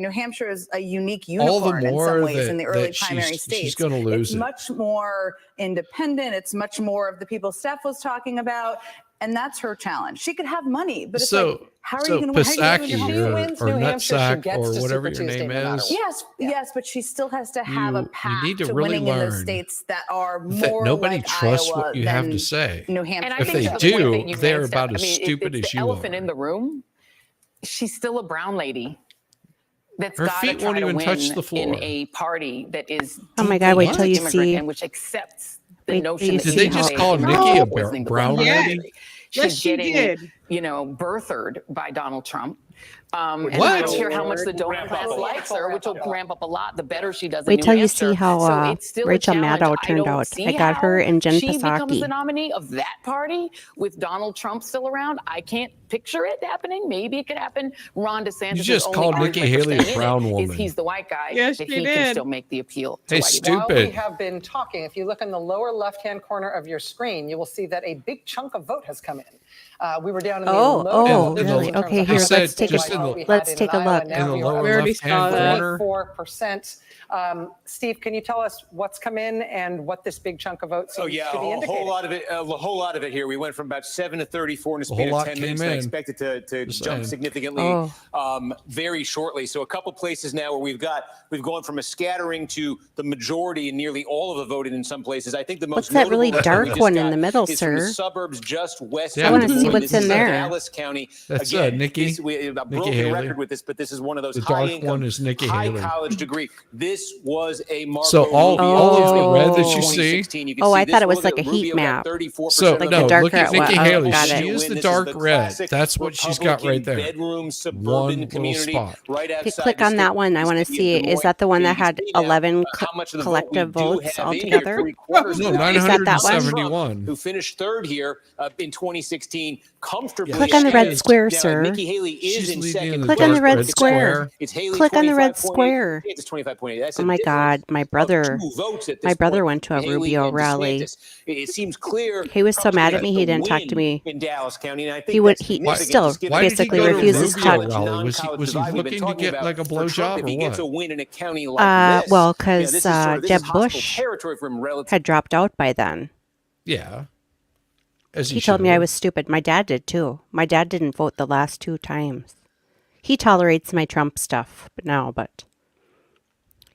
New Hampshire is was a unique All the unicorn in more some ways that- in the early that primary she's states. gonna lose it's it. much more independent. It's much more of the people Steph was talking about. And that's her challenge. She could have money, but it's like, how are you going to win? Pisaki or Nutsack or whatever your name is. Yes, but she still has to have a path need to to really winning in those learn states that are that more nobody like trusts Iowa what you have to than say. New Hampshire. And I If think they to the point do, that you they're made, Steph, about as stupid it's as the you elephant are. in the room. She's still a brown lady that's Her got to feet try won't to even win touch the floor. in a party that is Oh my God, wait till you immigrant see. and which accepts the Wait till notion you that Did you they can just say call you're Nikki not a poisoning the brown blood lady? country. Yes, She's she getting, did. birthered by Donald Trump. And What? I'm not sure how much the donor Ramp class up. likes her, which will ramp up a lot the better she does in Wait New till you Hampshire. see how So it's still Rachel a challenge. Maddow I turned don't out. see I got her how and Jen she becomes the Psaki. nominee of that party with Donald Trump still around. I can't picture it happening. Maybe it could happen. Ron DeSantis' You just only called argument Nikki for Haley a staying in brown it is woman. he's the white guy, Yes, that she he did. can still make the appeal to Hey, white While we stupid. have been talking, if you look in the lower left-hand corner of your screen, you will see that a big chunk of vote has come in. We were down in the low double digits really? in terms Okay, of here, how said let's take just statewide in vote the- we had let's in take a Iowa. look. Now In the we lower are We already left-hand saw that. corner. 24%. Steve, can you tell us what's come in and what this big chunk of vote seems Oh yeah, to be a indicating? whole lot of it here. We went from about 7 to 34 in a A whole span of lot 10 came minutes. And I in. expect it to Just jump saying. significantly very shortly. So a couple places now where we've gone from a scattering to the majority and nearly all of the voted in some places. I think the most What's that really notable that we dark just one in got the middle, is from the sir? suburbs just west Yeah. of I wanna Des see Moines. what's This in is there. Dallas County. That's Again, Nikki. I've Nikki broken Haley. record with this, but this is one of those The dark high-income, one is Nikki high Haley. college degree. This was a Marco So all Rubio of the red that you in see. 2016. You can Oh, see I this thought it was was like a heat Rubio got map. 34% So of Like the a no, darker look at one. Nikki Oh, Haley. got She it. is the This is dark the red. classic That's what she's got right Republican there. bedroom suburban One little community spot. right Okay, outside click the on that one. I want to city of see. Des Is Moines. that the one that You had can see now, 11 how much of the collective vote we do votes have in here. altogether? Three-quarters No, of that Is that that one? 971. who finished third here in 2016 comfortably. Click on the red ahead. square, Now, sir. Nikki Haley is She's in leading second. in the Click on the dark red red square. It's Haley Click on the red 25.8. square. It's 25.8. That's Oh a my difference God, my of brother. 2 votes at this My brother point went to a in Haley Rubio and rally. DeSantis. It seems clear. He was so Trump mad at has me, he to didn't talk to win me. in Dallas County, and I think He would. that's He significant, still just given Why did he basically go to a refuses to Rubio talk. rally? Was he divide we've been looking to talking get about like a for Trump, blowjob if or he gets a what? win in a county like this, Well, you know, because this is sort of this is Jeb hostile Bush territory for him relative. had dropped out by then. Yeah. As He told me I should. was stupid. My dad did too. My dad didn't vote the last 2 times. He tolerates my Trump stuff but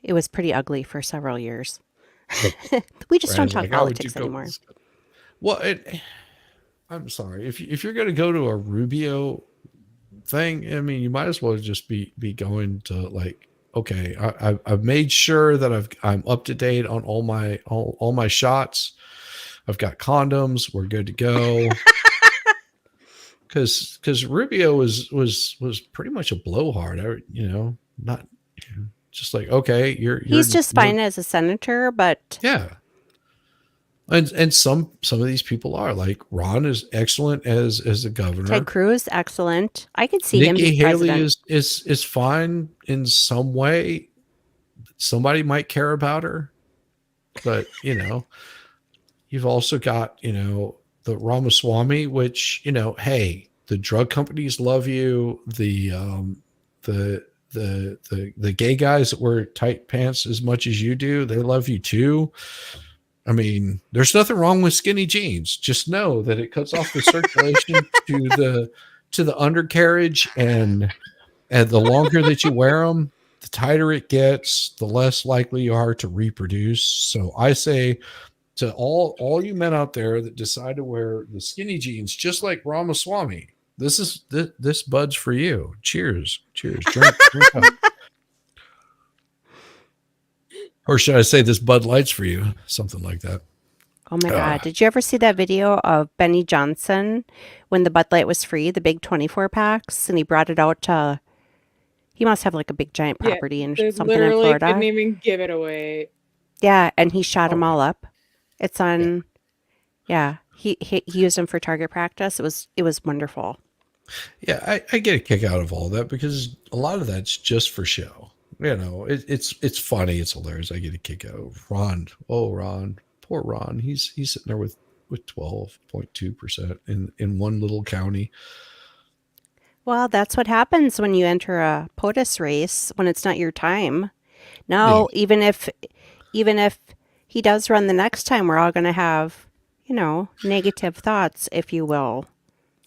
it was pretty ugly for several years. We just don't Brand's talk like, how would you politics go? anymore. Well, I'm sorry. If you're going to go to a Rubio thing, I mean, you might as well just be going to like, okay, I've made sure that I'm up to date on all my shots. I've got condoms. We're good to go. Because Rubio was pretty much a blowhard. Not just like, okay, He's just fine as a senator, but yeah. And some of these people are like Ron is excellent as a governor. Ted Cruz, excellent. I could see him Nikki as Haley president. is fine in some way. Somebody might care about her, but you've also got the Ramaswamy, which hey, the drug companies love you. The gay guys that wear tight pants as much as you do, they love you too. I mean, there's nothing wrong with skinny jeans. Just know that it cuts off the circulation to the undercarriage, and the longer that you wear them, the tighter it gets, the less likely you are to reproduce. So I say to all you men out there that decide to wear the skinny jeans, just like Ramaswamy, this bud's for you. Cheers. Drink up. Or should I say this Bud Light's for you? Something like that. Oh my God. Did you ever see that video of Benny Johnson when the Bud Light was free, the big 24 packs, and he brought it out to, he must have like a big giant property and They something in literally Florida. couldn't even give it away. Yeah, and he shot them all up. It's on, yeah. He used them for target practice. It was wonderful. Yeah, I get a kick out of all that because a lot of that's just for show. It's funny, it's hilarious. I get a kick out of Ron. Oh, Ron, poor Ron. He's sitting there with 12.2% in one little county. Well, that's what happens when you enter a POTUS race when it's not your time. Now, even if he does run the next time, we're all going to have, negative thoughts, if you will.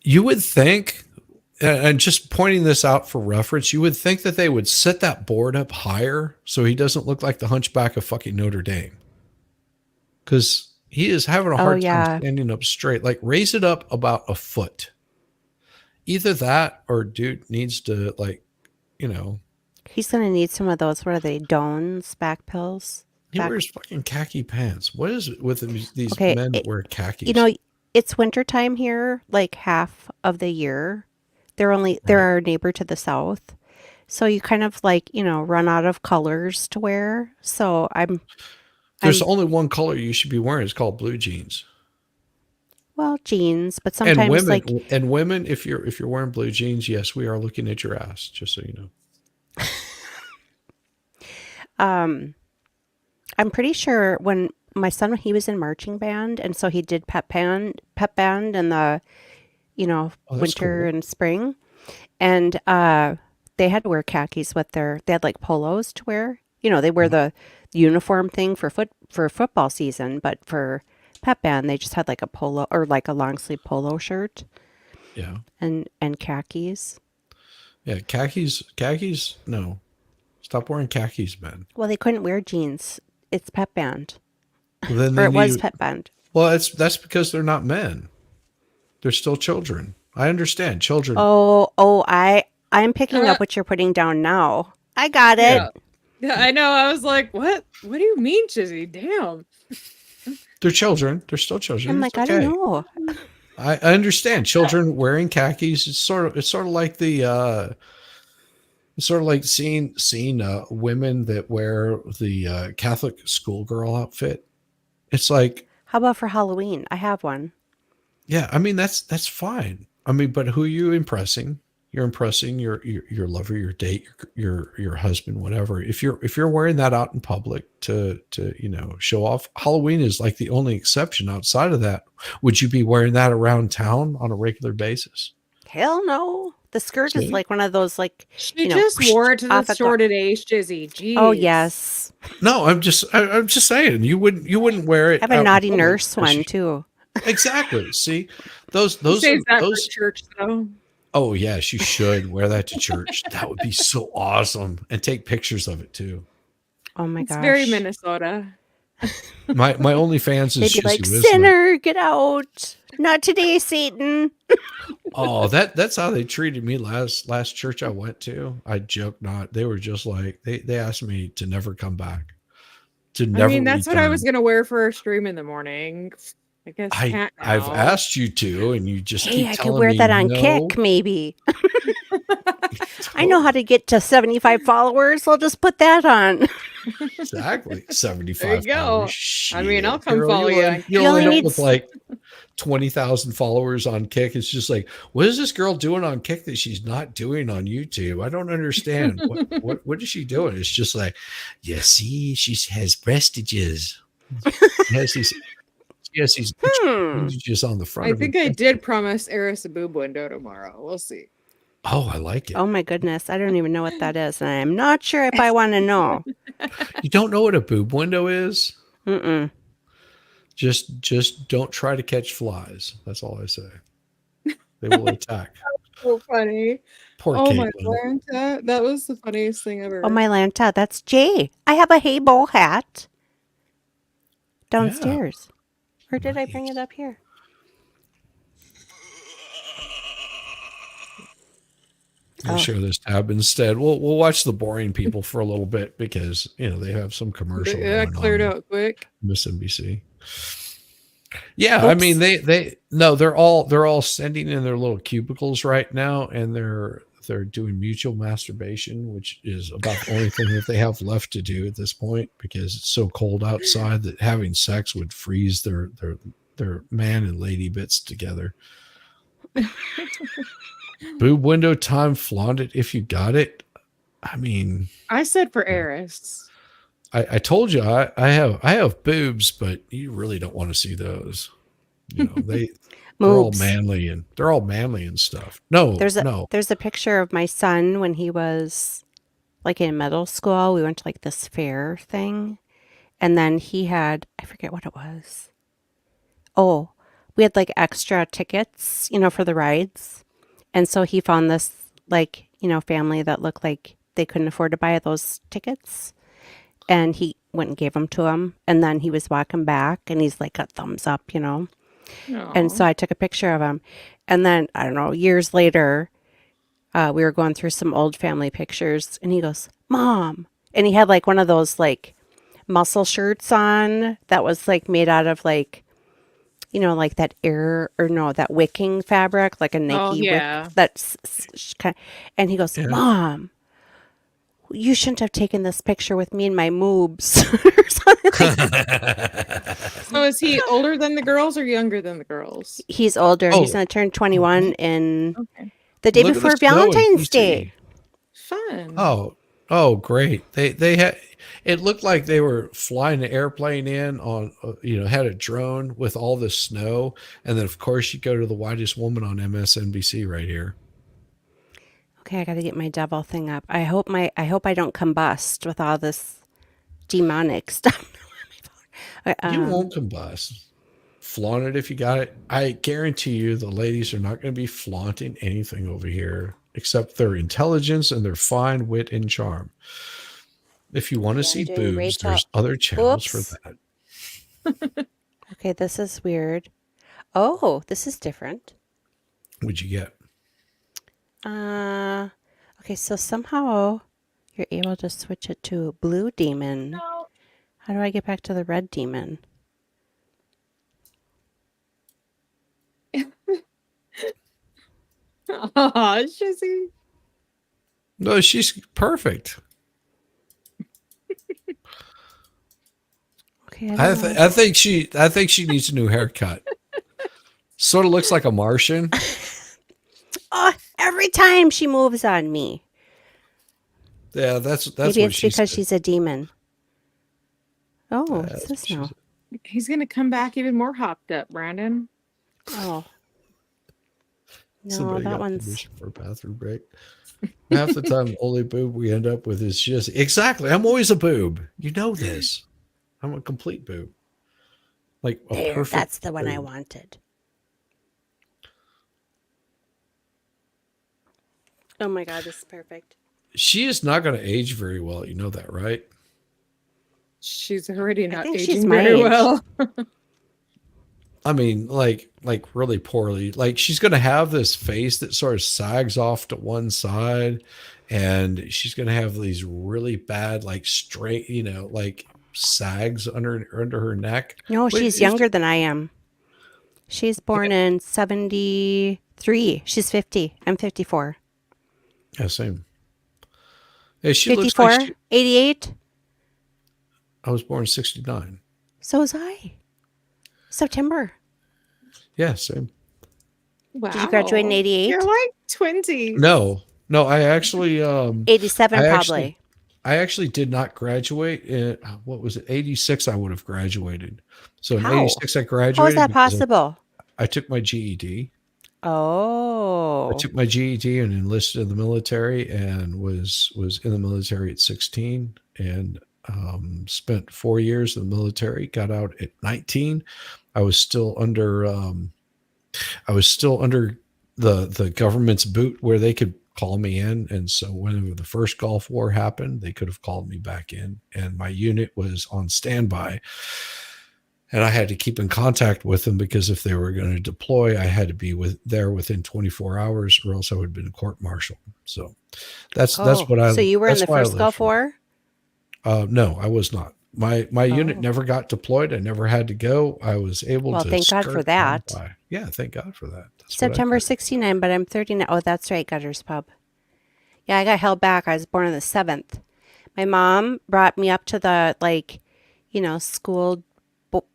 You would think, and just pointing this out for reference, you would think that they would set that board up higher so he doesn't look like the hunchback of fucking Notre Dame. Because he is having a hard time standing up straight. Like, raise it up about a foot. Either that or dude needs to, He's going to need some of those, what are they, Dones, back pills? He wears fucking khaki pants. What is it with these men that wear khakis? It's wintertime here, like half of the year. They're our neighbor to the south. So you kind of run out of colors to wear. So There's only one color you should be wearing. It's called blue jeans. Well, jeans, but sometimes and women, if you're wearing blue jeans, yes, we are looking at your ass, just so you know. I'm pretty sure when my son, he was in marching band, and so he did pep band in the, winter and spring, and they had to wear khakis with they had like polos to wear. They wear the uniform thing for football season, but for pep band, they just had like a polo or like a long sleeve polo shirt. Yeah. And khakis. Yeah, khakis. No, stop wearing khakis, man. Well, they couldn't wear jeans. It's pep band. Well, or it was pep band. Well, that's because they're not men. They're still children. I understand children. I'm picking up what you're putting down now. I got it. Yeah, I know. I was like, what? What do you mean, Chizzy? Damn. They're children. They're still children. I'm like, I don't know. I understand children wearing khakis. It's sort of like the it's sort of like seeing women that wear the Catholic schoolgirl outfit. It's like, how about for Halloween? I have one. Yeah, I mean that's fine. I mean, but who are you impressing? You're impressing your lover, your date, your husband, whatever. If you're wearing that out in public to show off, Halloween is like the only exception. Outside of that, would you be wearing that around town on a regular basis? Hell no. The skirt is like one of those she just wore it to the store today, Chizzy. Jeez. Oh yes. No, I'm just saying you wouldn't wear it. I have a naughty nurse one too. Exactly. See, those for church though. Oh yes, you should wear that to church. That would be so awesome, and take pictures of it too. Oh my gosh, it's very Minnesota. My OnlyFans is they'd be like, sinner, get out! Not today, Satan. Oh, that's how they treated me last church I went to. I joke not. They were just like they asked me to never come back. I mean, that's what I was gonna wear for a stream in the morning. I guess I've asked you to, and you just keep telling me I could wear that on Kick, maybe. I know how to get to 75 followers. I'll just put that on. Exactly, 75. There you go. Shit. I mean, I'll come follow you. You only end up with like 20,000 followers on Kick. It's just like, what is this girl doing on Kick that she's not doing on YouTube? I don't understand. What is she doing? It's just like, you see, she has breastages. Yes, he's just on the front. I think I did promise Eris a boob window tomorrow. We'll see. Oh, I like it. Oh my goodness, I don't even know what that is, and I'm not sure if I want to know. You don't know what a boob window is? Mm-mm. Just don't try to catch flies. That's all I say. They will attack. So funny. Poor oh my Caitlin. Lanta, that was the funniest thing ever. Oh my Lanta, that's Jay. I have a Hey Bowl hat downstairs. Yeah. Or did I bring it up here? We'll share this tab instead. We'll watch the boring people for a little bit because they have some commercial. That cleared out quick. MSNBC. Yeah, oops. I mean they're all sitting in their little cubicles right now, and they're doing mutual masturbation, which is about the only thing that they have left to do at this point because it's so cold outside that having sex would freeze their man and lady bits together. Boob window time, flaunt it if you got it. I mean, I said for Eris. I told you I have boobs, but you really don't want to see those. They Moobs. they're all manly and stuff. No, no. There's a picture of my son when he was like in middle school. We went to like this fair thing, and then he had, I forget what it was. Oh, we had like extra tickets, for the rides. And so he found this like, family that looked like they couldn't afford to buy those tickets. And he went and gave them to him. And then he was walking back and he's like a thumbs up, And so I took a picture of him. And then, I don't know, years later, we were going through some old family pictures and he goes, Mom. And he had like one of those like muscle shirts on that was like made out of like, like that that wicking fabric, like a Nike wick. That's kind of, and he goes, Mom, you shouldn't have taken this picture with me and my moobs. Or something like So is he older than the girls or younger than the girls? He's older. He's going to turn 21 in the day Look at the before snow in Valentine's DC. Day. Fun. Oh, great. They had, it looked like they were flying an airplane in on, had a drone with all the snow. And then of course you go to the whitest woman on MSNBC right here. Okay, I got to get my devil thing up. I hope I don't combust with all this demonic stuff. You won't combust. Flaunt it if you got it. I guarantee you the ladies are not going to be flaunting anything over here except their intelligence and their fine wit and charm. If you want to see boobs, Rachel. there's other channels for Oops. that. Okay, this is weird. Oh, this is different. What'd you get? Okay, so somehow you're able to switch it to blue demon. No. How do I get back to the red demon? Oh, Shizzy. No, she's perfect. Okay, I think she needs a new haircut. Sort of looks like a Martian. Oh, every time she moves on me. Yeah, that's Maybe what it's she because said. she's a demon. Oh, what's this now? He's gonna come back even more hopped up, Brandon. Oh. No, Somebody that got one's permission for a bathroom break. Half the time, the only boob we end up with is just exactly. I'm always a boob. You know this. I'm a complete boob. Like a there. perfect. That's the one I boob. wanted. Oh my God, this is perfect. She is not going to age very well. You know that, right? She's already not think she's aging my very age. well. I mean, like really poorly. Like she's going to have this face that sort of sags off to one side, and she's going to have these really bad, like straight, like sags under her neck. No, But she's it's younger than I am. She's born in 73. She's 50. I'm 54. Yeah, same. Yeah, she 54? looks like 88? I was born in 69. So was I. September. Yeah, same. Wow. Did you graduate in 88? You're like 20. No, I actually 87 probably. I actually did not graduate in, what was it? 86 I would have graduated. So in How? 86 I graduated. How is that because possible? I took my GED. Oh. I took my GED and enlisted in the military and was in the military at 16 and spent 4 years in the military, got out at 19. I was still under the government's boot where they could call me in. And so when the first Gulf War happened, they could have called me back in, and my unit was on standby. And I had to keep in contact with them because if they were going to deploy, I had to be there within 24 hours, or else I would have been court-martialed. So that's what I. So you were in that's the why I first lived Gulf for. War? No, I was not. My unit never got deployed. I never had to go. I was able Well, to. thank God for skirt that. by. Yeah, thank God for that. That's what I September did. 69, but I'm 39. Oh, that's right, Gutters Pub. Yeah, I got held back. I was born on the 7th. My mom brought me up to the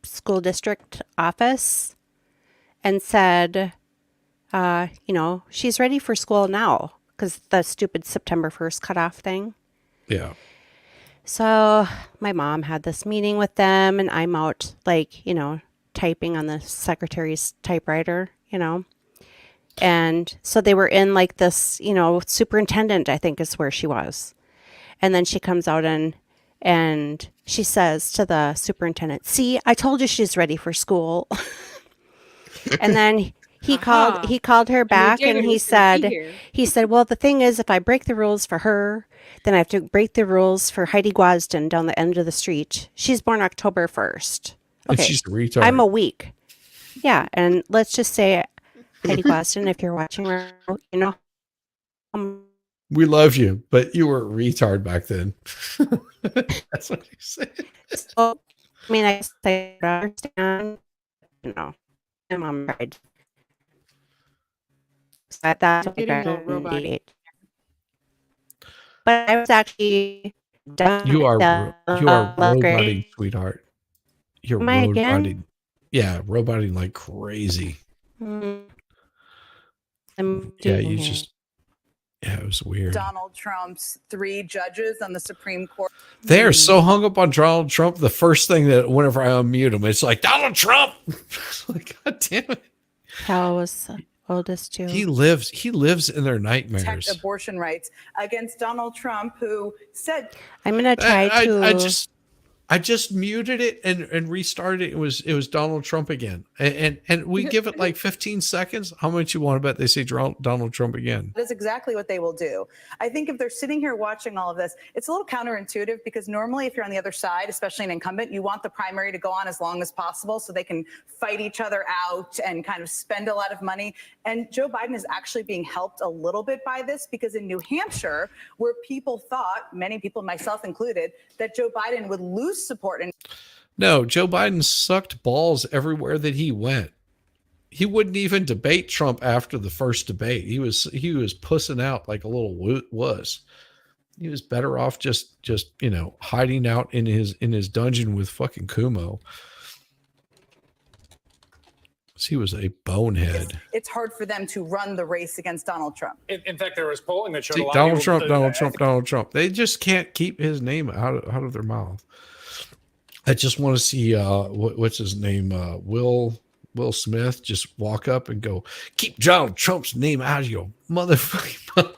school district office and said, she's ready for school now because the stupid September 1st cutoff thing. Yeah. So my mom had this meeting with them, and I'm out typing on the secretary's typewriter, you know. And so they were in like this, you know, superintendent, I think is where she was. And then she comes out and she says to the superintendent, "See, I told you she's ready for school." And then he called her back and he said, "Well, the thing is, if I break the rules for her, then I have to break the rules for Heidi Guasden down the end of the street. She's born October 1st. And Okay, she's a retard. I'm a week." Yeah, and let's just say, Heidi Guasden, if you're watching, you know. We love you, but you were a retard back then. That's what he said. So, I mean, I guess I understand, you know, my mom tried. So that's what I Getting all tried. robotic. But I was actually done. You are roboting, grade. sweetheart. You're Am I again? roboting. Yeah, roboting like crazy. Yeah, you just. Yeah, it was weird. Donald Trump's 3 judges on the Supreme Court. They are so hung up on Donald Trump. The first thing that whenever I unmute them, it's like Donald Trump. Like, God damn it. Cal was oldest too. He lives in their nightmares. Protect abortion rights against Donald Trump, who said, I'm gonna try to. I just muted it and restarted it. It was Donald Trump again. And we give it like 15 seconds. How much you want to bet they say Donald Trump again? That's exactly what they will do. I think if they're sitting here watching all of this, it's a little counterintuitive because normally if you're on the other side, especially an incumbent, you want the primary to go on as long as possible so they can fight each other out and kind of spend a lot of money. And Joe Biden is actually being helped a little bit by this because in New Hampshire, where people thought, many people, myself included, that Joe Biden would lose support. No, Joe Biden sucked balls everywhere that he went. He wouldn't even debate Trump after the first debate. He was pussing out like a little wuss. He was better off just you know, hiding out in his dungeon with fucking Kumo. He was a bonehead. It's hard for them to run the race against Donald Trump. In fact, there was polling that showed a lot Donald of people Trump, Donald Trump. They just can't keep his name out of their mouth. I just want to see what's his name, Will Smith, just walk up and go, "Keep Donald Trump's name out of your motherfucking mouth."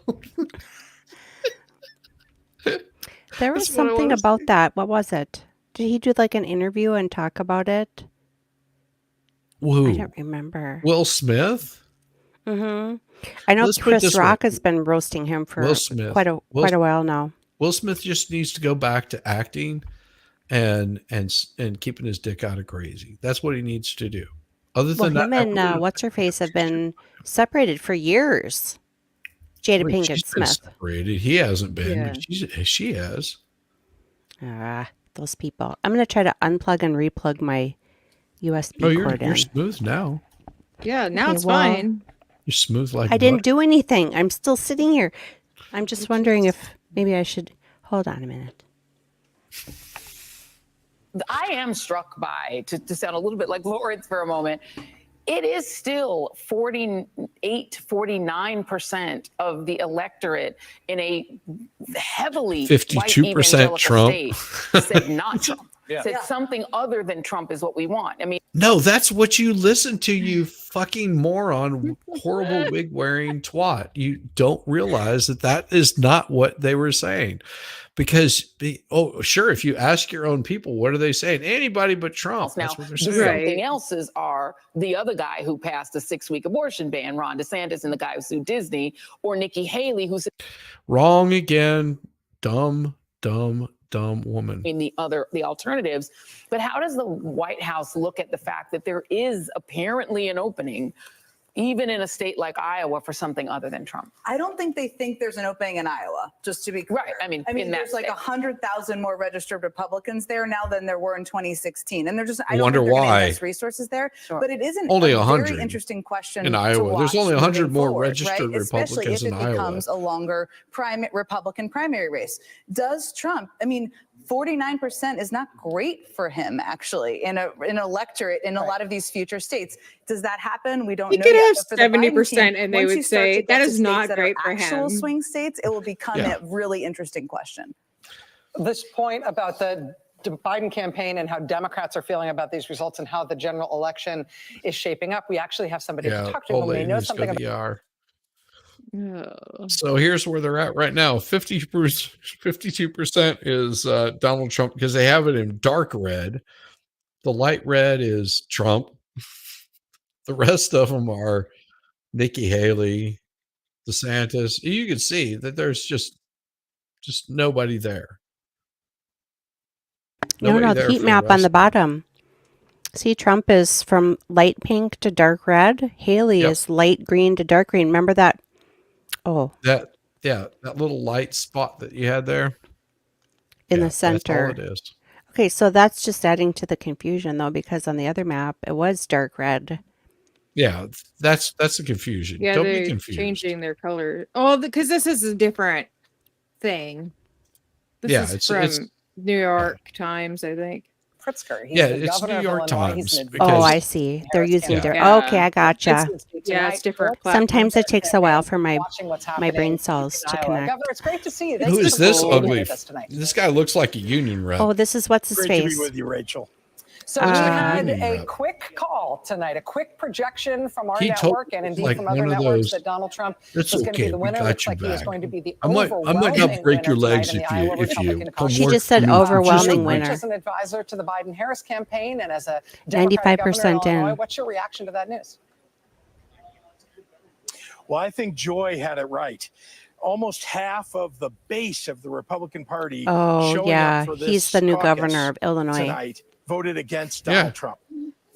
There was something about that. What was it? Did he do like an interview and talk about it? Whoa. I don't remember. Will Smith? Mm-hmm. I know Chris Rock has been roasting him for quite a while now. Will Smith just needs to go back to acting and keeping his dick out of crazy. That's what he needs to do. Other than that, him and what's her face have been separated for years. Jada Pinkett Smith. Separated. He hasn't been. Yeah. But she has. Those people. I'm going to try to unplug and replug my USB cord in. You're smooth now. Yeah, now it's fine. You're smooth like I didn't do anything. I'm still sitting here. I'm just wondering if maybe I should hold on a minute. I am struck by, to sound a little bit like Lawrence for a moment, it is still 49% of the electorate in a heavily 52% Trump state said not Trump. Said something other than Trump is what we want. I mean, no, that's what you listen to, you fucking moron, horrible wig wearing twat. You don't realize that is not what they were saying. Because, sure, if you ask your own people, what are they saying? Anybody but Trump. Now, that's what they're saying. something else's are the other guy who passed a 6-week abortion ban, Ron DeSantis, and the guy who sued Disney, or Nikki Haley, who's wrong again. Dumb woman. in the alternatives. But how does the White House look at the fact that there is apparently an opening, even in a state like Iowa, for something other than Trump? I don't think they think there's an opening in Iowa, just to be clear. Right. I mean there's like 100,000 more registered Republicans there now than there were in 2016. And they're just, I wonder don't think why. there's resources there. But it isn't Only a 100 very interesting question in to Iowa. watch There's only 100 moving more forward, registered right? Especially Republicans if in it Iowa. becomes a longer Republican primary race. Does Trump, 49% is not great for him, actually, in an electorate in a lot of these future states. Does that happen? We don't know. He could yet. have But for the Biden 70%, team, and they once would you start to say get that to is states not that are great for actual him. swing states, it will become a really interesting question. This point about the Biden campaign and how Democrats are feeling about these results and how the general election is shaping up. We actually have somebody to talk to who may know something about. So here's where they're at right now. 52% is Donald Trump because they have it in dark red. The light red is Trump. The rest of them are Nikki Haley, DeSantis. You can see that there's just nobody there. No, the heat map on the bottom. See, Trump is from light pink to dark red. Haley is light green to dark green. Remember that? Oh, that little light spot that you had there in the center. That's all it is. Okay, so that's just adding to the confusion, though, because on the other map it was dark red. Yeah, that's the confusion. Yeah, Don't be they're confused. changing their color. Oh, because this is a different thing. This is from New York Times, I think. Pritzker. Yeah, it's New York Times. Oh, I see. They're using their. Okay, I gotcha. It's different. Sometimes it takes a while for my brain cells to connect. Governor, it's great to see you. Who is this ugly? This guy looks like a union rep. Oh, this is what's his Great face. to be with you, Rachel. So we had a quick call tonight, a quick projection from our network and indeed from other networks that Donald Trump was going to be the winner. Looks like he is going to be the overwhelming I might not break your legs if you come She just said overwhelming winner. As an advisor to the Biden-Harris campaign and as a 95% in. Illinois, what's your reaction to that news? Well, I think Joy had it right. Almost half of the base of the Republican Party showing up for this he's the new caucus governor of Illinois. tonight voted against Donald Trump.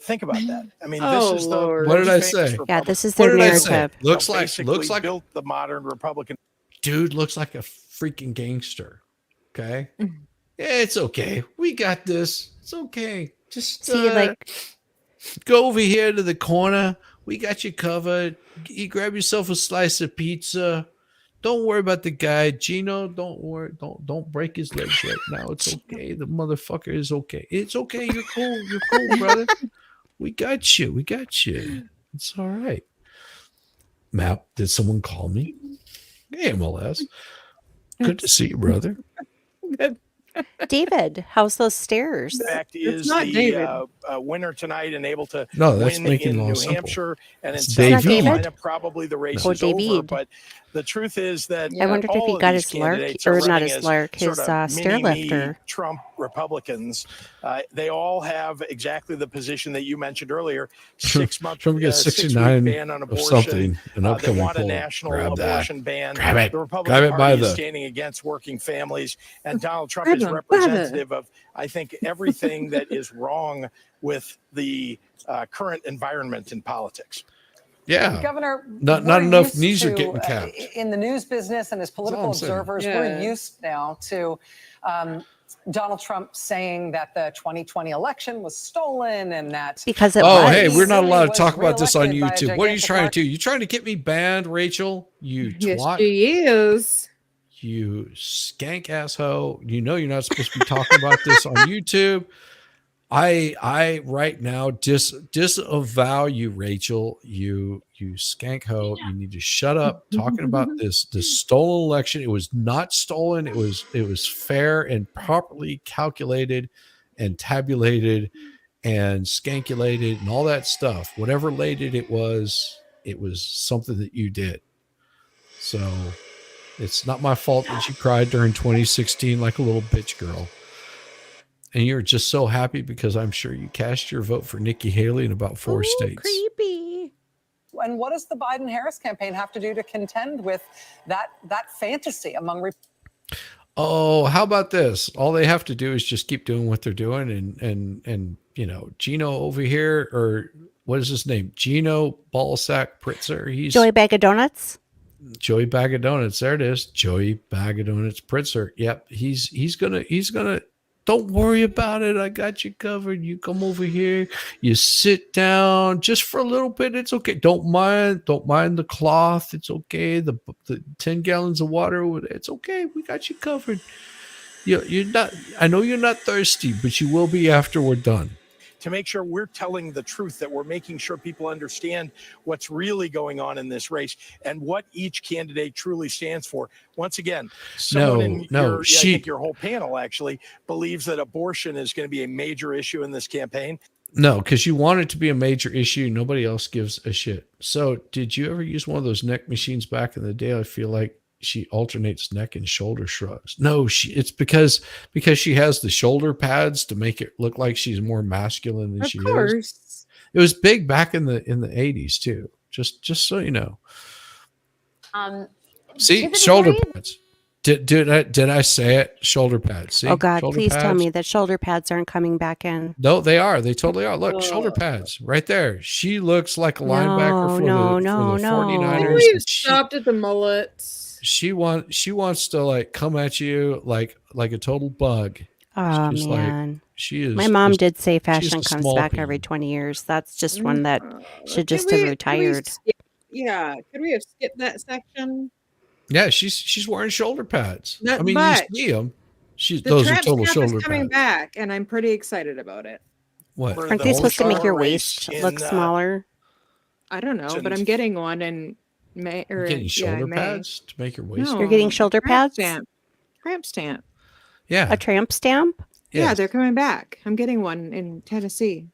Think about that. I mean, this is the What did I say? Yeah, this is their narrative. Looks basically like built the modern Republican. Dude looks like a freaking gangster. Okay, it's okay. We got this. It's okay. Just See, like, go over here to the corner. We got you covered. You grab yourself a slice of pizza. Don't worry about the guy, Gino. Don't worry. Don't break his legs right now. It's okay. The motherfucker is okay. It's okay. You're cool. You're cool, brother. We got you. We got you. It's all right. Map, did someone call me? Hey, MLS. Good to see you, brother. David, how's those stairs? In fact, is the winner tonight and able to win in New Hampshire and in South Carolina. Probably the race is over, but the truth is that I wondered if he got his lark, or not his lark, his stair lifter. Trump Republicans, they all have exactly the position that you mentioned earlier. 6 month, Trump gets 69 ban on abortion. Of something. An They upcoming want a poll. national Grab abortion that. ban. Grab it. The Republican Grab it by Party is the. standing against working families, and Donald Trump is representative of, I think, everything that is wrong with the current environment in politics. Yeah, Governor, not enough knees are getting capped. In the news business and as political observers, we're used now to Donald Trump saying that the 2020 election was stolen and that because it oh, was. hey, we're not allowed to talk about this on YouTube. What are you trying to do? You trying to get me banned, Rachel? You Yes, twat. she is. You skank asshole. You know you're not supposed to be talking about this on YouTube. I right now disavow you, Rachel. You skank hoe. You need to shut up talking about this stolen election. It was not stolen. It was fair and properly calculated and tabulated and skankulated and all that stuff. Whatever related it was something that you did. So it's not my fault that you cried during 2016 like a little bitch girl. And you're just so happy because I'm sure you cast your vote for Nikki Haley in about 4 states. Creepy. And what does the Biden-Harris campaign have to do to contend with that fantasy among? Oh, how about this? All they have to do is just keep doing what they're doing, and you know, Gino over here, or what is his name? Gino Ballsack Pritzker. He's Joey Bag of Donuts. Joey Bag of Donuts. There it is. Joey Bag of Donuts Pritzker. Yep. He's gonna. Don't worry about it. I got you covered. You come over here. You sit down just for a little bit. It's okay. Don't mind the cloth. It's okay. The 10 gallons of water. It's okay. We got you covered. You're not. I know you're not thirsty, but you will be after we're done. to make sure we're telling the truth, that we're making sure people understand what's really going on in this race and what each candidate truly stands for. Once again, someone in I think your whole panel actually believes that abortion is going to be a major issue in this campaign. No, because you want it to be a major issue. Nobody else gives a shit. So did you ever use one of those neck machines back in the day? I feel like she alternates neck and shoulder shrugs. No, it's because she has the shoulder pads to make it look like she's more masculine than she is. It was big back in the 80s too. Just so you know. See, shoulder pads. Did I say it? Shoulder pads. See? Oh God, shoulder please pads. tell me that shoulder pads aren't coming back in. No, they are. They totally are. Look, shoulder pads right there. She looks like a linebacker for the 49ers. Maybe we've stopped at the mullets. She wants to like come at you like a total bug. Oh She's man. like, she is. My mom did say she's fashion a comes small back pea. every 20 years. That's just one that should just Could have we retired. could we have skipped that section? Yeah, she's wearing shoulder pads. Not I mean, much. you see them. The Those are tramp total stamp shoulder is coming pads. back, and I'm pretty excited about it. What? Aren't they supposed to make your waist look smaller? I don't know, but I'm getting one in May. Or You're getting shoulder May. pads to make your waist. No, You're getting shoulder tramp pads? Stamp. Tramp stamp. Yeah. A tramp stamp? Yeah, Yes. they're coming back. I'm getting one in Tennessee.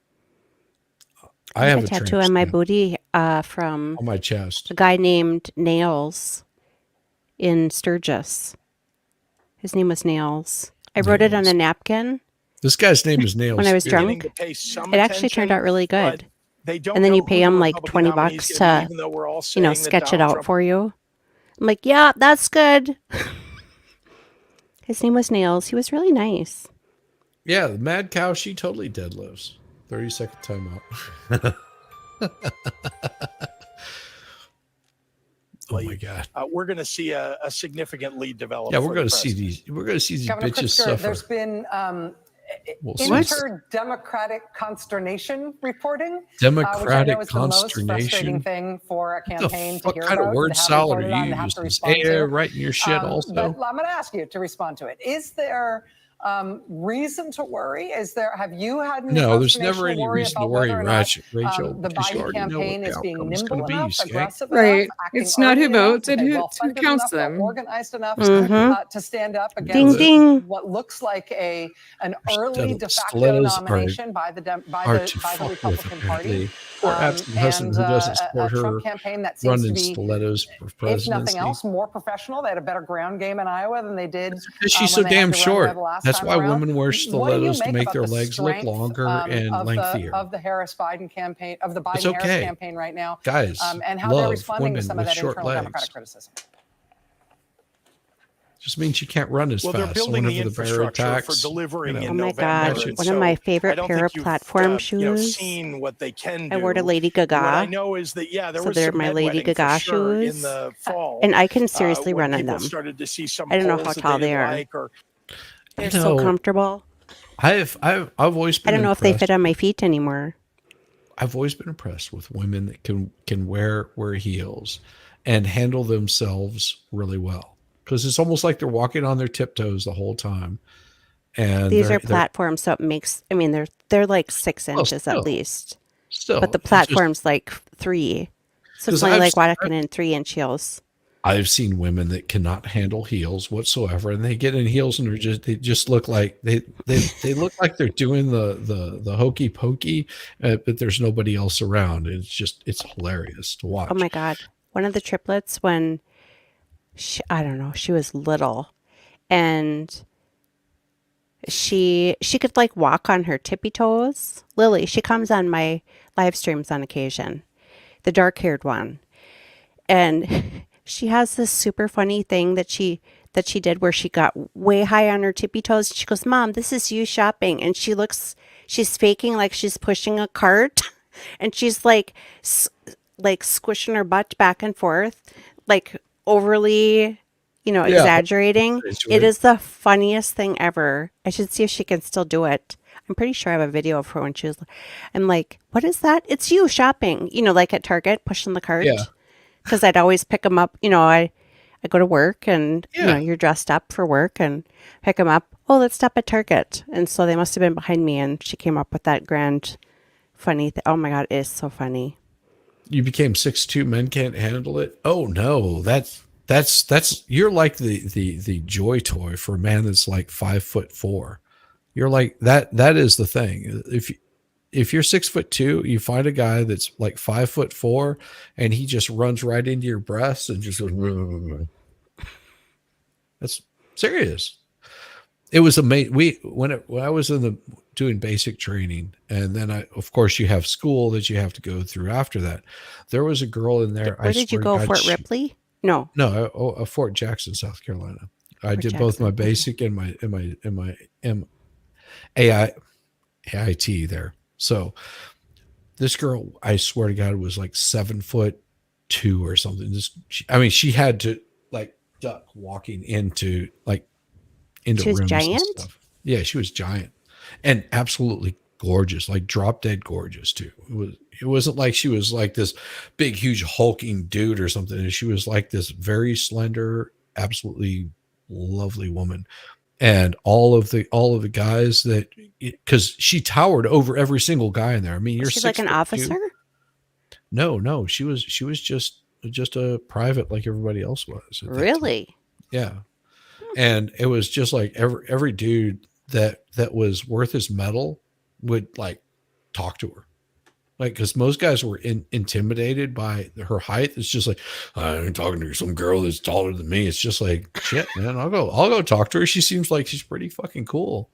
I have a tattoo tramp on my stamp booty from on my chest. a guy named Nails in Sturgis. His name was Nails. I wrote it on a napkin This guy's name is Nails. when I was Beginning drunk. to pay some It actually turned out really attention, good. they don't And then know you pay who the him like Republican 20 nominee's bucks gonna be, to, even though we're all you know, saying that sketch it Donald out Trump- for you. I'm like, yeah, that's good. His name was Nails. He was really nice. Yeah, the mad cow, she totally deadlifts. 30-second timeout. Oh my God. We're going to see a significant lead develop. Yeah, for we're the going to see president. these. We're going to see these Governor bitches Pritzker, suffer. there's been We'll see. inter-democratic consternation reporting, which I Democratic know is the most frustrating consternation. thing for a campaign to What hear kind about, of word to have salad reported are on, you to have to using? respond to. Right in your shit also? But I'm going to ask you to respond to it. Is there reason to worry? Have you had any No, there's never consternation any or worry reason to about worry, whether or not Rachel, the because you Biden already know what campaign the is being outcome is nimble going to be, enough, Skank. aggressive Right. enough, acting It's not who early enough, votes, and who well-funded counts enough, them. organized enough Mhm. to stand up Ding, against ding. what looks like an early de facto Stilettos are nomination by the too Republican fuck with, Party. apparently. Poor absent husband who doesn't a support her Trump campaign that seems to running be, stilettos for if presidency. nothing else, more professional. They had a better ground game in Iowa than they did Because she's when so they had damn to run short. there the last That's time why around. women wear What do you stilettos to make make about their the legs look strength, longer and of lengthier. of the Harris-Biden campaign, of the It's Biden-Harris okay. campaign right now, Guys and how they're love responding to women some of with that short internal legs. Democratic criticism? Just means you can't run as Well, they're fast. So building the whenever the bear infrastructure attacks, for delivering in Oh my November. God. And One of my so favorite I don't pair think of you've, platform you know, shoes. seen what they can do. I wore to Lady Gaga. What I know is that, yeah, there So was they're some my Lady bedwetting Gaga for sure in shoes. the fall. And I can seriously when run in people them. started to see some I don't know polls how that tall they they didn't are. like, or They're You so know, comfortable. I've always been I don't know if they impressed. fit on my feet anymore. I've always been impressed with women that can wear heels and handle themselves really well. Because it's almost like they're walking on their tiptoes the whole time. And These are they're platforms, so it makes, I mean, they're like 6 Well, inches still. at least. Still, But the it's just- platform's like 3. So 'Cause it's only I've like seen- walking in 3-inch heels. I've seen women that cannot handle heels whatsoever, and they get in heels and they just look like they look like they're doing the hokey pokey, but there's nobody else around. It's hilarious to watch. Oh my God. One of the triplets, when I don't know, she was little, and she could like walk on her tippy toes. Lily, she comes on my live streams on occasion, the dark-haired one. And she has this super funny thing that she did where she got way high on her tippy toes. She goes, "Mom, this is you shopping." And she's faking like she's pushing a cart, and she's like squishing her butt back and forth, like overly, Yeah. exaggerating. Into It it. is the funniest thing ever. I should see if she can still do it. I'm pretty sure I have a video of her when she was, I'm like, "What is that?" "It's you shopping," like at Target, pushing the cart. Yeah. Because I'd always pick them up. I go to work and, Yeah. you're dressed up for work and pick them up Oh, let's stop at Target. And so they must have been behind me, and she came up with that grand, funny thing. Oh my God, it is so funny. You became 6'2", men can't handle it. Oh no, that's you're like the joy toy for a man that's like 5'4". You're like that. That is the thing. If you're 6'2", you find a guy that's like 5'4", and he just runs right into your breasts and just goes. That's serious. It was amazing. When I was doing basic training, and then of course you have school that you have to go through after that. There was a girl in there. Where did you go? Fort Ripley? No, Fort Jackson, South Carolina. I did Jackson, both my okay. basic and my AIT there. So this girl, I swear to God, was like 7'2" or something. She had to like duck walking into She was rooms giant? and stuff. Yeah, she was giant and absolutely gorgeous, like drop dead gorgeous too. It wasn't like she was like this big, huge hulking dude or something. She was like this very slender, absolutely lovely woman. And all of the guys that, because she towered over every single guy in there. I mean, you're Was she like an 6'2". officer? No, she was just a private like everybody else was. At that time. Really? Yeah. And it was just like every dude that was worth his medal would like talk to her. Like, because most guys were intimidated by her height. It's just like, I'm talking to some girl that's taller than me. It's just like, shit, man, I'll go talk to her. She seems like she's pretty fucking cool.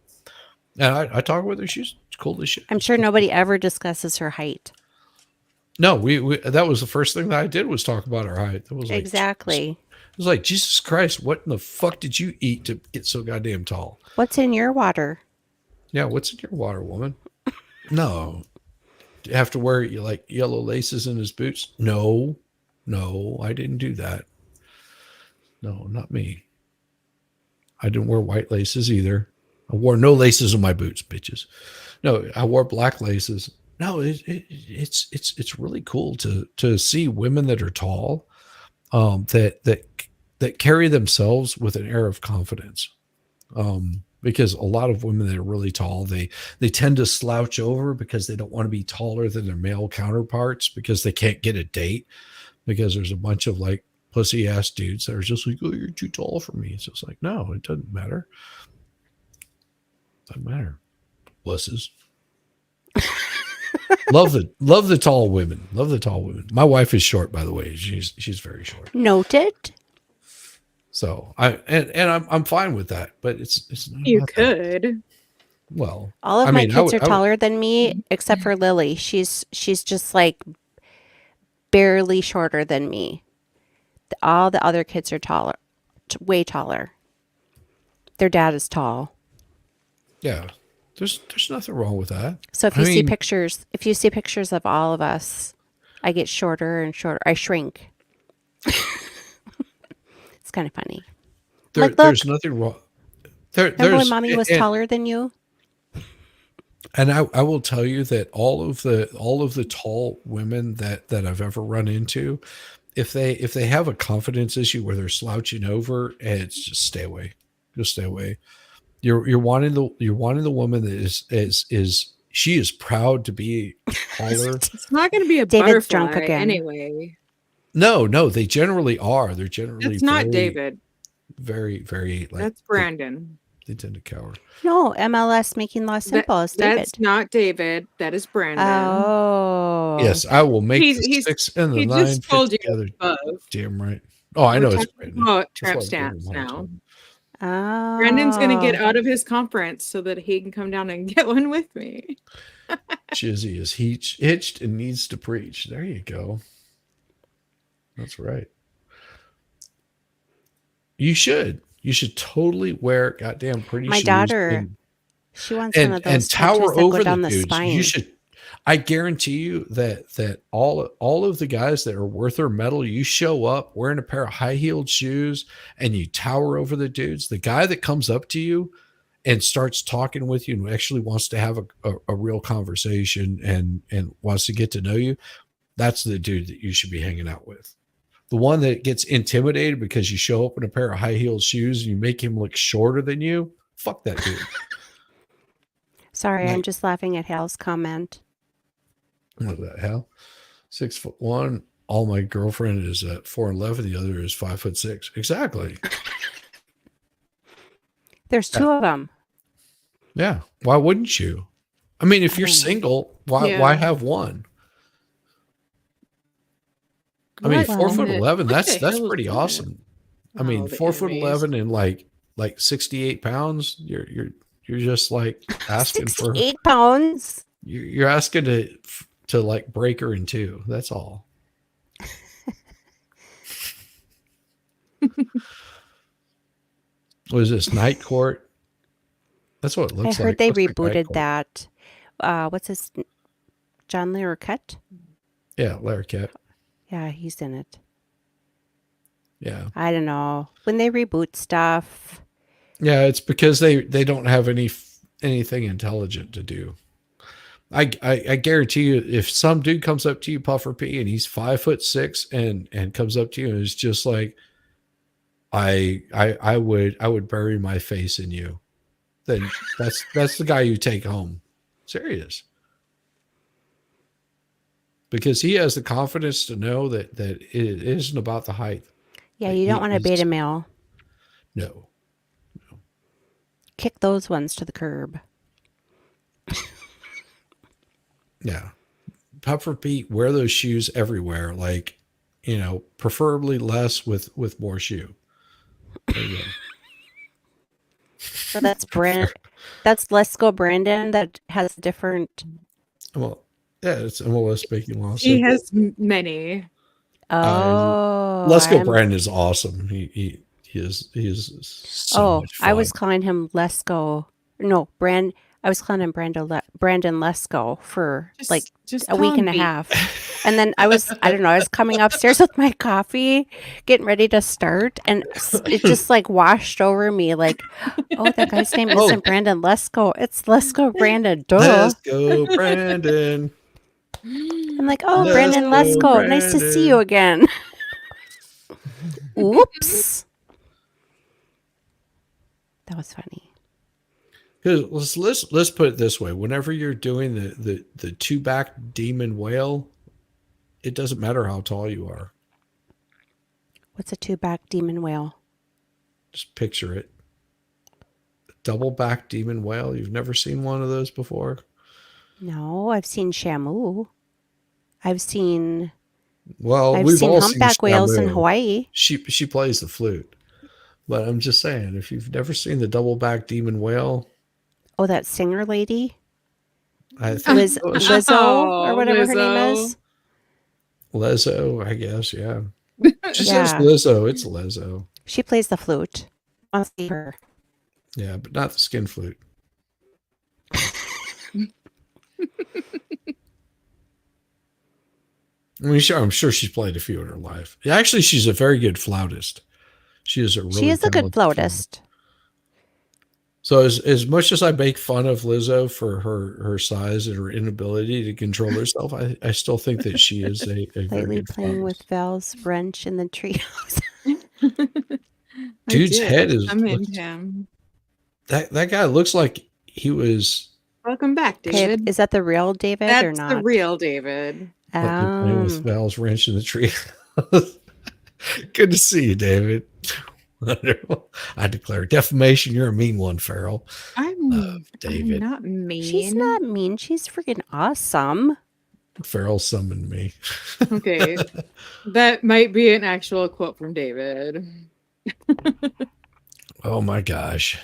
And I talk with her. She's cool as shit. I'm sure nobody ever discusses her height. No, we that was the first thing that I did was talk about her height. That was like, Exactly. it was like, Jesus Christ, what in the fuck did you eat to get so goddamn tall? What's in your water? Yeah, what's in your water, woman? No. Do you have to wear like yellow laces in his boots? No, I didn't do that. No, not me. I didn't wear white laces either. I wore no laces in my boots, bitches. No, I wore black laces. No, it's really cool to see women that are tall, that carry themselves with an air of confidence. Because a lot of women that are really tall, they tend to slouch over because they don't want to be taller than their male counterparts because they can't get a date because there's a bunch of like pussy ass dudes that are just like, oh, you're too tall for me. It's just like, no, it doesn't matter. Doesn't matter. Wusses. love the tall women. Love the tall women. My wife is short, by the way. She's very short. Noted. So I'm fine with that, but it's not You about that. could. Well, All of I my mean, kids are taller than me, except for Lily. She's just like barely shorter than me. All the other kids are taller, way taller. Their dad is tall. Yeah, there's nothing wrong with that. So if you see pictures of all of us, I get shorter and shorter. I shrink. It's kind of funny. There's nothing wrong. Remember when Mommy was taller than you? And I will tell you that all of the tall women that I've ever run into, if they have a confidence issue where they're slouching over, it's just stay away. Just stay away. You're wanting the woman that is she is proud to be taller. It's not going to be a David's butterfly drunk again. anyway. No, they generally are. They're generally That's not very, David. very, very like That's Brandon. they tend to cower. No, MLS Making Law Simple is David. That's not David. That is Brandon. Oh. Yes, I will make the He's- 6 and the he 9 just fit told you together. above. Damn right. Oh, I We're know it's talking Brandon. about That's tramp why I didn't stamps want to now. tell him. Oh. Brandon's going to get out of his conference so that he can come down and get one with me. Chizzy is hitched and needs to preach. There you go. That's right. You should totally wear goddamn pretty My shoes daughter, she wants one of those and tower tattoos that over go down the the dudes. spine. You should. I guarantee you that all of the guys that are worth their medal, you show up wearing a pair of high-heeled shoes and you tower over the dudes. The guy that comes up to you and starts talking with you and actually wants to have a real conversation and wants to get to know you, that's the dude that you should be hanging out with. The one that gets intimidated because you show up in a pair of high-heeled shoes and you make him look shorter than you, Fuck that dude. Sorry, I'm Like- just laughing at Hal's comment. What the hell? 6'1". All my girlfriend is at 4'11". The other is 5'6". Exactly. There's two of them. Yeah. Why wouldn't you? I mean, if you're don't know. single, why Yeah. have one? I mean, What 4'11". the That's hell is pretty that? awesome. I mean, Oh, the 4'11" and like 68 pounds. You're just like asking for 68 pounds. you're asking to like break her in two. That's all. What is this, Night Court? That's what it looks I like. heard they Looks like Night rebooted Court. that. What's his? John Larroquette? Yeah, Larroquette. Yeah, he's in it. Yeah. I don't know. When they reboot stuff. Yeah, it's because they don't have anything intelligent to do. I guarantee you, if some dude comes up to you, Puffer P, and he's 5'6" and comes up to you and is just like, I would bury my face in you, then that's the guy you take home. Serious. Because he has the confidence to know that it isn't about the height. Yeah, Like, you don't he want a is- beta male. No. Kick those ones to the curb. Yeah. Puffer Pete, wear those shoes everywhere. Like, preferably less with more shoe. There you go. So that's that's Let's Go Brandon that has different. Well, yeah, it's MLS speaking law. He has many. Oh, Let's Go I'm- Brandon is awesome. He is so much fun. I was calling him Lesko. No, I was calling him Brandon Lesko for just a week call him and a B. half. And then I was coming upstairs with my coffee, getting ready to start, and it just like washed over me like, oh, that guy's name isn't Brandon Lesko. It's Lesko Brandon. Duh. Let's go, Brandon. I'm like, oh, Let's Brandon go, Lesko. Nice to see you again. Oops. That was funny. Because let's put it this way: whenever you're doing the two-back demon whale, it doesn't matter how tall you are. What's a two-back demon whale? Just picture it. Double-back demon whale. You've never seen one of those before? No, I've seen Shamu. I've seen Well, I've we've seen all humpback seen whales in Shamu. Hawaii. She plays the flute, but I'm just saying, if you've never seen the double-back demon whale, Oh, that singer lady? I think Liz, it was Lizzo or whatever her name is. Lizzo, I guess. Yeah, she Yeah. says Lizzo. It's Lizzo. She plays the flute. I'll see her. Yeah, but not the skin flute. I mean, I'm sure she's played a few in her life. Actually, she's a very good flautist. She is a really She is a good talented flautist. So as much as I make fun of Lizzo for her size and her inability to control herself, I still think that she is a very Lately good playing flautist. with Val's wrench in the treehouse. Dude's head is I'm in him. that guy looks like he was Welcome back, Okay, David. is that the real David That's or not? the real David. playing with Val's wrench in the tree. Good to see you, David. Wonderful. I declare defamation. You're a mean one, Farrell. I'm David. not mean. She's not mean. She's freaking awesome. Farrell summoned me. Okay. That might be an actual quote from David. Oh my gosh.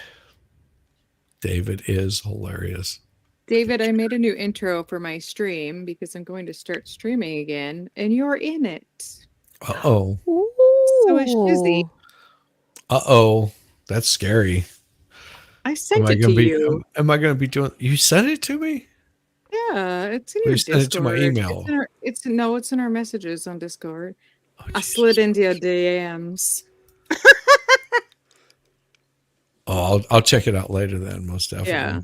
David is hilarious. David, I made a new intro for my stream because I'm going to start streaming again, and you're in it. Uh-oh. So is Shizzy. Uh-oh. That's scary. I sent Am I it gonna to be you. am I gonna be doing you sent it to me? Yeah, it's in Or your you sent it to my Discord. email? It's in our messages on Discord. I slid into your DMs. Oh, I'll check it out later then, most definitely. Yeah.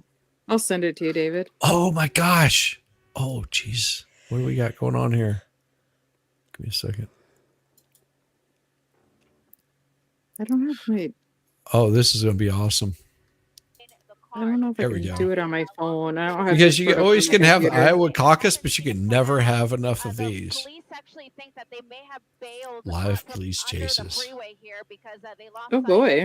I'll send it to you, David. Oh my gosh. Oh jeez. What do we got going on here? Give me a second. I don't have my Oh, this is gonna be awesome. I don't know if I There we can go. do it on my phone. I don't have Because this you put up always on my can have the computer. Iowa caucus, but you can never have enough of these. Police actually think that they may have bailed Live police under the chases. freeway here because they lost Oh sight boy.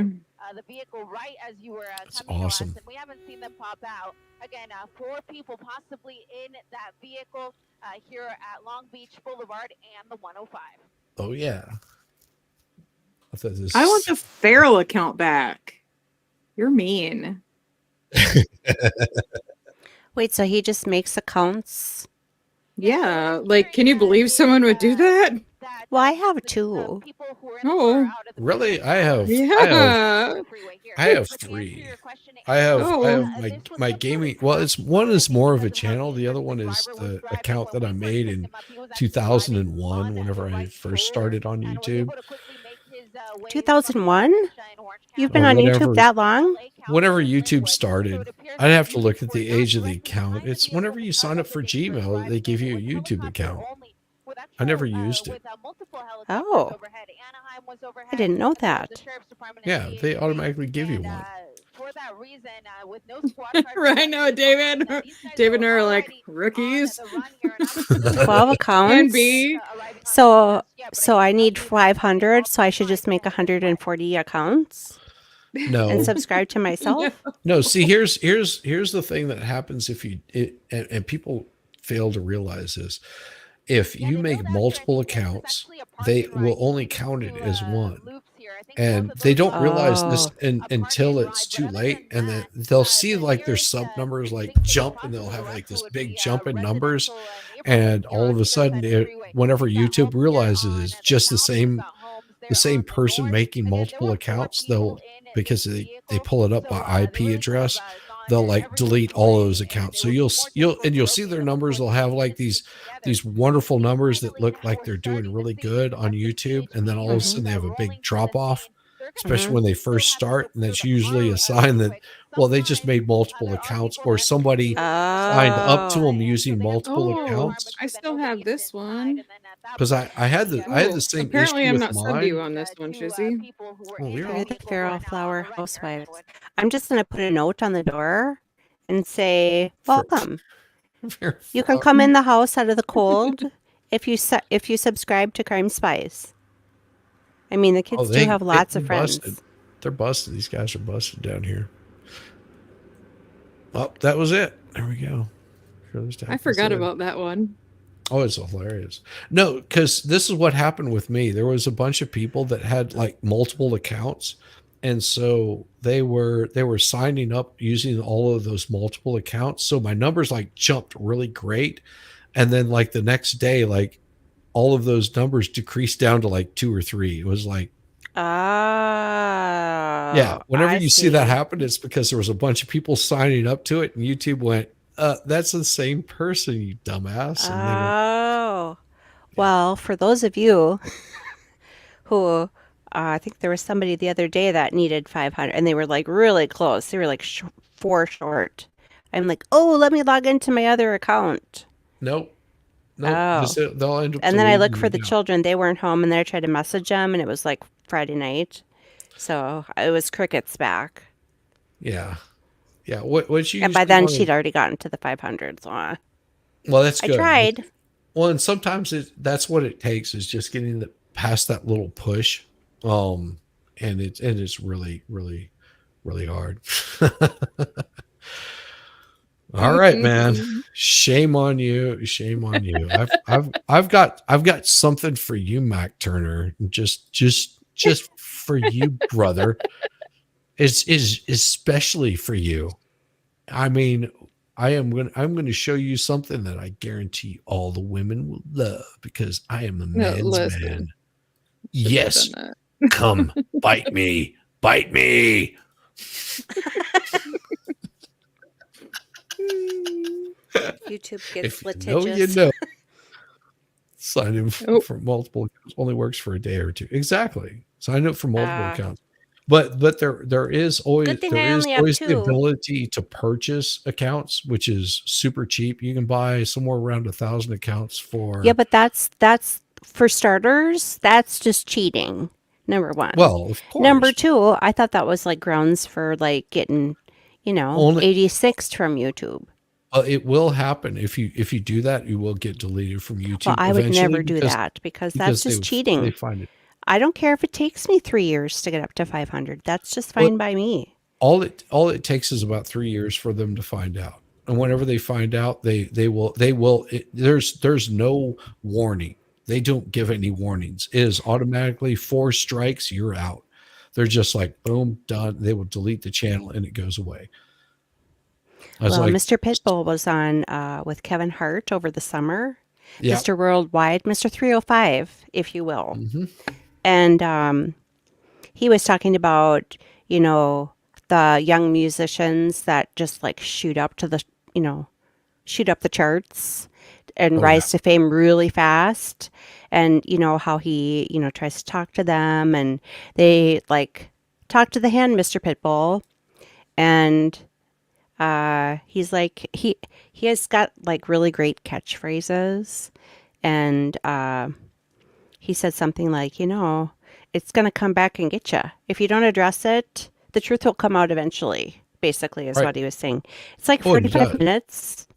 of the vehicle right as you were That's coming awesome. to us, and we haven't seen them pop out. Again, 4 people possibly in that vehicle here at Long Beach Boulevard and the 105. Oh yeah. I thought this. I want the feral account back. You're mean. Wait, so he just makes accounts? Yeah, like, can you believe someone would do that? Well, I have 2. Oh, Really? I have yeah. I have 3. I have Oh. my gaming. Well, it's one is more of a channel. The other one is the account that I made in 2001 whenever I first started on YouTube. 2001? You've been Or on whatever. YouTube that long? Whenever YouTube started, I'd have to look at the age of the account. It's whenever you sign up for Gmail, they give you a YouTube account. I never used it. Oh. I didn't know that. Yeah, they automatically give you one. For that reason, with no Right now, David. David and I are like rookies. 12 accounts. Can be. So I need 500, so I should just make 140 accounts No. and subscribe to myself? No, see, here's the thing that happens if you and people fail to realize this. If you make multiple accounts, they will only count it as one. And they don't realize this until it's too late. And then they'll see like their sub numbers like jump, and they'll have like this big jump in numbers. And all of a sudden, whenever YouTube realizes it's just the same person making multiple accounts, because they pull it up by IP address, they'll like delete all those accounts. So you'll see their numbers. They'll have like these wonderful numbers that look like they're doing really good on YouTube, and then all of a sudden they have a big drop off, especially when they first start. And that's usually a sign that, well, they just made multiple accounts, or somebody signed up to them using multiple accounts. I still have this one. Because I had the same Apparently, issue I'm with not subbed to you mine. on this one, Shizzy. They're the Feral Flower Housewives. I'm just going to put a note on the door and say, welcome. You can come in the house out of the cold if you subscribe to Crime Spies. I mean, the kids do have lots of friends. Busted. They're busted. These guys are busted down here. Oh, that was it. There we go. I forgot about that one. Oh, it's hilarious. No, because this is what happened with me. There was a bunch of people that had like multiple accounts. And so they were signing up using all of those multiple accounts. So my numbers like jumped really great. And then like the next day, like all of those numbers decreased down to like 2 or 3. It was like, yeah, whenever you see that happen, it's because there was a bunch of people signing up to it, and YouTube went, that's the same person, you dumbass. And well, for those of you who I think there was somebody the other day that needed 500, and they were like really close. They were like 4 short. I'm like, oh, let me log into my other account. Nope. Oh. They'll end up. And then I look for the children. They weren't home, and then I tried to message them, and it was like Friday night. So it was crickets back. Yeah. Yeah. What you And by then she'd already gotten to the 500. So well, that's good. I tried. Well, and sometimes that's what it takes, is just getting past that little push. And it's really, really, really hard. All right, man. Shame on you. Shame on you. I've got something for you, Mac Turner. Just for you, brother. Is especially for you. I mean, I'm going to show you something that I guarantee all the women will love, because I am a man's man. Yes. Come bite me. Bite me. YouTube gets litigious. No, you know. Sign in for multiple accounts. Only works for a day or two. Exactly. Sign up for multiple accounts. But there is always the ability to purchase accounts, which is super cheap. You can buy somewhere around 1,000 accounts for. Yeah, but that's for starters. That's just cheating. Number one. Well, of course. Number two, I thought that was like grounds for like getting, Only 86 from YouTube. it will happen if you do that. You will get deleted from YouTube. Well, I would eventually never do that because that's just they cheating. find it. I don't care if it takes me 3 years to get up to 500. That's just Well, fine by me. All it takes is about 3 years for them to find out. And whenever they find out, there's no warning. They don't give any warnings. It is automatically 4 strikes, you're out. They're just like, boom, done. They will delete the channel and it goes away. Well, Mr. Pitbull was on with Kevin Hart over the summer. Yeah. Mr. Worldwide, Mr. 305, if you will. Mm-hmm. And he was talking about, the young musicians that just like shoot up the charts and rise to fame really fast. And, how he, tries to talk to them and they like talk to the hand, Mr. Pitbull. And he's like, he has got like really great catchphrases. And he said something like, it's going to come back and get you. If you don't address it, the truth will come out eventually, basically, is what he was saying. It's like 45 minutes,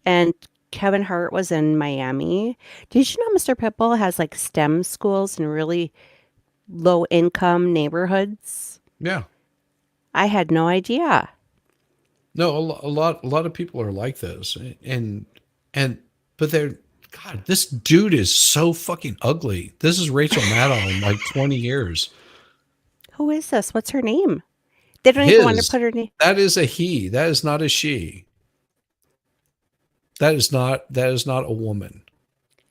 and Kevin Hart was in Miami. Did you know Mr. Pitbull has like STEM schools in really low-income neighborhoods? Yeah. I had no idea. No, a lot of people are like this, but God, this dude is so fucking ugly. This is Rachel Maddow in like 20 years. Who is this? What's her name? They don't even want to put her name. That is a he. That is not a she. That is not a woman.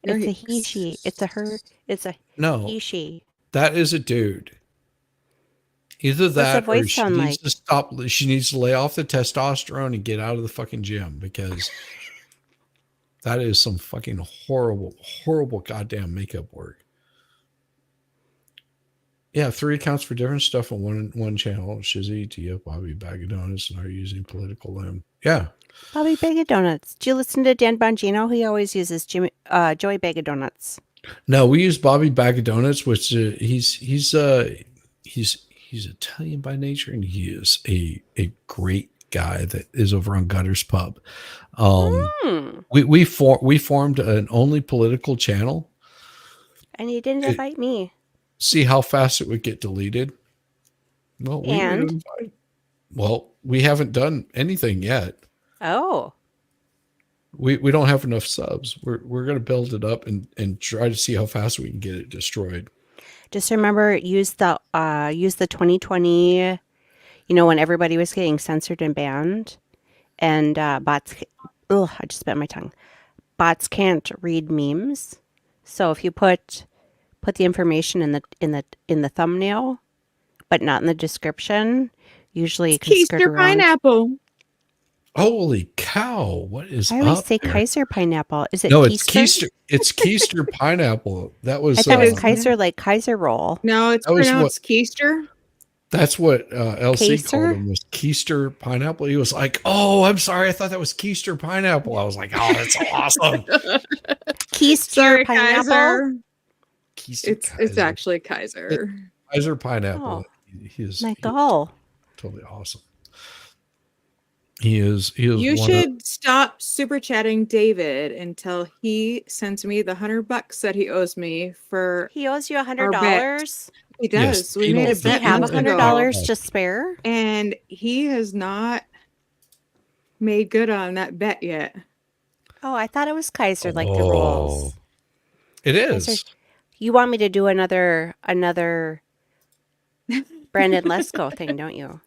It's a he, she. It's a her. It's a he, she. That is a dude. Either that or she needs to stop. She needs to lay off the testosterone and get out of the fucking gym because that is some fucking horrible, horrible goddamn makeup work. Yeah, 3 accounts for different stuff on one channel. Shizzy, Tia, Bobby, Bag of Donuts, and are using political limb. Yeah. Bobby Bag of Donuts. Do you listen to Dan Bongino? He always uses Joey Bag of Donuts. No, we use Bobby Bag of Donuts, which he's Italian by nature, and he is a great guy that is over on Gutter's Pub. We formed an only political channel, and he didn't invite me. See how fast it would get deleted. Well, we haven't done anything yet. Oh, we don't have enough subs. We're going to build it up and try to see how fast we can get it destroyed. Just remember, use the 2020. When everybody was getting censored and banned, and bots. I just bit my tongue. Bots can't read memes, so if you put the information in the thumbnail, but not in the description, usually it can skirt around. Pineapple. Holy cow! What is? I always say Kaiser pineapple. Is it? No, Keister? it's Keister. It's Keister pineapple. That was. I thought it was Kaiser, like Kaiser roll. No, it's pronounced Keister. That's what LC called him, was Keister pineapple. He was like, "Oh, I'm sorry, I thought that was Keister pineapple." I was like, "Oh, that's so awesome." Keister pineapple. It's actually Kaiser. Kaiser pineapple. Oh, he is totally awesome. He is. You should stop super chatting David until he sends me the $100 that he owes me for. He owes you $100. He does. Yes, we made a Does he bet. have months ago, $100 to spare? and he has not made good on that bet yet. Oh, I thought it was Kaiser, like the rolls. It is. Kaiser, you want me to do another Brandon Lesko thing, don't you?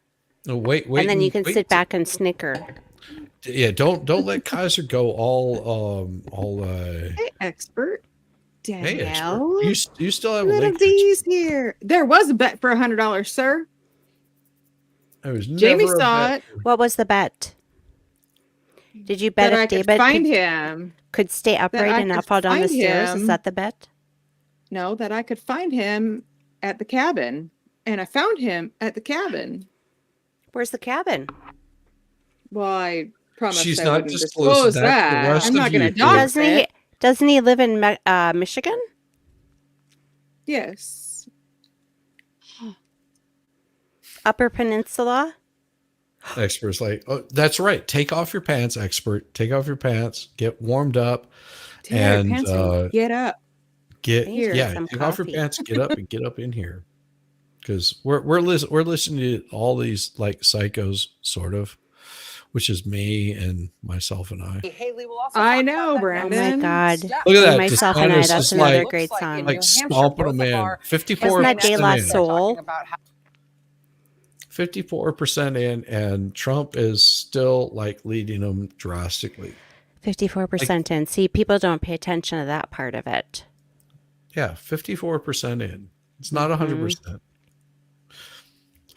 Oh, wait, and then you can sit back and snicker. Yeah, don't let Kaiser go all Hey, expert Danielle. Hey, you still have a Little link. D's here. There was a bet for $100, sir. There was Jamie never a saw bet. it. What was the bet? Did you bet That I if could David find him? could stay upright I and not could fall down the find stairs? him. Is that the bet? No, that I could find him at the cabin, and I found him at the cabin. Where's the cabin? Well, I promised She's I not wouldn't disclosing disclose that to the that. rest I'm of not going to you. dox Doesn't he? it. Doesn't he live in Michigan? Yes. Upper Peninsula? Expert's like, oh, that's right. Take off your pants, expert. Take off your pants. Get warmed up. Take off your And pants and get up. take off your pants. Get up and get up in here. Because we're listening to all these like psychos, sort of, which is me and myself and I. Haley will also I talk know, about Brandon. Oh my God. Look at that. Myself and I. DeSantis That's is another like, great song. like stomping them in. 54% Wasn't that De La in. Soul? 54% in, and Trump is still like leading them drastically. 54% in. See, people don't pay attention to that part of it. Yeah, 54% in. It's not Mhm. 100%.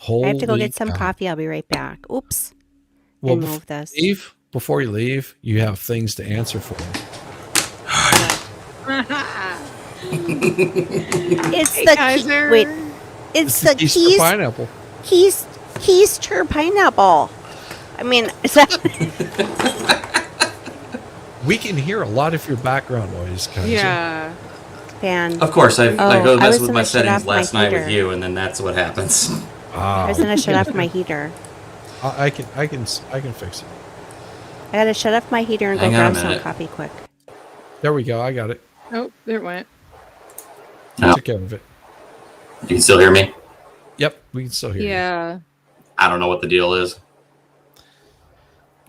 I have to go Holy get some cow. coffee. I'll be right back. Oops. Well, And move this. before you leave, you have things to answer for. It's Hey, the Kaiser. wait. It's the Easter pineapple. Keister pineapple. I mean, is that We can hear a lot of your background noise, Kaiser. Yeah. fan? Of course, I go I mess was with gonna my shut settings off my last night with heater. you, and then that's what happens. I was gonna shut off my heater. I can fix it. I gotta shut off my heater and go Hang on a grab some minute. coffee quick. There we go. I got it. Oh, there it went. No. Took care of it. You can still hear me? Yep, we can still hear you. Yeah. I don't know what the deal is.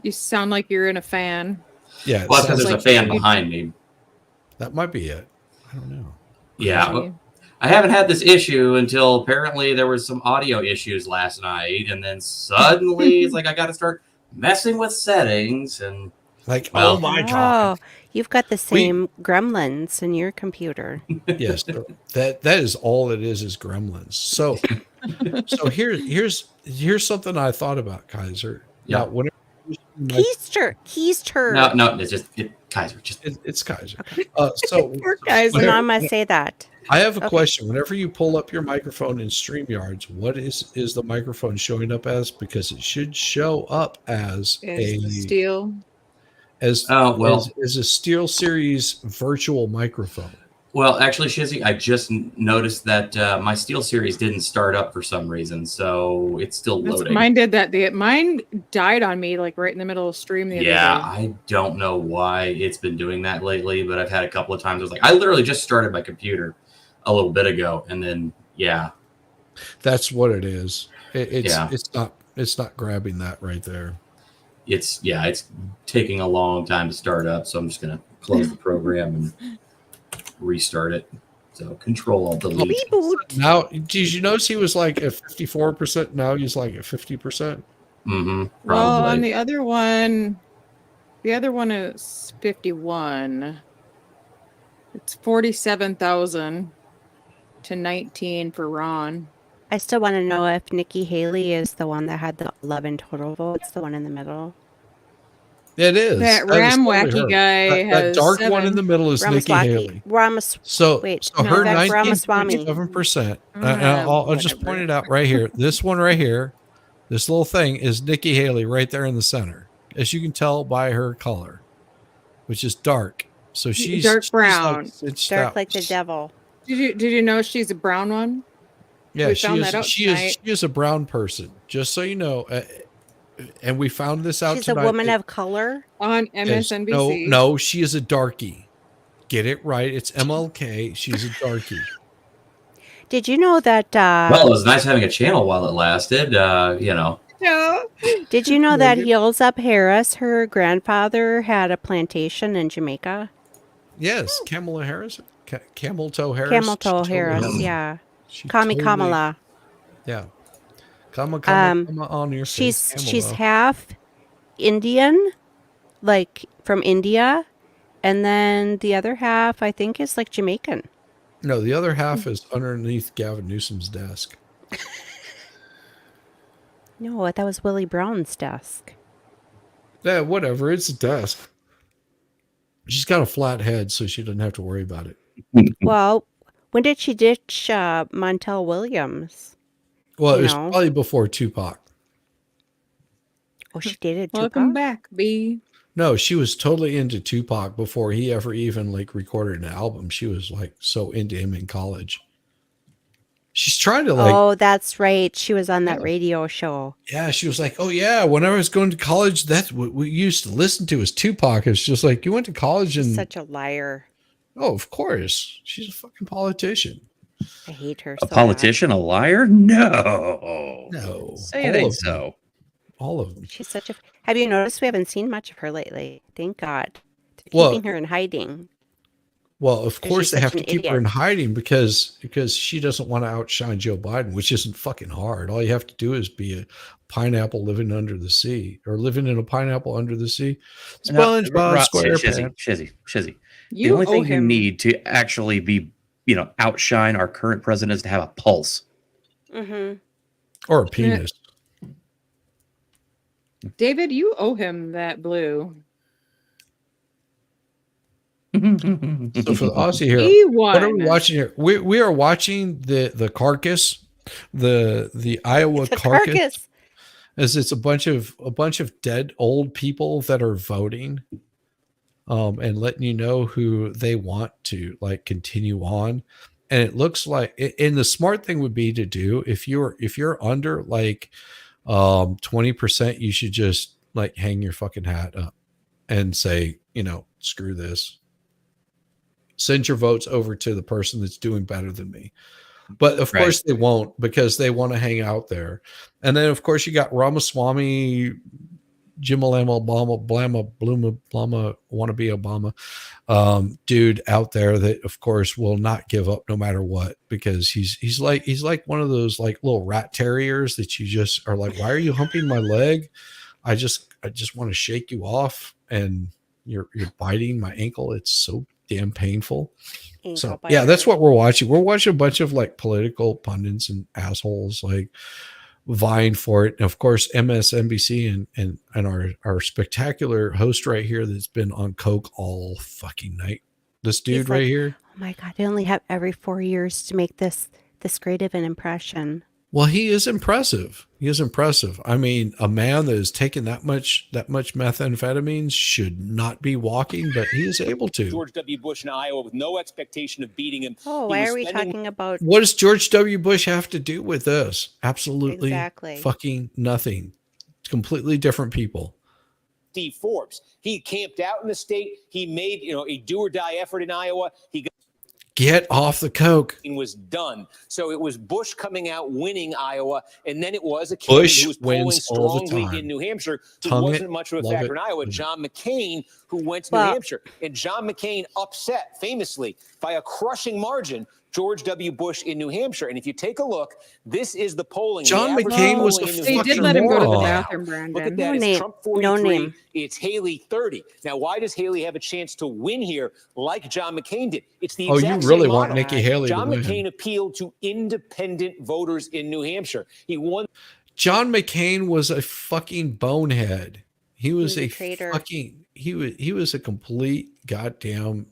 You sound like you're in a fan. Yeah, it Well, because sounds there's like a fan behind me. That might be it. I don't know. Yeah. Well, I haven't had this issue until apparently there was some audio issues last night, and then suddenly it's like I got to start messing with settings and like, well, oh my God. Oh, you've got the same gremlins in your computer. Yes, that is all it is gremlins. So here's something I thought about, Kaiser. Yeah. Now, whenever Keister. No, it's just Kaiser. It's Kaiser. Okay. So Poor Kaiser. No, I must say that. I have a Okay. question. Whenever you pull up your microphone in StreamYards, what is the microphone showing up as? Because it should show up as Steel. as a Steel Series virtual microphone. Well, actually, Shizzy, I just noticed that my Steel Series didn't start up for some reason, so it's still loading. Mine did that. Mine died on me like right in the middle of stream the other Yeah, day. I don't know why it's been doing that lately, but I've had a couple of times. I was like, I literally just started my computer a little bit ago, and then That's what it is. It's Yeah. it's not grabbing that right there. it's taking a long time to start up, so I'm just gonna close the program and restart it. So Control Alt Delete. Now, did you notice he was like at 54%? Now he's like at 50%. Mm-hmm. Well, on the other one is 51. It's 47,000 to 19 for Ron. I still want to know if Nikki Haley is the one that had the 11 total votes, the one in the middle. It is. That is totally Ramwacky her. guy That has dark one 7. in the middle is Nikki Haley. So her that's Ramaswamy. 19.7%. I'll just point it out right here. This one right here, this little thing is Nikki Haley right there in the center, as you can tell by her color, which is dark. So she's dark Like, brown. it's Dark that- like the devil. Did you know she's a brown one? Yeah, We she found is. that out She tonight. is a brown person. Just so you know, and we found this out She's tonight. a woman of color. On Yes. MSNBC. No, she is a darkie. Get it right. It's MLK. She's a darkie. Did you know that? Well, it was nice having a channel while it lasted. No. Did you know that Heels Up Harris, her grandfather, had a plantation in Jamaica? Yes, Kamala Harris. Camel Toe Harris. Camel Toe She totally Harris, has it. yeah. She Kami totally- Kamala. Yeah. Come on your face. She's Kamala. half Indian, like from India, and then the other half I think is like Jamaican. No, the other half is underneath Gavin Newsom's desk. No, that was Willie Brown's desk. Yeah, whatever. It's a desk. She's got a flat head, so she doesn't have to worry about it. Well, when did she ditch Montel Williams? Well, it You was know? probably before Tupac. Oh, she dated Welcome Tupac? back, B. No, she was totally into Tupac before he ever even like recorded an album. She was like so into him in college. She's trying to like. Oh, that's right. She was on that radio show. Yeah, she was like, "Oh yeah, when I was going to college, that's what we used to listen to was Tupac." It's just like you went to college She's and such a liar. oh, of course, she's a fucking politician. I hate her. A politician, a liar? No, no, say it ain't so. All of them. She's such a. Have you noticed we haven't seen much of her lately? Thank God. They're keeping her in hiding. Well, of Because course she's they have such to an keep her in idiot. hiding because she doesn't want to outshine Joe Biden, which isn't fucking hard. All you have to do is be a pineapple living under the sea or living in a pineapple under the sea. SpongeBob SquarePants. Shizzy. The You only owe thing you him. need to actually be, outshine our current president is to have a pulse. Mm-hmm. Or a penis. David, you owe him that blue. So for the Aussie here, He what are we won. watching here? We are watching the carcass, the Iowa carcass, as it's a bunch of dead old people that are voting, and letting you know who they want to like continue on. And it looks like, and the smart thing would be to do if you're under like 20%, you should just like hang your fucking hat up and say, screw this. Send your votes over to the person that's doing better than me. But of course they won't, because they want to hang out there. And then of course you got Ramaswamy, Jimalama, Obama, Blama, Bluma, Blama, wannabe Obama, dude out there that of course will not give up no matter what, because he's like one of those like little rat terriers that you just are like, why are you humping my leg? I just want to shake you off, and you're biting my ankle. It's so damn painful. So yeah, that's what we're watching. We're watching a bunch of like political pundits and assholes like vying for it. And of course, MSNBC and our spectacular host right here that's been on coke all fucking night. This dude right here. Oh my God! They only have every 4 years to make this great of an impression. Well, he is impressive. He is impressive. I mean, a man that has taken that much methamphetamines should not be walking, but he is able to. George W. Bush in Iowa with no expectation of beating him. Oh, why are we talking about? What does George W. Bush have to do with this? Absolutely Exactly. fucking nothing. It's completely different people. Steve Forbes. He camped out in the state. He made, a do or die effort in Iowa. He got Get off the coke. was done. So it was Bush coming out winning Iowa, and then it was a candidate Bush who was polling wins all the strongly time. in New Hampshire, who Tongue wasn't it, much of a love factor it. in Iowa, John McCain, who went to New Hampshire. And John McCain upset famously by a crushing margin George W. Bush in New Hampshire. And if you take a look, this is the polling. John The average McCain was polling a in New They Hampshire did let him go to the moron. bathroom, Look at Brandon. that. It's Trump 43. No name. It's Haley 30. Now, why does Haley have a chance to win here like John McCain did? It's the Oh, exact you really same want model. Nikki Haley to John win. McCain appealed to independent voters in New Hampshire. He won. John McCain was a fucking bonehead. He was a traitor. fucking he was a complete goddamn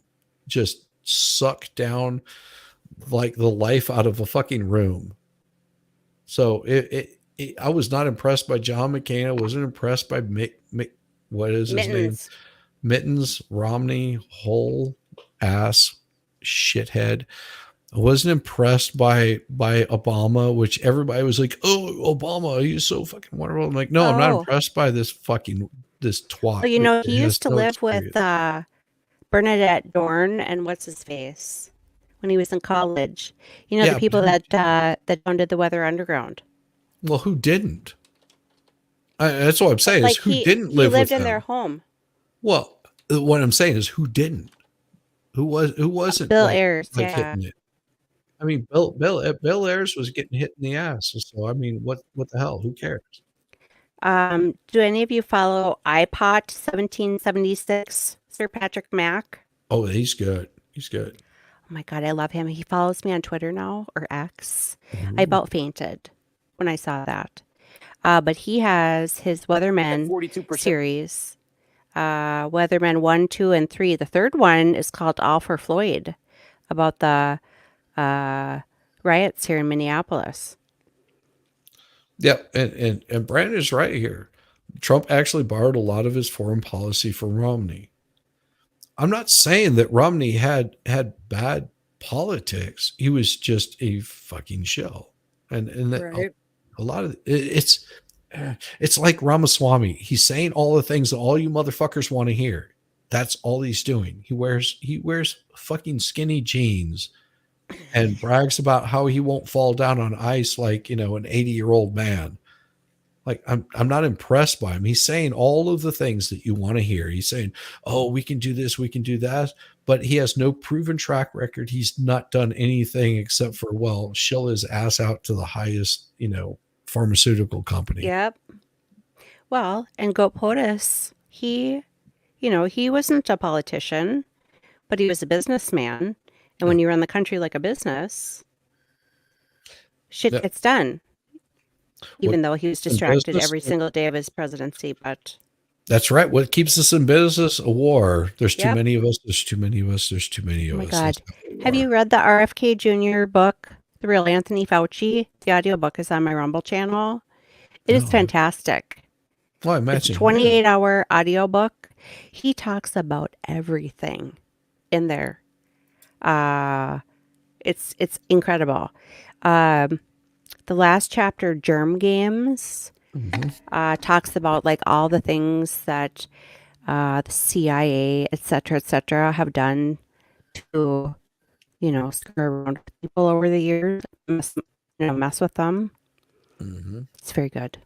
just suck down like the life out of a fucking room. So I was not impressed by John McCain. I wasn't impressed by Mick what is his name? Mittens, Romney, whole ass shithead. I wasn't impressed by Obama, which everybody was like, "Oh, Obama, he's so fucking wonderful." I'm like, no, I'm not Oh. impressed by this twat. Well, you know, he has used to no live experience. with Bernadette Dorn and what's his face when he was in college. You know, Yeah, the people but that founded the Weather Underground. Well, who didn't? That's what I'm saying Like is who he didn't live lived with in their them? home. Well, what I'm saying is who didn't? Who wasn't Bill like, Ayers, like yeah. hitting it? I mean, Bill Ayers was getting hit in the ass. So I mean, what the hell? Who cares? Do any of you follow iPot 1776, Sir Patrick Mack? Oh, he's good. He's good. Oh my God, I love him. He follows me on Twitter now, or X. I about fainted when I saw that. But he has his Weathermen 42%. series. Weathermen 1, 2, and 3. The third one is called All for Floyd, about the riots here in Minneapolis. Yeah, and Brandon's right here. Trump actually borrowed a lot of his foreign policy from Romney. I'm not saying that Romney had bad politics, he was just a fucking shell. And that Right. a lot of it's like Ramaswamy. He's saying all the things that all you motherfuckers want to hear. That's all he's doing. He wears fucking skinny jeans and brags about how he won't fall down on ice like, an 80-year-old man. Like, I'm not impressed by him. He's saying all of the things that you want to hear. He's saying, oh, we can do this, we can do that. But he has no proven track record. He's not done anything except for, shill his ass out to the highest, pharmaceutical company. Yep. Well, and Goat POTUS, he wasn't a politician, but he was a businessman. And when you run the country like a business, shit gets done. Even though he was distracted every single day of his presidency, but that's right. What keeps us in business? A war. There's too many of us. There's too many of us. There's too many of us. Oh my God. Have you read the RFK Jr. book, The Real Anthony Fauci? The audiobook is on my Rumble channel. It is fantastic. Well, I imagine. It's a 28-hour audiobook. He talks about everything in there. It's incredible. The last chapter, Germ Games, talks about like all the things that the CIA, et cetera, have done to, screw around with people over the years, mess with them. It's very good.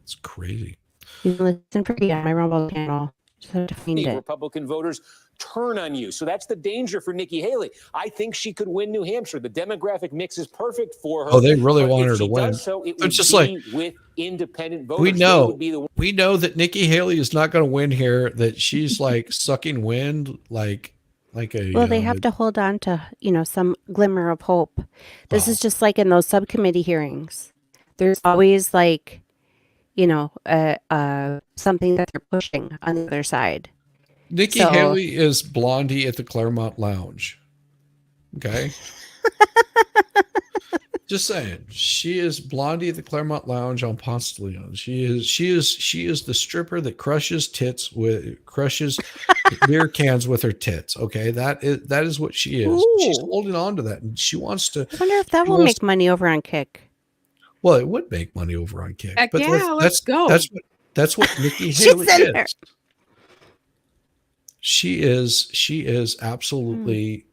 It's crazy. You can listen for free on my Rumble channel. Just have to find it. Republican voters turn on you. So that's the danger for Nikki Haley. I think she could win New Hampshire. The demographic mix is perfect for her. Oh, they really want her to win. So it It's would just be like with independent voters. we They know would be the we know that Nikki Haley is not going to win here. That she's like sucking wind, like a. Well, they have to hold on to some glimmer of hope. This is just like in those subcommittee hearings. There's always like something that they're pushing on the other side. Nikki Haley is Blondie at the Claremont Lounge. Okay. Just saying. She is Blondie at the Claremont Lounge on Ponce de Leon. She is the stripper that crushes beer cans with her tits. Okay. That is what she is. Ooh. She's holding on to that, and she wants to. I wonder if that will make money over on Kick. Well, it would make money over on Kick. Heck But yeah, let's go. That's what Nikki Haley in there. is. She is absolutely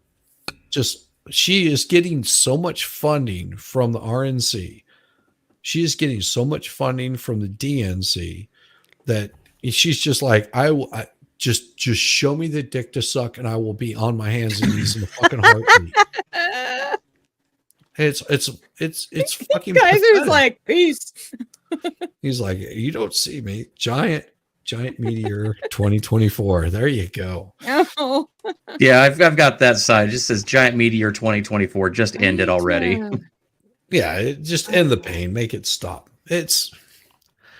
she is getting so much funding from the RNC. She is getting so much funding from the DNC that she's just like, I just show me the dick to suck and I will be on my hands and knees in a fucking heartbeat. It's fucking Geyser's pathetic. like, peace. He's like, you don't see me. Giant Meteor 2024. There you go. Oh. Yeah, I've got that side. It just says Giant Meteor 2024. Just ended already. Yeah, just end the pain. Make it stop. It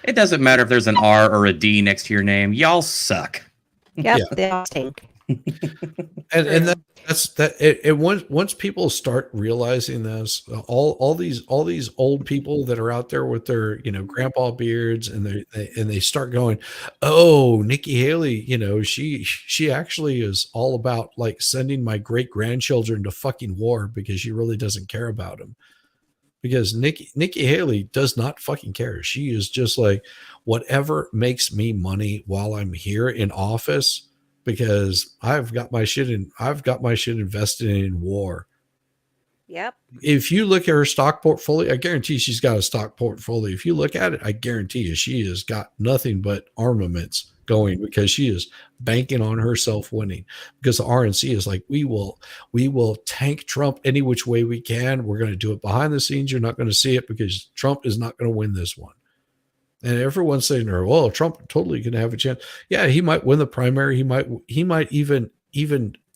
doesn't matter if there's an R or a D next to your name. Y'all suck. Yep, Yeah. they all stink. And that's that. Once people start realizing this, all these old people that are out there with their grandpa beards, and they start going, oh, Nikki Haley, she actually is all about like sending my great grandchildren to fucking war because she really doesn't care about them. Because Nikki Haley does not fucking care. She is just like, whatever makes me money while I'm here in office, because I've got my shit invested in war. Yep. If you look at her stock portfolio, I guarantee she's got a stock portfolio. If you look at it, I guarantee you she has got nothing but armaments going, because she is banking on herself winning. Because the RNC is like, we will tank Trump any which way we can. We're going to do it behind the scenes. You're not going to see it because Trump is not going to win this one. And everyone's saying, well, Trump totally going to have a chance. Yeah, he might win the primary. He might even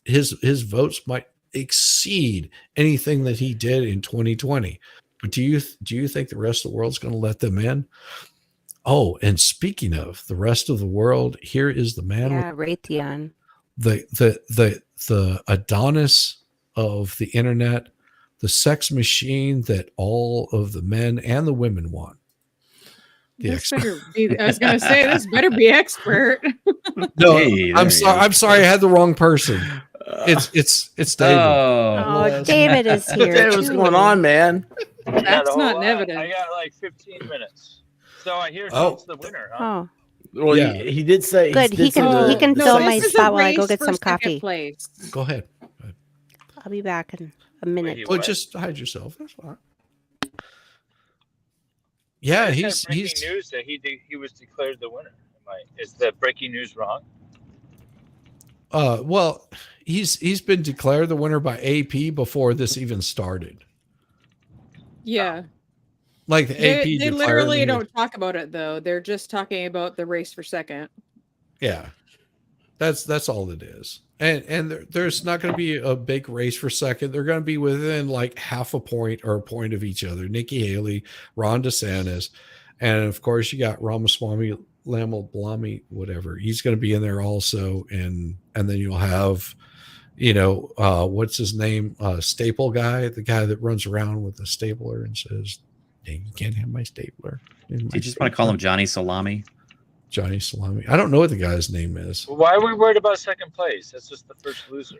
his votes might exceed anything that he did in 2020. But do you think the rest of the world's going to let them in? Oh, and speaking of the rest of the world, here is the man. Yeah, Raytheon. The Adonis of the internet, the sex machine that all of the men and the women want. I was going to say, this better be expert. No, I'm sorry. I had the wrong person. It's David. Oh, David is here. David, what's going on, man? That's not evidence. I got like 15 minutes. So I hear Trump's the winner, huh? Oh, Well, Yeah. he did say good. He can fill my this is a spot while I go race get for some second coffee. place. Go ahead. I'll be back in a minute. Oh, just hide yourself. That's fine. Yeah, I he's had breaking news that he was declared the winner. Is the breaking news wrong? well, he's been declared the winner by AP before this even started. Yeah. Like the AP They declared literally him. don't talk about it though. They're just talking about the race for second. Yeah, that's all it is. And there's not going to be a big race for second. They're going to be within like half a point or a point of each other. Nikki Haley, Ron DeSantis, and of course you got Ramaswamy Lamblami, whatever. He's going to be in there also, and then you'll have, what's his name? Staple guy, the guy that runs around with the stapler and says, "Dang, you can't have my stapler." You just want to call him Johnny Salami? Johnny Salami. I don't know what the guy's name is. Well, why are we worried about second place? That's just the first loser.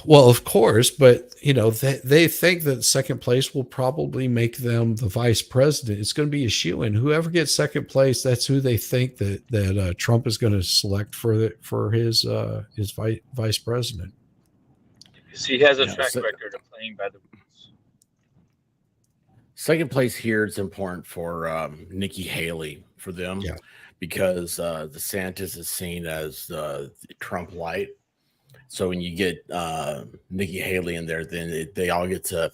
Well, of course, but they think that second place will probably make them the vice president. It's going to be a shoo-in. Whoever gets second place, that's who they think that Trump is going to select for his vice president. Because he has a track record of playing by the rules. Second place here is important for Nikki Haley for them, because DeSantis is seen as Trump light. So when you get Nikki Haley in there, then they all get to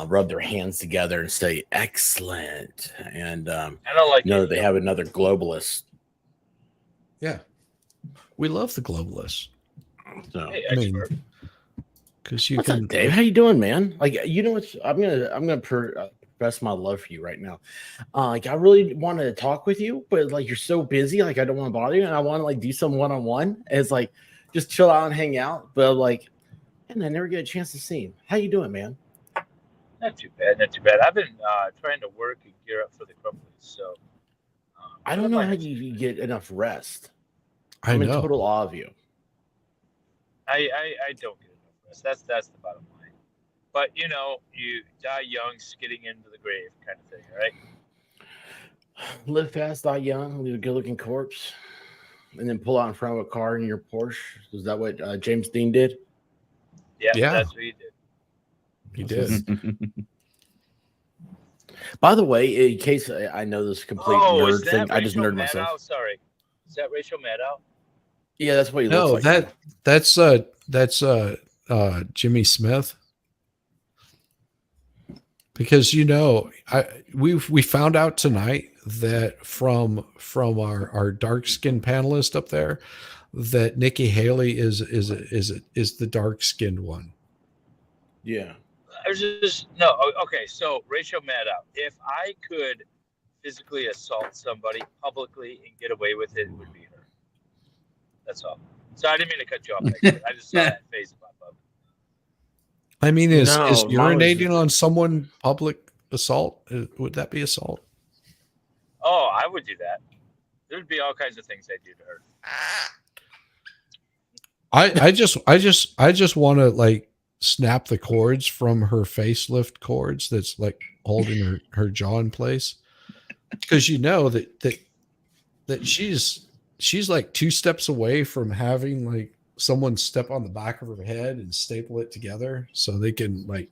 rub their hands together and say excellent, and I don't like they have another globalist. Yeah, we love the globalists. So Hey, I mean, because you what's can, up, Dave? How you doing, man? Like, what? I'm gonna profess my love for you right now. Like, I really want to talk with you, but like you're so busy, like I don't want to bother you, and I want to like do some one-on-one. It's like just chill out and hang out, but like, and I never get a chance to see him. How you doing, man? Not too bad, not too bad. I've been trying to work and gear up for the Crumblies, so I don't know how you get enough rest. I I'm know. in total awe of you. I don't get enough rest. That's the bottom line. But you die young, skidding into the grave, kind of thing, right? Live fast, die young, leave a good-looking corpse, and then pull out in front of a car in your Porsche. Is that what James Dean did? Yeah, that's what he did. He did. By the way, in case I know this complete nerd thing, I just nerd myself. Maddow? Sorry, is that Rachel Maddow? Yeah, that's what he No, looks like. that's Jimmy Smith. Because we found out tonight that from our dark skinned panelist up there that Nikki Haley is the dark skinned one. Yeah. Okay. So Rachel Maddow, if I could physically assault somebody publicly and get away with it, it would be her. That's all. So I didn't mean to cut you off. I just saw that face pop up. I mean, is No, urinating on someone public assault? Would that be assault? Oh, I would do that. There'd be all kinds of things I'd do to her. I just want to like snap the cords from her facelift cords that's like holding her jaw in place, because that she's like 2 steps away from having like someone step on the back of her head and staple it together so they can like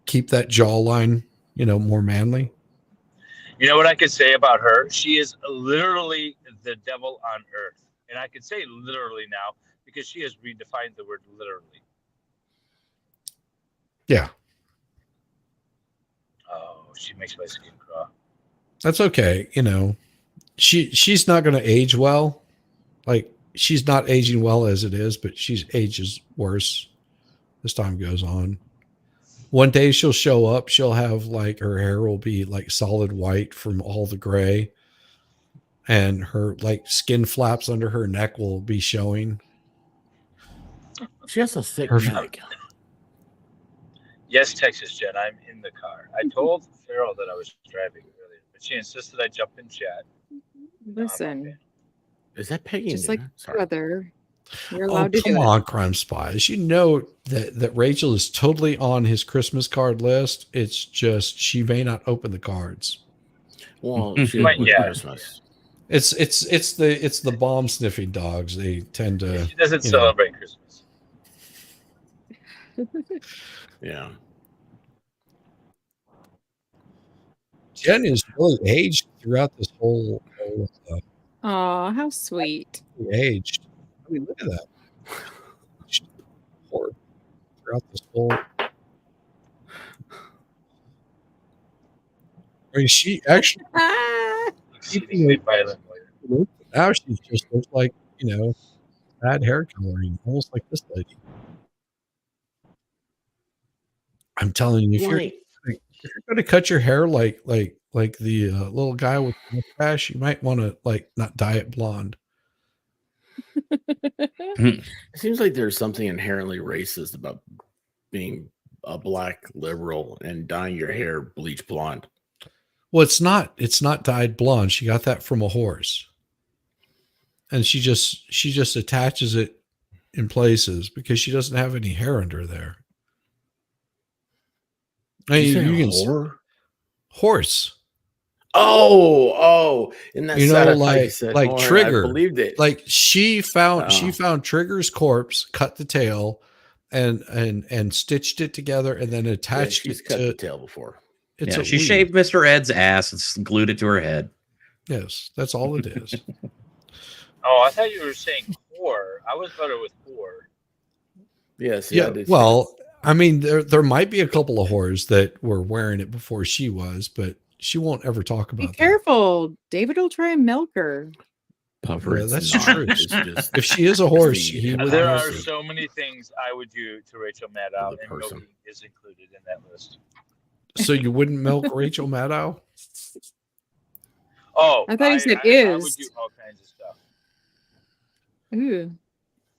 keep that jawline more manly. You know what I could say about her? She is literally the devil on earth. And I could say literally now because she has redefined the word literally. Yeah. Oh, she makes my skin crawl. That's okay. She's not going to age well. Like, she's not aging well as it is, but she's ages worse as time goes on. One day she'll show up. She'll have like her hair will be like solid white from all the gray, and her like skin flaps under her neck will be showing. She has a thick neck. Yes, Texas Jen, I'm in the car. I told Farrell that I was driving earlier, but she insisted I jump in chat. Listen. Is that Peggy? Just like brother. You're Oh, allowed to come do it. on, Crime Spies. You know that Rachel is totally on his Christmas card list. It's just she may not open the cards. Well, she But didn't yeah. Christmas. It's the bomb sniffing dogs. They tend to. She doesn't you know. celebrate Christmas. Yeah. Jen is really aged throughout this whole Oh, how sweet. aged. I mean, look at that. Throughout this whole. I mean, she actually. Exceedingly violent. Now she just looks like, bad hair coloring, almost like this lady. I'm telling you, if you're going to cut your hair like the little guy with the mustache, you might want to not dye it blonde. It seems like there's something inherently racist about being a black liberal and dyeing your hair bleach blonde. Well, it's not dyed blonde. She got that from a horse. And she just attaches it in places because she doesn't have any hair under there. You can horse. Oh, and that's like Trigger. I believed it. Like she found Trigger's corpse, cut the tail, and stitched it together, and then attached she's it cut to the tail before. She shaved Mr. Ed's ass and glued it to her head. Yes, that's all it is. Oh, I thought you were saying whore. I was better with whore. Yes. Yeah. Well, I mean, there might be a couple of whores that were wearing it before she was, but she won't ever talk about Be careful. David will try and milk her. Puffer. Yeah, that's true. If she is a horse, he would. There are so many things I would do to Rachel Maddow, and milking is included in that list. So you wouldn't milk Rachel Maddow? Oh, I thought you said I would do all kinds of stuff. Ooh.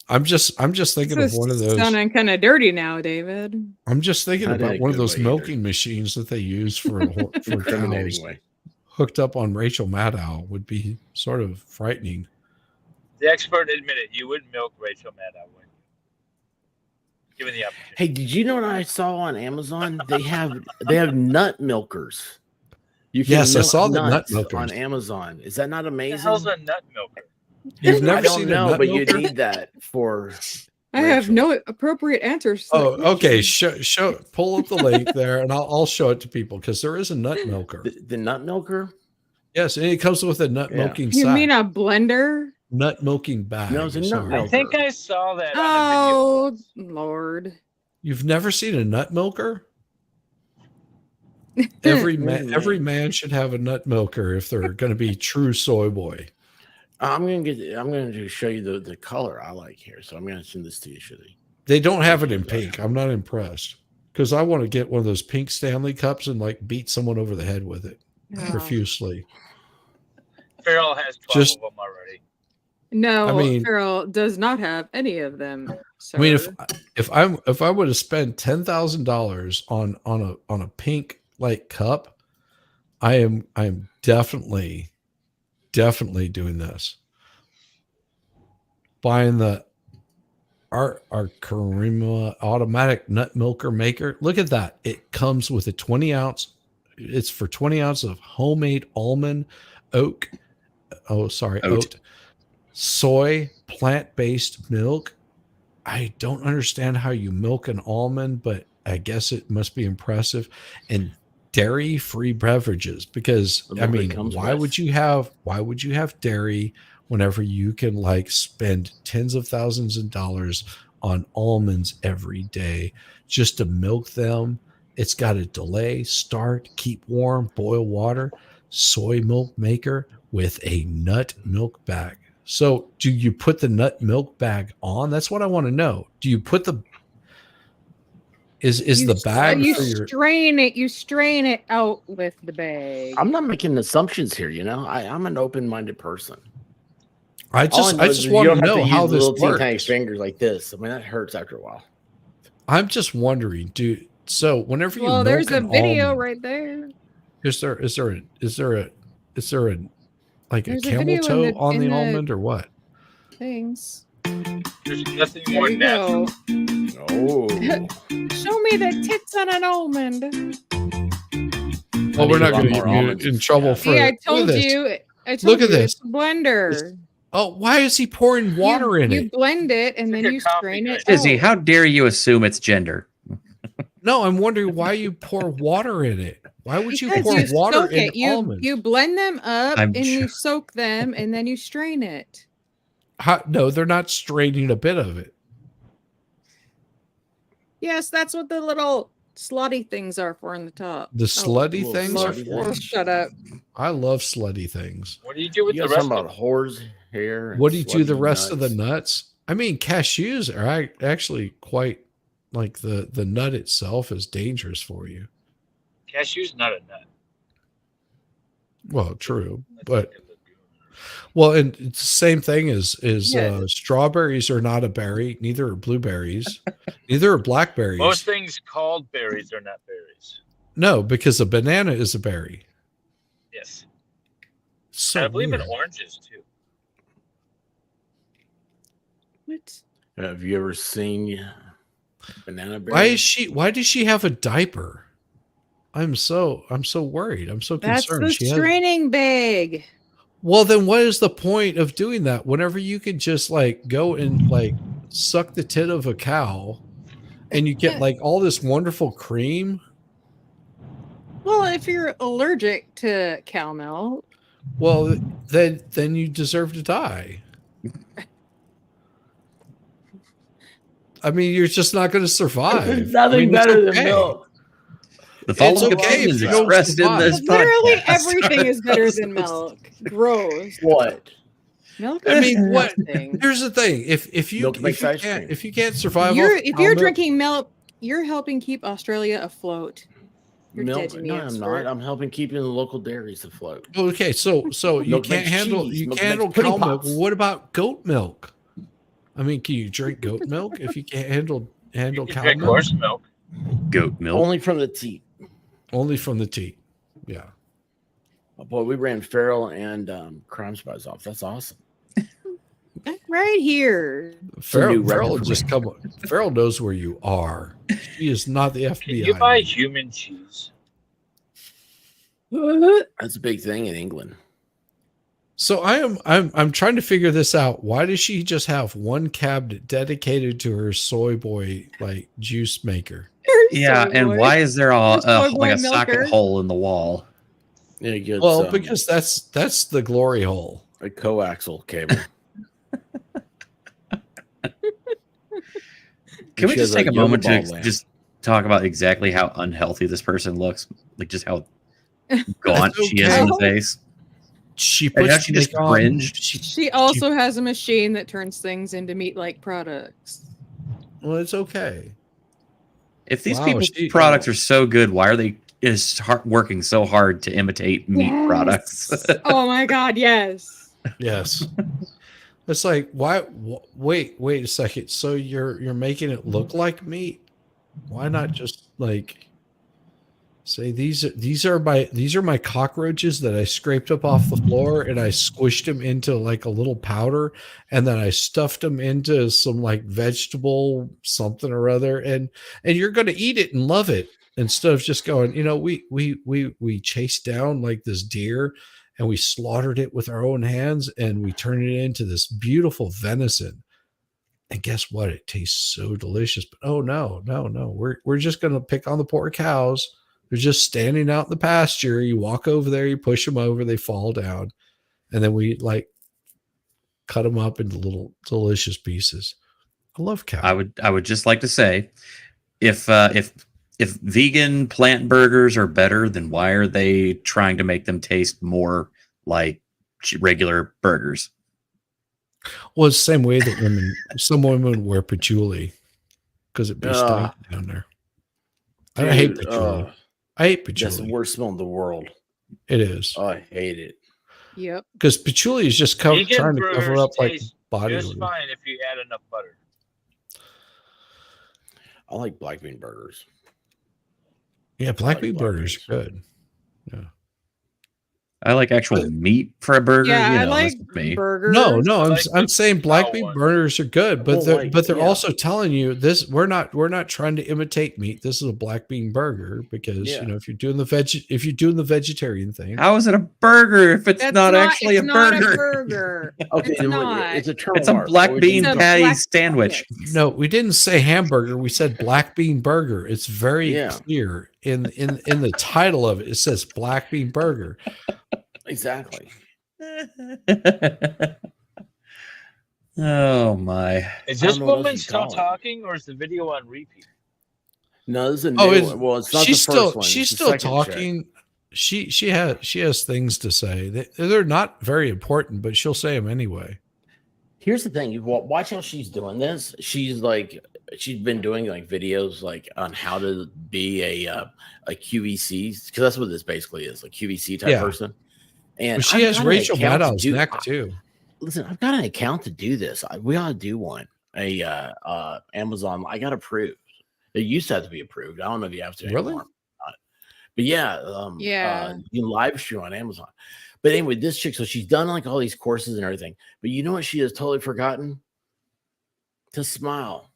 I'm just thinking of one of those. Sounding kind of dirty now, David. I'm just thinking Not in about a one of good those way milking machines that they use for incriminating cows way. hooked up on Rachel Maddow would be sort of frightening. The expert admitted you would milk Rachel Maddow, wouldn't you? Given the opportunity. Hey, did you know what I saw on Amazon? They have nut milkers. You can Yes, I milk saw the nut nuts milkers on Amazon. Is that not What amazing? the hell's a nut milker? You've never I don't seen know, a nut but milker? you need that for. I have no appropriate answers. To Oh, that okay. question. Pull up the link there, and I'll show it to people because there is a nut milker. The nut milker? Yes, and it comes with a nut milking You sack. mean a blender? Nut milking bag. No, it's a nut sorry. milker. I think I saw that on Oh, Lord. You've never seen a nut milker? Every man should have a nut milker if they're going to be true soy boy. I'm going to show you the color I like here. So I'm going to send this to you, Shitty. They don't have it in pink. I'm not impressed because I want to get one of those pink Stanley cups and beat someone over the head with it profusely. Farrell has 12 of them already. No, I mean- Farrell does not have any of them. Sir. I mean, if I would have spent $10,000 on a pink cup, I am definitely doing this. Buying the our Karima automatic nut milker maker. Look at that. It comes with a 20 ounce. It's for 20 ounces of homemade almond, oat, soy, plant-based milk. I don't understand how you milk an almond, but I guess it must be impressive. And dairy-free beverages, because I mean, why would you have dairy whenever you can spend tens of thousands of dollars on almonds every day just to milk them? It's got a delay, start, keep warm, boil water, soy milk maker with a nut milk bag. So do you put the nut milk bag on? That's what I want to know. Do you put the the bag you for your strain it out with the bag. I'm not making assumptions here. I'm an open-minded person. I just want to know how this little tiny works. fingers like this. I mean, that hurts after a while. I'm just wondering, so whenever you Well, there's milk a an video almond, right there. is there a There's a camel video toe in on in the the- almond or what? Things. There's nothing There more you natural. go. Oh. Show me the tits on an almond. Well, we're need a not lot going to more get you almonds in and trouble fat. for Yeah, I it. Look at told this. you. I told Look at you this. it's a blender. Oh, why is he pouring water in You it? blend it and then like a you coffee strain it. Izzy, out. how dare you assume it's gender? No, I'm wondering why you pour water in it. Why would you Because pour you water soak in it. You almonds? blend them up I'm and you sure. soak them and then you strain it. No, they're not straining a bit of it. Yes, that's what the little slutty things are for in the top. The slutty Little things are slutty for. things. Shut up. I love slutty things. What do you do with You the guys rest talking of about them? whores hair? And What do you do the slutty rest of the nuts? nuts? I mean, cashews are actually quite like the nut itself is dangerous for you. Cashew's not a nut. Well, true, but well, and it's the same thing as Yeah. strawberries are not a berry. Neither are blueberries. Neither are blackberries. Most things called berries are not berries. No, because a banana is a berry. Yes. So And I believe weird. in oranges too. What? Have you ever seen banana berries? Why does she have a diaper? I'm so worried. I'm so That's concerned. the straining bag. Well, then what is the point of doing that whenever you can just like go and like suck the tit of a cow and you get like all this wonderful cream? Well, if you're allergic to cow milk. Well, then you deserve to die. I mean, you're just not going to survive. There's nothing I mean, it's better than okay. milk. The following okay if opinions you don't expressed in this survive. Literally podcast. everything is better than milk. Gross. What? Milk I is mean, what? disgusting. Here's the thing: if you Milk makes ice cream. if you can't survive, If you're milk, drinking milk, you're helping keep Australia afloat. You're dead Milk? to me, No, I'm expert. not. I'm helping keeping the local dairies afloat. okay, so you Milk can't makes handle cheese. you Milk can't handle makes pudding cow milk. pops. Well, what about goat milk? I mean, can you drink goat milk if you can't handle You cow drink milk? horse milk. Goat milk. Only from the teat. Only from the teat. Yeah. Oh, boy, we ran Feral and Crime Spies off. That's awesome. Right here. Farrell record for just me. come. Farrell knows where you are. She is not the Can FBI. you buy human cheese? That's a big thing in England. So I'm trying to figure this out. Why does she just have one cabinet dedicated to her soy boy like juice maker? Yeah, Soy and boy. why is there Soy boy like a socket milker. hole in the wall? Yeah, you get Well, because that's the glory hole. a coaxial cable. Can we She just has take a yoga moment to ball lamp. just talk about exactly how unhealthy this person looks? Like just how gaunt That's she is in the okay. face. She And how puts she just makeup on. cringed. She also has a machine that turns things into meat-like products. Well, it's okay. If these Wow, people's she- products are so good, why are they working so hard to imitate meat Yes. products? Oh my god, yes. Yes. It's like why? Wait a second. So you're making it look like meat? Why not just like say these are my cockroaches that I scraped up off the floor and I squished them into like a little powder and then I stuffed them into some like vegetable something or other and you're gonna eat it and love it instead of just going, we chased down like this deer and we slaughtered it with our own hands and we turned it into this beautiful venison. And guess what? It tastes so delicious. But oh no. We're just gonna pick on the poor cows. They're just standing out in the pasture. You walk over there, you push them over, they fall down, and then we like cut them up into little delicious pieces. I love cow. I would just like to say, if vegan plant burgers are better, then why are they trying to make them taste more like regular burgers? Well, it's the same way that some women wear patchouli because it be stinking down there. I hate patchouli. I hate That's patchouli. the worst smell in the world. It is. Oh, I hate it. Yep. Because patchouli is just Vegan trying to cover burgers up like taste body just odor. fine if you add enough butter. I like black bean burgers. Yeah, black like bean black burgers are good. Yeah. I like actual meat for a burger. Yeah, you I know, like that's me. burgers. No, I'm saying black bean burgers are good, but they're yeah. also telling you this. We're not trying to imitate meat. This is a black bean burger because Yeah. if you're doing the vegetarian thing, How is it a burger if it's That's not actually it's a not burger? a burger. Okay, It's not. it's a term. It's a black bean It's a patty black- sandwich. no, we didn't say hamburger. We said black bean burger. It's very Yeah. clear in the title of it. It says black bean burger. Exactly. Oh my! Is this know what else woman you still call it. talking, or is the video on repeat? No, this is a new Oh, one. Well, it's not the she's first still one. she's It's the still second chick. talking. She has things to say. They're not very important, but she'll say them anyway. Here's the thing: you watch how she's doing this. She's been doing like videos like on how to be a QVC, because that's what this basically is, a QVC type Yeah. person. And Well, she I've has got an Rachel account to Maddow's do- neck too. Listen, I've got an account to do this. We ought to do one. Amazon. I got approved. It used to have to be approved. I don't know if you have to Really? anymore. But yeah, you can live stream on Amazon. But anyway, this chick, so she's done like all these courses and everything. But you know what she has totally forgotten? To smile.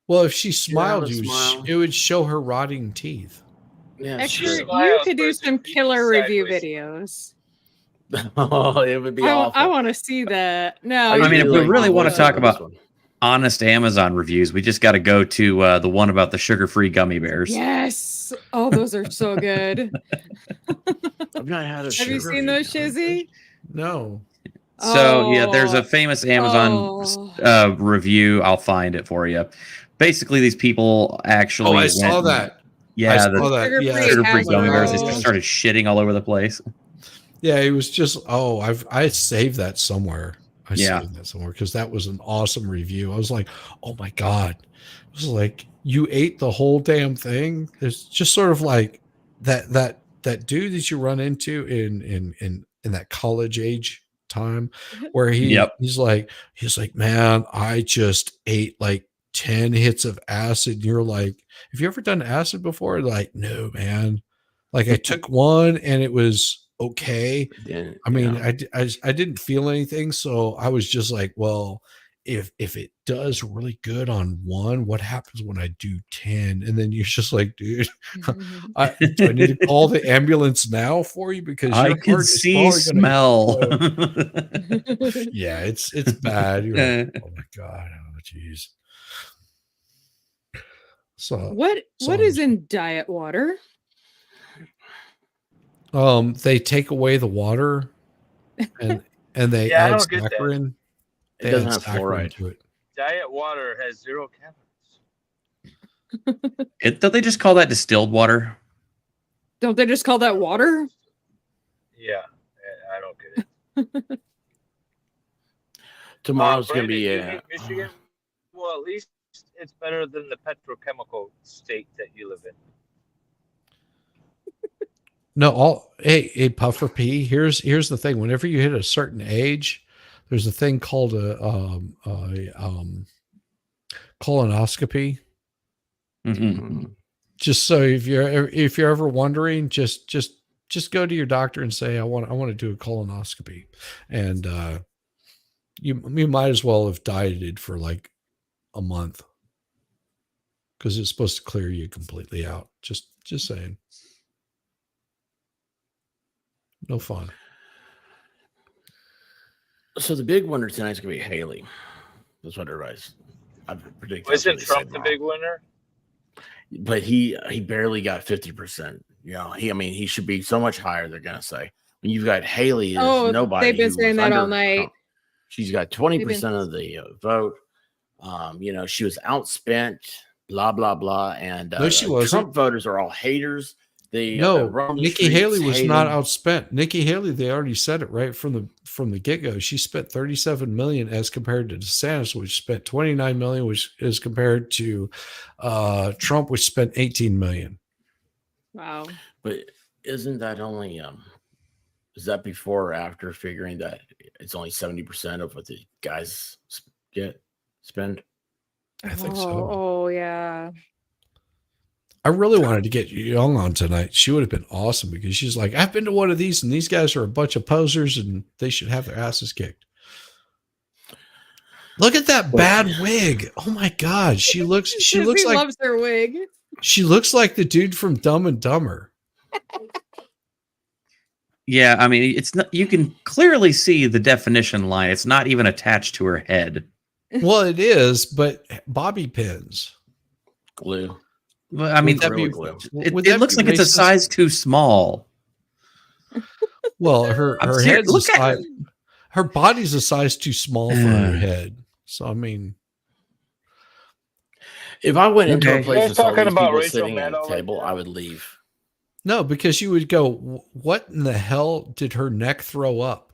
Well, if she You know how smiled, to smile? it would show her rotting teeth. Yeah, Actually, sure. you could do some killer review videos. Oh, it would be awful. I want to see that. No, I mean, if we like really the want to voiceover talk for this about one. honest Amazon reviews, we just got to go to the one about the sugar-free gummy bears. yes. Oh, those are so good. I've not had a Have you seen those, Shizzy? No. So yeah, there's a famous Amazon Oh. review. I'll find it for you. Basically, these people actually. Oh, I saw went- that. Yeah, I saw the that. Yeah, sugar-free gummy bears. They Yeah. just started shitting all over the place. Yeah, it was just I saved that somewhere. I Yeah. saved that somewhere because that was an awesome review. I was like, oh my god. It was like you ate the whole damn thing. It's just sort of like that dude that you run into in that college age time where he's like, man, I just ate like 10 hits of acid. And you're like, have you ever done acid before? Like, no, man. Like I took one and it was okay. I mean, I didn't feel anything, so I was just like, well, if it does really good on one, what happens when I do 10? And then you're just like, dude, do I need to call the ambulance now for you because I your can heart is see probably smell. yeah, it's bad. You're like, oh my god, oh jeez. So What is in diet water? they take away the water and they Yeah, I add don't get that. saccharin. It They doesn't add have saccharin fluoride. to it. Diet water has 0 calories. Don't they just call that distilled water? Don't they just call that water? Yeah, I don't get it. Tomorrow's gonna Brandon, be you hate Michigan. Well, at least it's better than the petrochemical state that you live in. No, hey, Puffer P. Here's the thing. Whenever you hit a certain age, there's a thing called a colonoscopy. Mm-hmm. Just so if you're ever wondering, just go to your doctor and say I want to do a colonoscopy, and you might as well have dieted for like a month because it's supposed to clear you completely out. Just saying. No fun. So the big winner tonight's gonna be Haley. That's what everybody's. I predict. Isn't Trump the big winner? But he barely got 50%. You know, he should be so much higher. They're gonna say when you've got Haley is nobody. They've been who saying was that all under night. Trump. She's got 20% of the vote. She was outspent. Blah blah blah. And No, she wasn't. Trump voters are all haters. They roam the Nikki streets, Haley was hate not him. outspent. Nikki Haley, they already said it right from the get-go. She spent 37 million as compared to DeSantis, which spent 29 million, which is compared to Trump, which spent 18 million. Wow. But isn't that only is that before or after figuring that it's only 70% of what the guys spend? I think so. Oh yeah. I really wanted to get Young on tonight. She would have been awesome because she's like, I've been to one of these, and these guys are a bunch of posers, and they should have their asses kicked. Look at that bad wig. Oh my God. She looks like loves her wig. She looks like the dude from Dumb and Dumber. Yeah, I mean, it's not. You can clearly see the definition line. It's not even attached to her head. Well, it is, but bobby pins. Glue. Well, I mean, Really glue. it looks like it's a size too small. Well, her I'm head's look a at size, her body's a size too small for her head. So I mean, if I went into a You place guys and saw talking these about people Rachel sitting at a Maddow like table, that? I would leave. no, because you would go, what in the hell did her neck throw up?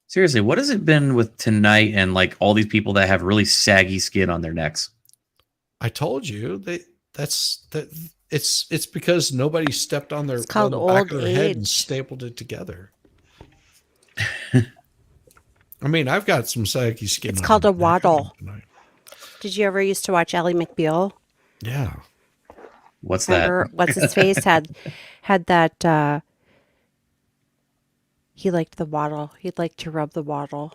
Seriously, what has it been with tonight and like all these people that have really saggy skin on their necks? I told you it's because nobody stepped on their It's called on the back old of their head and age. stapled it together. I mean, I've got some saggy skin. It's on called my a neck waddle. tonight. Did you ever used to watch Ally McBeal? Yeah. What's Remember, that? what's his face had that he liked the waddle. He'd like to rub the waddle.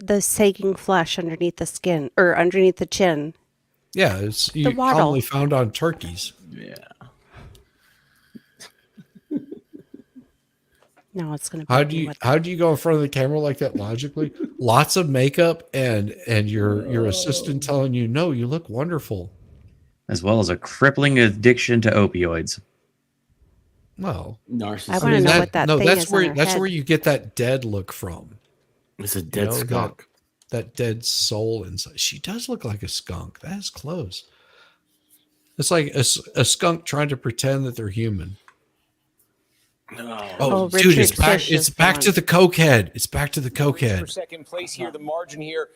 The sagging flesh underneath the skin or underneath the chin. Yeah, it's you waddle. commonly found on turkeys. Yeah. No, it's gonna. How do you go in front of the camera like that logically? Lots of makeup and your assistant telling you, no, you look wonderful. As well as a crippling addiction to opioids. Well, narcissism. I want to know what that thing that's is where on her that's head. where you get that dead look from. It's a dead that- skunk. That dead soul inside. She does look like a skunk. That is close. It's like a skunk trying to pretend that they're human. Oh, dude, it's back. It's back to the cokehead. It's back to the For cokehead. second place here, the margin here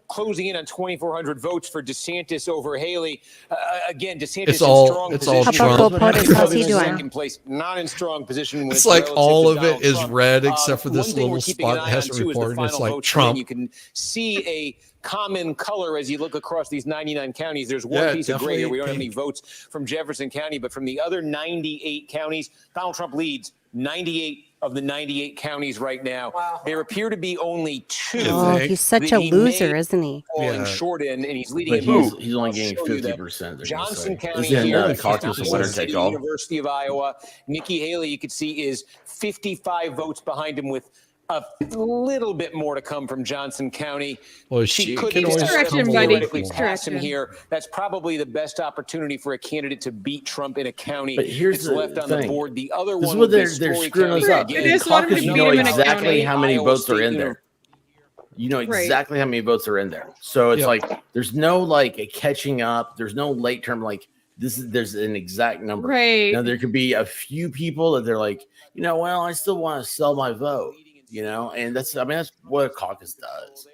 closing in on 2,400 votes for DeSantis over Haley. Again, DeSantis It's all- in strong it's all position. Trump. How about Bo Potus? How's he doing? Second place, not in strong position. When It's like relative all to of it Donald is Trump. red except for this One thing we're little keeping an spot that eye has on, to too, is the report, and it's final like votes come in. Trump. You can see a common color as you look across these 99 counties. There's one Yeah, piece of gray here. We don't have definitely any votes from Jefferson County, but from the other 98 counties, Donald Trump leads 98 of the 98 counties right now. Wow. There appear to be only two. Oh, he's such that a he loser, may isn't he? falling Yeah. short in, and he's leading. But in he's only I'll getting show you that. 50%. Johnson County Isn't here, caucus a winner Kansas take City, all? University of Iowa. Nikki Haley, you can see, is 55 votes behind him, with a little bit more to come from Johnson County. Well, She she could can always theoretically come theoretically more. pass him here. That's probably the best opportunity for a candidate to beat Trump in a county But here's that's the left on the thing. board. The other This is one what would be they're Story screwing us County. up. Again, In is what caucus, to you beat know him in a exactly county. how many Iowa votes are State in there. You know Right. exactly how many votes are in there. So it's Yep. like there's no like a catching up. There's no late term like this is there's an exact number. Right. Now there could be a few people that they're like, well, I still want to sell my vote, and that's what a caucus does.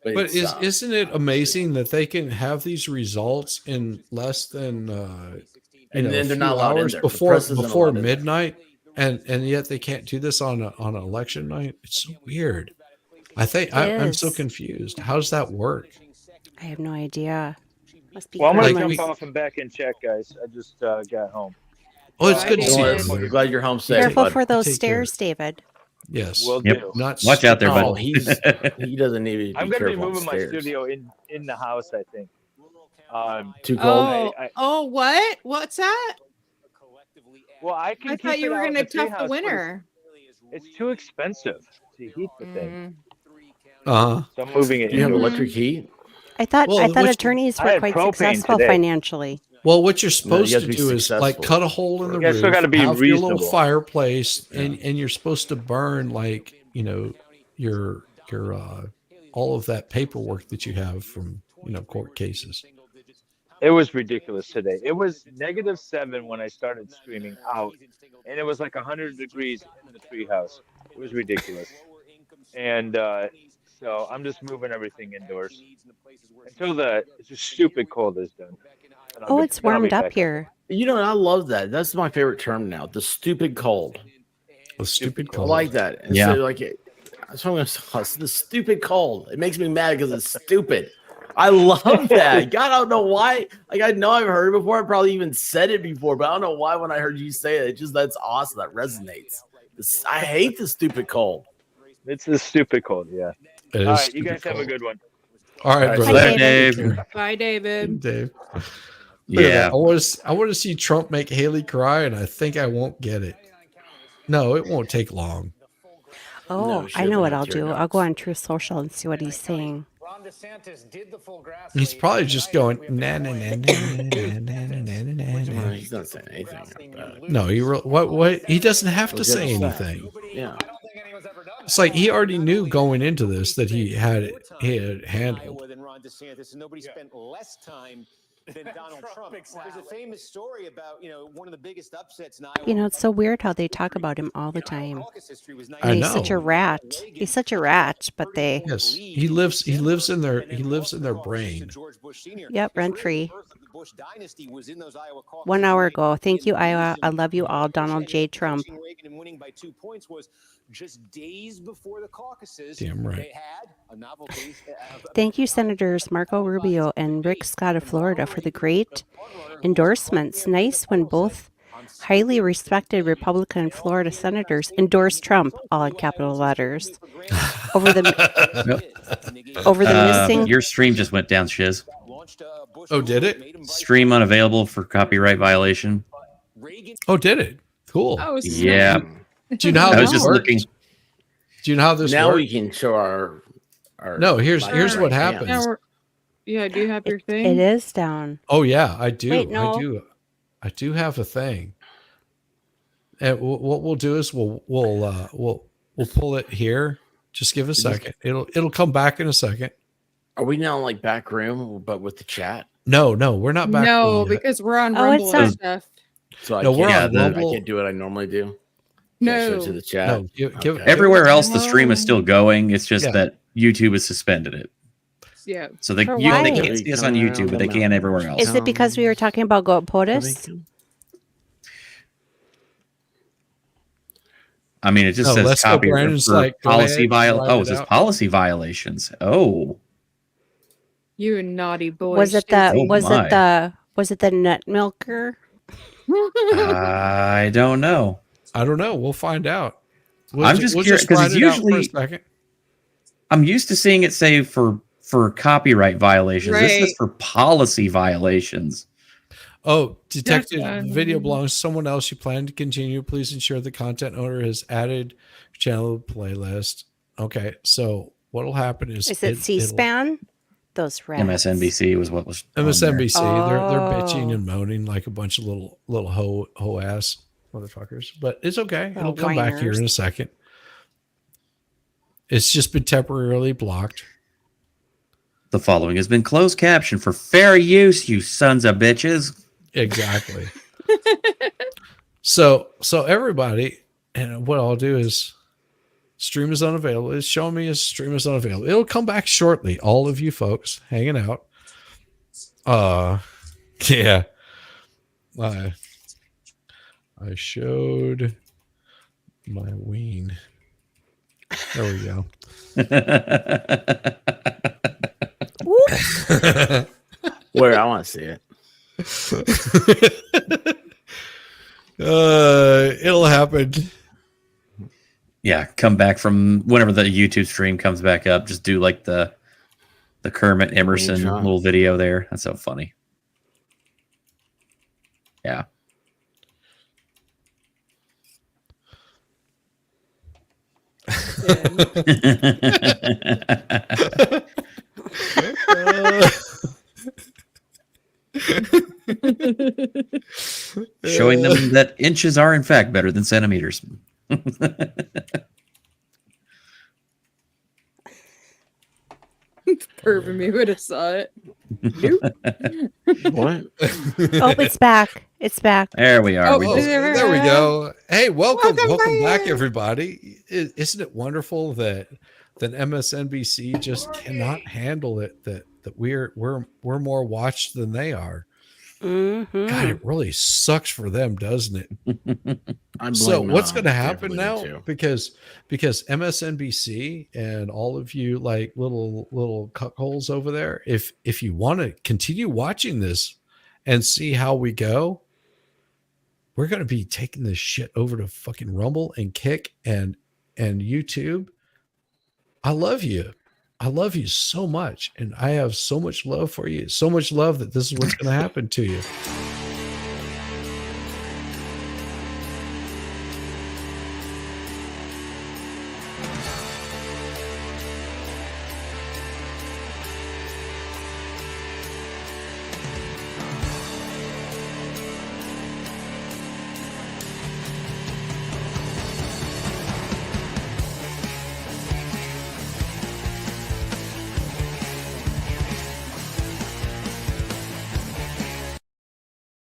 But it's, Isn't it amazing that they can have these results in less than And then a they're few not allowed in hours there. The before press isn't allowed in there. midnight, and yet they can't do this on an election night? It's so weird. I'm so is. confused. How does that work? I have no idea. Must be Well, I'm going to gremlins. jump off and back and check, guys. I just got home. Oh, it's good to I see did. you. I'm glad you're home safe. Careful bud. for those Take care. stairs, David. Yes. Will Yep. do. Not Watch out there, Oh, bud. he doesn't need to be I'm going to be careful on moving my stairs. studio in the house, I think. Too cold. What? What's that? Well, I can I keep thought you it were out in going to the tough the treehouse, but winter. It's too expensive to heat the thing. Uh-huh. So I'm moving it. Do you have indoors. electric heat? I thought Well, which- attorneys I were had quite propane successful today. financially. Well, what you're supposed have to to be do is like successful. cut a hole in the Yeah, roof, still gotta be have your little reasonable. fireplace, and you're supposed to burn like your all of that paperwork that you have from court cases. It was ridiculous today. It was -7 when I started streaming out, and it was like 100 degrees in the treehouse. It was ridiculous. And so I'm just moving everything indoors until the stupid cold is done. And I'll Oh, be- it's then I'll be warmed back up here. I love that. That's my favorite term now. The stupid cold. The stupid I cold. like that. Yeah. So, That's what I'm going to say. It's the stupid cold. It makes me mad because it's stupid. I love that. God, I don't know why. Like, I know I've heard it before. I probably even said it before, but I don't know why when I heard you say it, that's awesome. That resonates. I hate the stupid cold. It's the stupid cold, yeah. It is All right, you guys stupid have a cold. good one. All right, brother. Bye, David. Bye, David. Dave. Look at Yeah. that. I want to see Trump make Haley cry, and I think I won't get it. No, it won't take long. Oh, I know what I'll do. I'll go on Truth Social and see what he's saying. He's probably just going na na na na na na na na na. He's not saying anything about it. No, what? He doesn't have to say anything. Yeah. It's like he already knew going into this that he had handled. Than Ron DeSantis, and nobody spent less time than Donald Trump. There's a famous story about, one of the biggest upsets in Iowa. It's so weird how they talk about him all the time. I He's know. such a rat. He's such a rat, but they Yes, he lives in their brain. Yep, rent free. 1 hour ago. Thank you, Iowa. I love you all. Donald J. Trump. Reagan and winning by 2 points was just days before the caucuses. Damn right. They had a novelty. Thank you, Senators Marco Rubio and Rick Scott of Florida, for the great endorsements. Nice when both highly respected Republican Florida senators endorse Trump, all in capital letters. Over the missing. Your stream just went down, Shiz. Oh, did it? Stream unavailable for copyright violation. Oh, did it? Cool. Oh, Yeah. Do you know how I was this just works? looking. Do you know how this Now works? we can show our No, here's what happens. Yeah, do you have your thing? It is down. Oh yeah, I do. Wait, no. I do have a thing. And what we'll do is we'll pull it here. Just give a second. It'll come back in a second. Are we now like back room, but with the chat? No, we're not back. No, room yet. because we're on Oh, Rumble it's and not- stuff. So No, we're on I Rumble. can't do what I normally do. Show it to No. the chat. No, give Everywhere else, the stream is still going. It's just Yeah. that YouTube has suspended it. Yeah. So they For they why? can't see us on YouTube, but they can everywhere else. Is it because we were talking about goat POTUS? I mean, it just No, says let's go. copy Brandon's for like, go policy ahead, write Oh, it it says out. policy violations. Oh, You naughty boy. Was it the Shizzy. was it the nut milker? I don't know. I don't know. We'll find out. I'm just curious because write it's it out for a usually second. I'm used to seeing it say for copyright violations. This is Right. for policy violations. Oh, detected That's video belongs to someone else. You plan to continue. Please ensure the content owner has added channel playlist. Okay, so what'll happen is Is it C-SPAN? Those rats. MSNBC was what was on there. MSNBC. They're bitching Oh. and moaning like a bunch of little hoe ass motherfuckers. But it's okay. Little It'll come back here whiners. in a second. It's just been temporarily blocked. The following has been closed caption for fair use, you sons of bitches. Exactly. So everybody, and what I'll do is stream is unavailable. It's showing me a stream is unavailable. It'll come back shortly. All of you folks hanging out. Yeah. I showed my ween. There we go. Where I want to see it. It'll happen. Yeah, come back from whenever the YouTube stream comes back up. Just do like the Kermit Emerson Screenshot. little video there. That's so funny. Yeah. Showing them that inches are in fact better than centimeters. Pervin me would have saw it. What? Oh, it's back. It's back. There we are. Oh, We is just- it ever- There we go. Hey, welcome back, back. everybody. Isn't it wonderful that MSNBC just cannot handle it? That we're more watched than they are. God, it really sucks for them, doesn't it? I'm So blaming, what's going to happen Beverly now? too. Because MSNBC and all of you like little cuckolds over there, if you want to continue watching this and see how we go, we're going to be taking this shit over to fucking Rumble and Kick and YouTube. I love you. I love you so much. And I have so much love for you. So much love that this is what's going to happen to you.